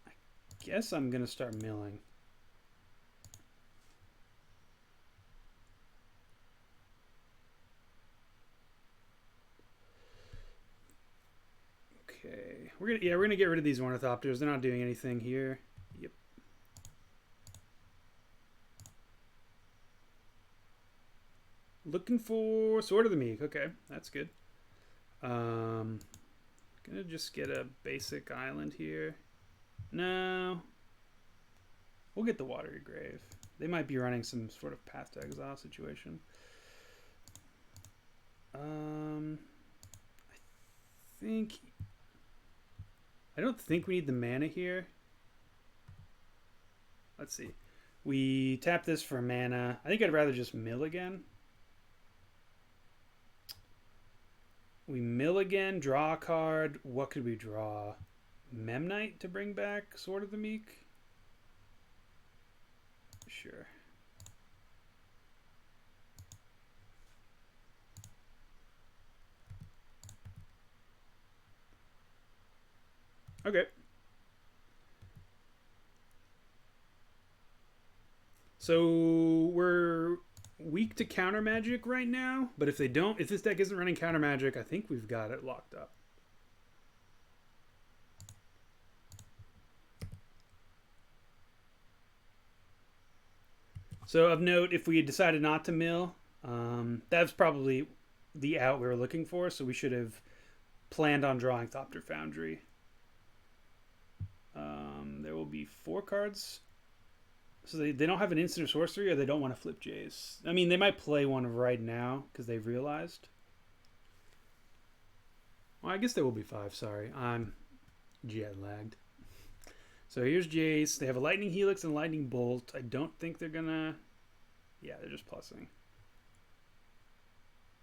I guess I'm gonna start milling. we're gonna get rid of these Ornithopters. They're not doing anything here. Yep. Looking for Sword of the Meek. Okay, that's good. Gonna just get a basic island here. No. We'll get the Watery Grave. They might be running some sort of Path to Exile situation. I don't think we need the mana here. Let's see. We tap this for mana. I think I'd rather just mill again. We mill again, draw a card. What could we draw? Memnite to bring back Sword of the Meek? Sure. Okay. So we're weak to counter magic right now, but if this deck isn't running counter magic, I think we've got it locked up. So of note, if we had decided not to mill, that's probably the out we were looking for, so we should have planned on drawing Thopter Foundry. There will be 4 cards. So they don't have an instant or sorcery, or they don't want to flip Jace. I mean, they might play one right now because they've realized. Well, I guess there will be 5, sorry. I'm jet lagged. So here's Jace. They have a Lightning Helix and Lightning Bolt. I don't think they're gonna... Yeah, they're just plussing.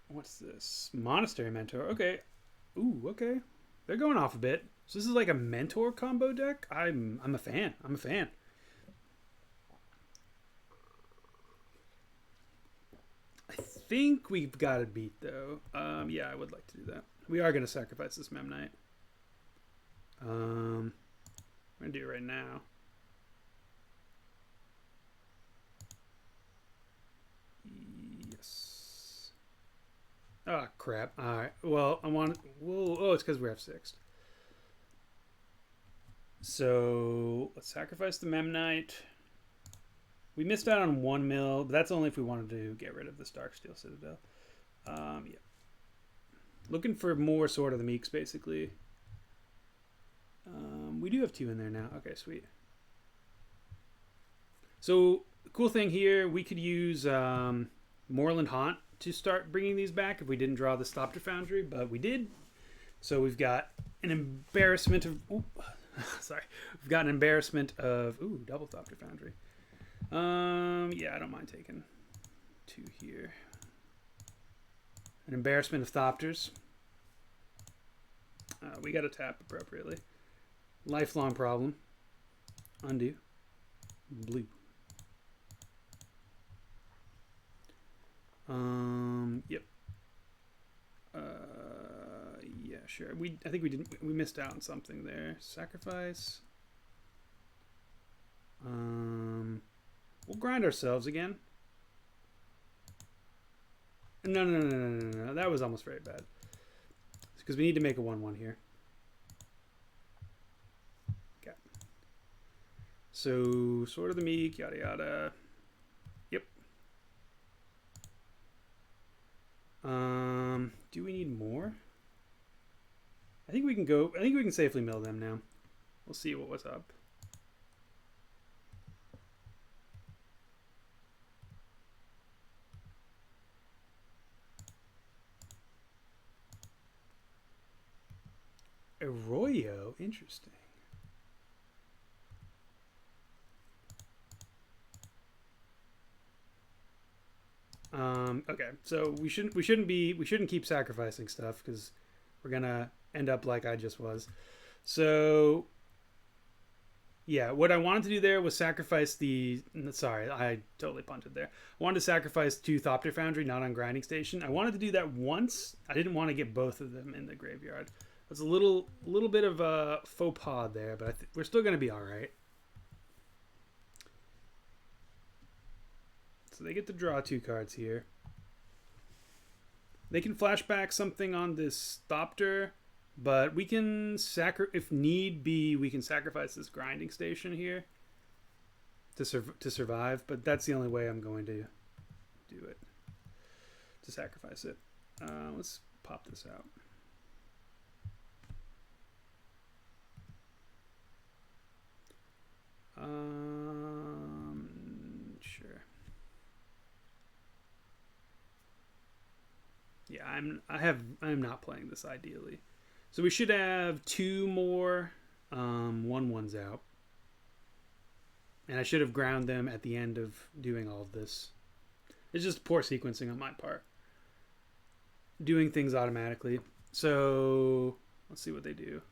What's this? Monastery Mentor. Okay. Ooh, okay. They're going off a bit. So this is like a Mentor combo deck? I'm a fan. I'm a fan. I think we've got it beat, though. Yeah, I would like to do that. We are going to sacrifice this Memnite. I'm going to do it right now. Yes. Oh, crap. All right. Well, I want... Whoa, oh, it's because we're F6'd. So, let's sacrifice the Memnite. We missed out on 1 mill, but that's only if we wanted to get rid of this Darksteel Citadel. Yeah. Looking for more Sword of the Meeks, basically. We do have 2 in there now. Okay, sweet. So, the cool thing here, we could use Moorland Haunt to start bringing these back if we didn't draw the Thopter Foundry, but we did. So we've got an embarrassment of... Ooh, sorry. We've got an embarrassment of... Ooh, double Thopter Foundry. Yeah, I don't mind taking 2 here. An embarrassment of Thopters. We got to tap appropriately. Lifelong problem. Undo. Blue. Yep. Yeah, sure. I think we missed out on something there. Sacrifice. We'll grind ourselves again. No. That was almost very bad. Because we need to make a 1/1 here. Okay. So, Sword of the Meek, yada yada. Yep. Do we need more? I think we can go. I think we can safely mill them now. We'll see what's up. Erayo, interesting. Okay, so we shouldn't keep sacrificing stuff because we're gonna end up like I just was. So yeah, what I wanted to do there was sacrifice the... Sorry, I totally punted there. I wanted to sacrifice 2 Thopter Foundry, not on Grinding Station. I wanted to do that once. I didn't want to get both of them in the graveyard. That's a little bit of a faux pas there, but we're still going to be all right. So they get to draw 2 cards here. They can flashback something on this Thopter, But we can if need be, we can sacrifice this grinding station here to survive. But that's the only way I'm going to do it, to sacrifice it. Let's pop this out. Sure. Yeah, I'm not playing this ideally. So we should have 2 more 1/1s out. And I should have ground them at the end of doing all of this. It's just poor sequencing on my part. Doing things automatically. So let's see what they do.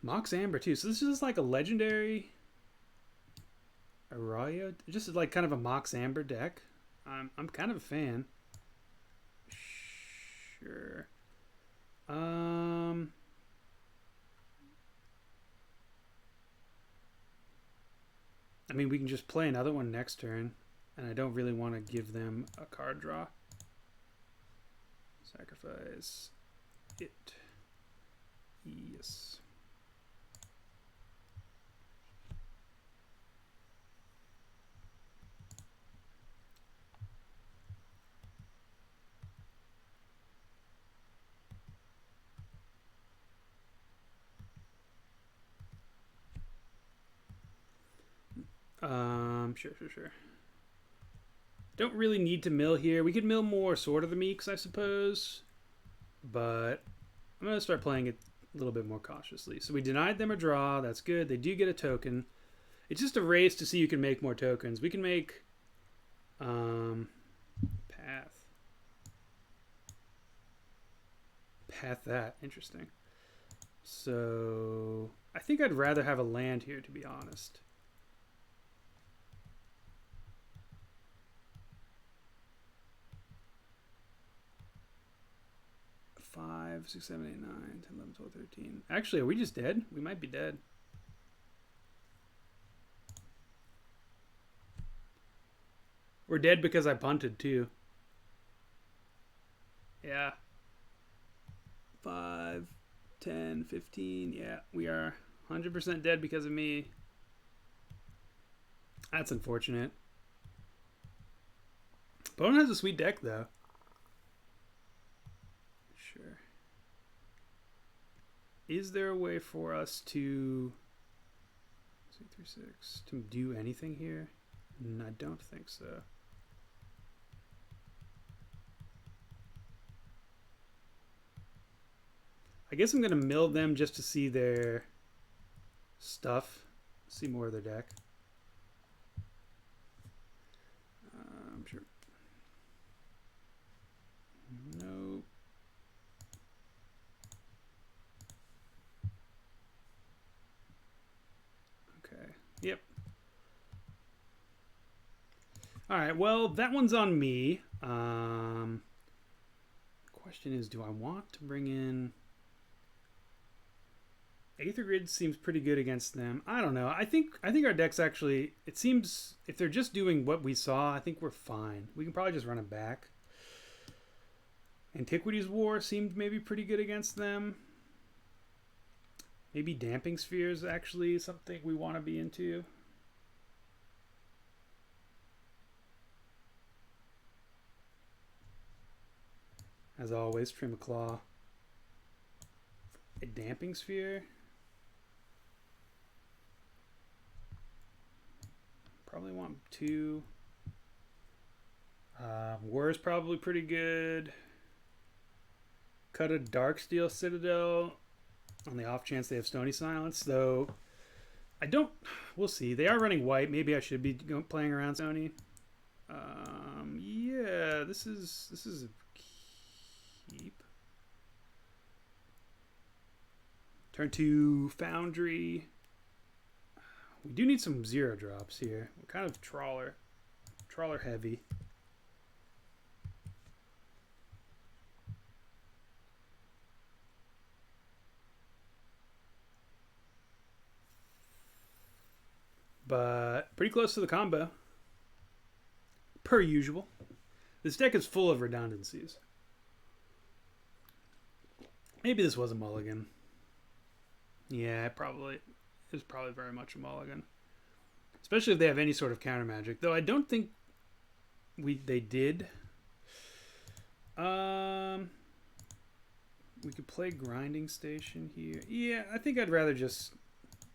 Mox Amber too. So this is like a legendary Erayo. Just like kind of a Mox Amber deck. I'm kind of a fan. Sure. I mean, we can just play another one next turn, and I don't really want to give them a card draw. Sacrifice it. Yes. Sure. Don't really need to mill here. We could mill more Sword of the Meeks, I suppose. But I'm going to start playing it a little bit more cautiously. So we denied them a draw. That's good. They do get a token. It's just a race to see who can make more tokens. We can make Path that. Interesting. So I think I'd rather have a land here, to be honest. 5, 6, 7, 8, 9, 10, 11, 12, 13. Actually, are we just dead? We might be dead. We're dead because I punted too. Yeah. 5, 10, 15. Yeah, we are 100% dead because of me. That's unfortunate. Bone has a sweet deck though. Sure. Is there a way for us to 3, 6 to do anything here? I don't think so. I guess I'm gonna mill them just to see their stuff, see more of their deck. Sure. Nope. Okay. Yep. All right. Well, that one's on me. Question is, do I want to bring in? Aether Grid seems pretty good against them. I don't know. I think our deck's actually, it seems, if they're just doing what we saw, I think we're fine. We can probably just run it back. Antiquities War seemed maybe pretty good against them. Maybe Damping Sphere is actually something we want to be into. As always, Trim a Claw. A Damping Sphere. Probably want 2. War's probably pretty good. Cut a Darksteel Citadel on the off chance they have Stony Silence, though I don't. We'll see. They are running white. Maybe I should be playing around Stony. Yeah, this is a keep. Turn to Foundry. We do need some 0 drops here. We're kind of trawler heavy. But pretty close to the combo. Per usual. This deck is full of redundancies. Maybe this was a mulligan. Yeah, it was probably very much a mulligan. Especially if they have any sort of counter magic. Though I don't think they did. We could play Grinding Station here. Yeah, I think I'd rather just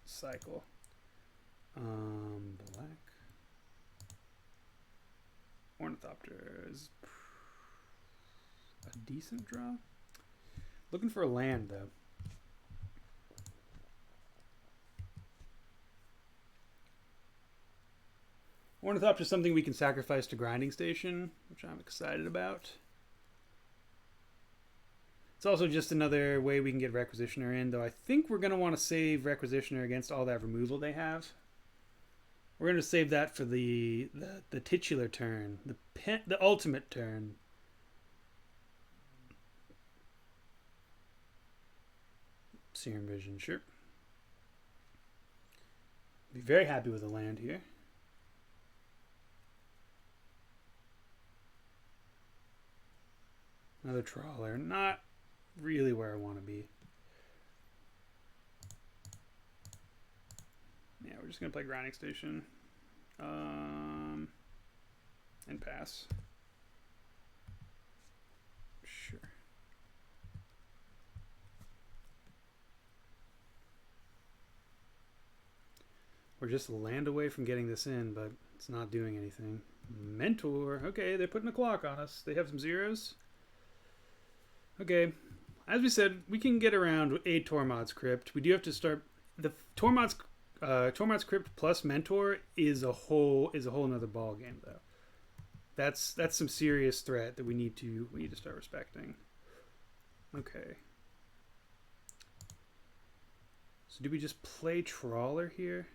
cycle. Black. Ornithopter is a decent draw. Looking for a land, though. Ornithopter is something we can sacrifice to Grinding Station, which I'm excited about. It's also just another way we can get Requisitioner in, though I think we're going to want to save Requisitioner against all that removal they have. We're going to save that for the titular turn, the ultimate turn. Serum Vision, sure. Be very happy with a land here. Another Trawler, not really where I want to be. Yeah, we're just going to play Grinding Station. And pass. Sure. We're just a land away from getting this in, but it's not doing anything. Mentor. Okay, they're putting a clock on us. They have some zeros. Okay. As we said, we can get around a Tormod's Crypt. We do have to start... The Tormod's Crypt plus Mentor is a whole another ball game, though. That's some serious threat that we need to start respecting. Okay. So do we just play Trawler here?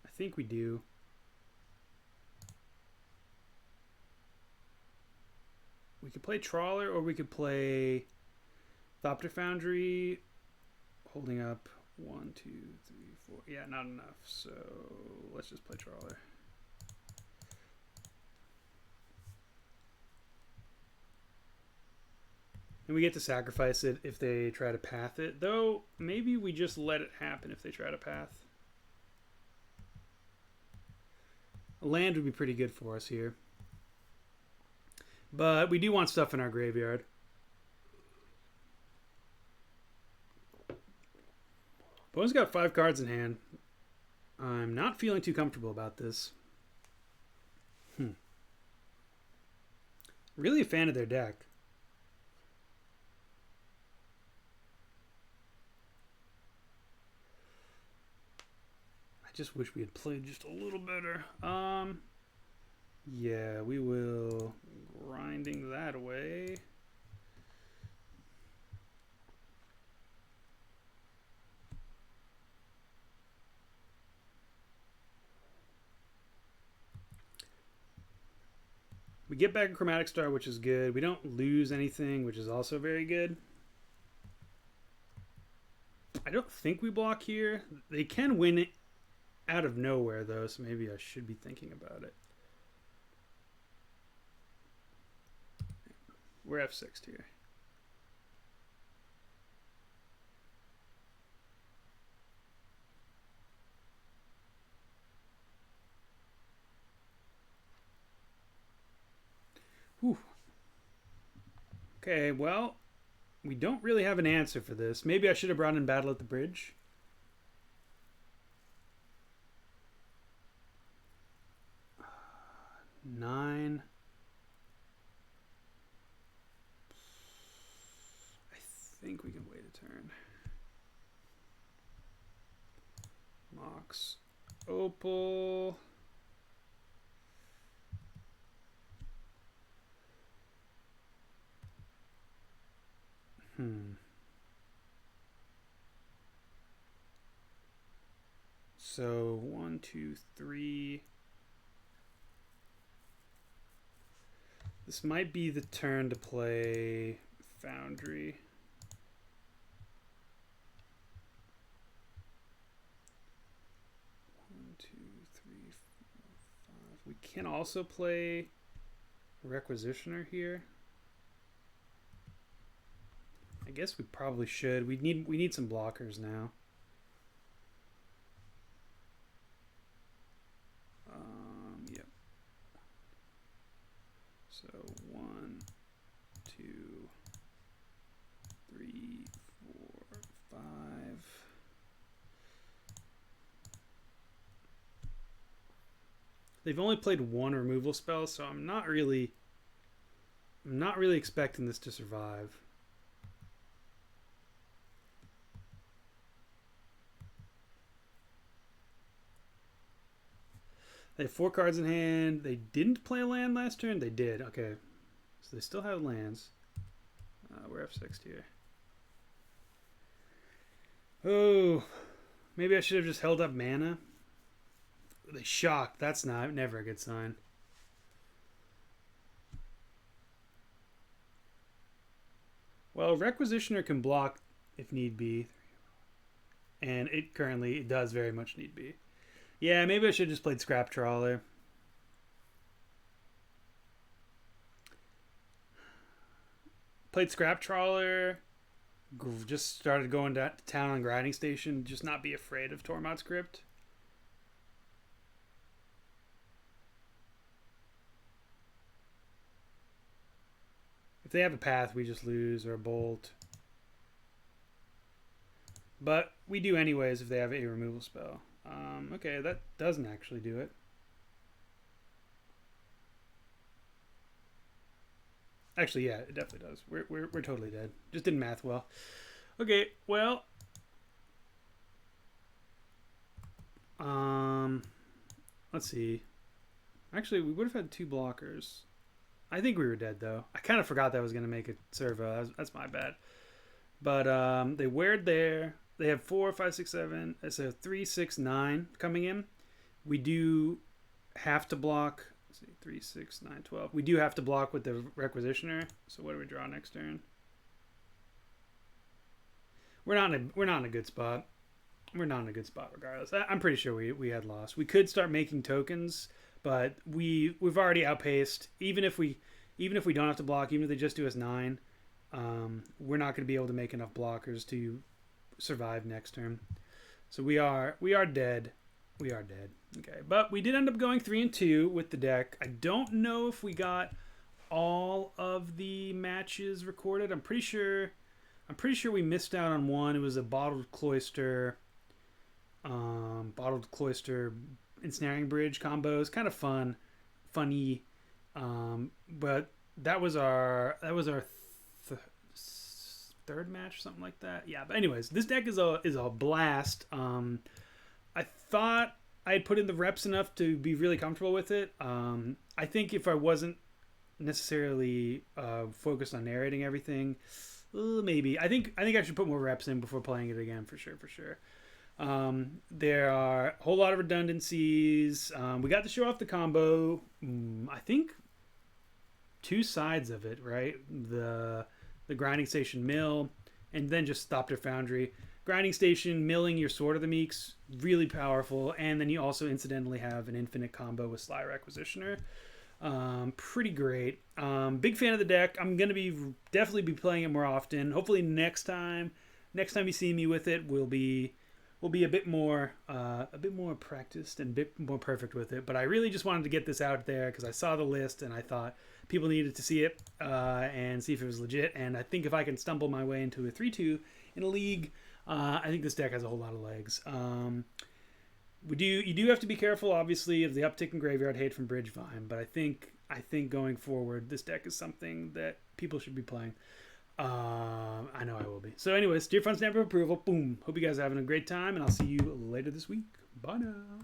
I think we do. We could play Trawler, or we could play Thopter Foundry, holding up 1, 2, 3, 4. Yeah, not enough. So let's just play Trawler. And we get to sacrifice it if they try to path it. Though, maybe we just let it happen if they try to path. A land would be pretty good for us here. But we do want stuff in our graveyard. Opponent's got 5 cards in hand. I'm not feeling too comfortable about this. Really a fan of their deck. I just wish we had played just a little better. Yeah, we will grinding that away. We get back a Chromatic Star, which is good. We don't lose anything, which is also very good. I don't think we block here. They can win it out of nowhere, though, so maybe I should be thinking about it. We're F6 here. Whew. Okay, well, we don't really have an answer for this. Maybe I should have brought in Battle at the Bridge. Nine. I think we can wait a turn. Mox. Opal. So 1, 2, 3. This might be the turn to play Foundry. We can also play Requisitioner here. I guess we probably should. We need some blockers now. Yep. So 1, 2, 3, 4, 5. They've only played one removal spell, so I'm not really expecting this to survive. They have 4 cards in hand. They didn't play a land last turn. They did. Okay, so they still have lands. We're F6 here. Oh, maybe I should have just held up mana. They shocked. That's never a good sign. Well, Requisitioner can block if need be. And it currently does very much need be. Yeah, maybe I should have just played Scrap Trawler. Played Scrap Trawler. Just started going to town on Grinding Station. Just not be afraid of Tormod's Crypt. If they have a path, we just lose, or a bolt. But we do anyways if they have a removal spell. Okay, that doesn't actually do it. Actually, yeah, it definitely does. We're totally dead. Just didn't math well. Okay, well, let's see. Actually, we would have had 2 blockers. I think we were dead though. I kind of forgot that I was gonna make a servo. That's my bad. But they weared there. They have 4, 5, 6, 7. So 3, 6, 9 coming in. We do have to block. Let's see, 3, 6, 9, 12. We do have to block with the Requisitioner. So what do we draw next turn? We're not in a good spot. We're not in a good spot regardless. I'm pretty sure we had lost. We could start making tokens, but we've already outpaced. Even if we don't have to block, even if they just do us 9, we're not going to be able to make enough blockers to survive next turn. So we are dead. We are dead. Okay, but we did end up going 3 and 2 with the deck. I don't know if we got all of the matches recorded. I'm pretty sure we missed out on one. It was a Bottled Cloister Ensnaring Bridge combo. It's kind of funny. But that was our third match, something like that. Yeah, but anyways, this deck is a blast. I thought I had put in the reps enough to be really comfortable with it. I think if I wasn't necessarily focused on narrating everything, maybe I think I should put more reps in before playing it again for sure. There are a whole lot of redundancies. We got to show off the combo. I think 2 sides of it, right? The Grinding Station mill, and then just Thopter Foundry. Grinding Station, milling your Sword of the Meeks, really powerful, and then you also incidentally have an infinite combo with Sly Requisitioner. Pretty great. Big fan of the deck. I'm gonna definitely be playing it more often. Hopefully next time you see me with it, we'll be a bit more practiced and a bit more perfect with it. But I really just wanted to get this out there because I saw the list and I thought people needed to see it and see if it was legit. And I think if I can stumble my way into a 3-2 in a league, I think this deck has a whole lot of legs. You do have to be careful, obviously, of the uptick in graveyard hate from Bridgevine, but I think going forward, this deck is something that people should be playing. I know I will be. So anyways, dear fun stamp of approval. Boom. Hope you guys are having a great time, and I'll see you later this week. Bye now.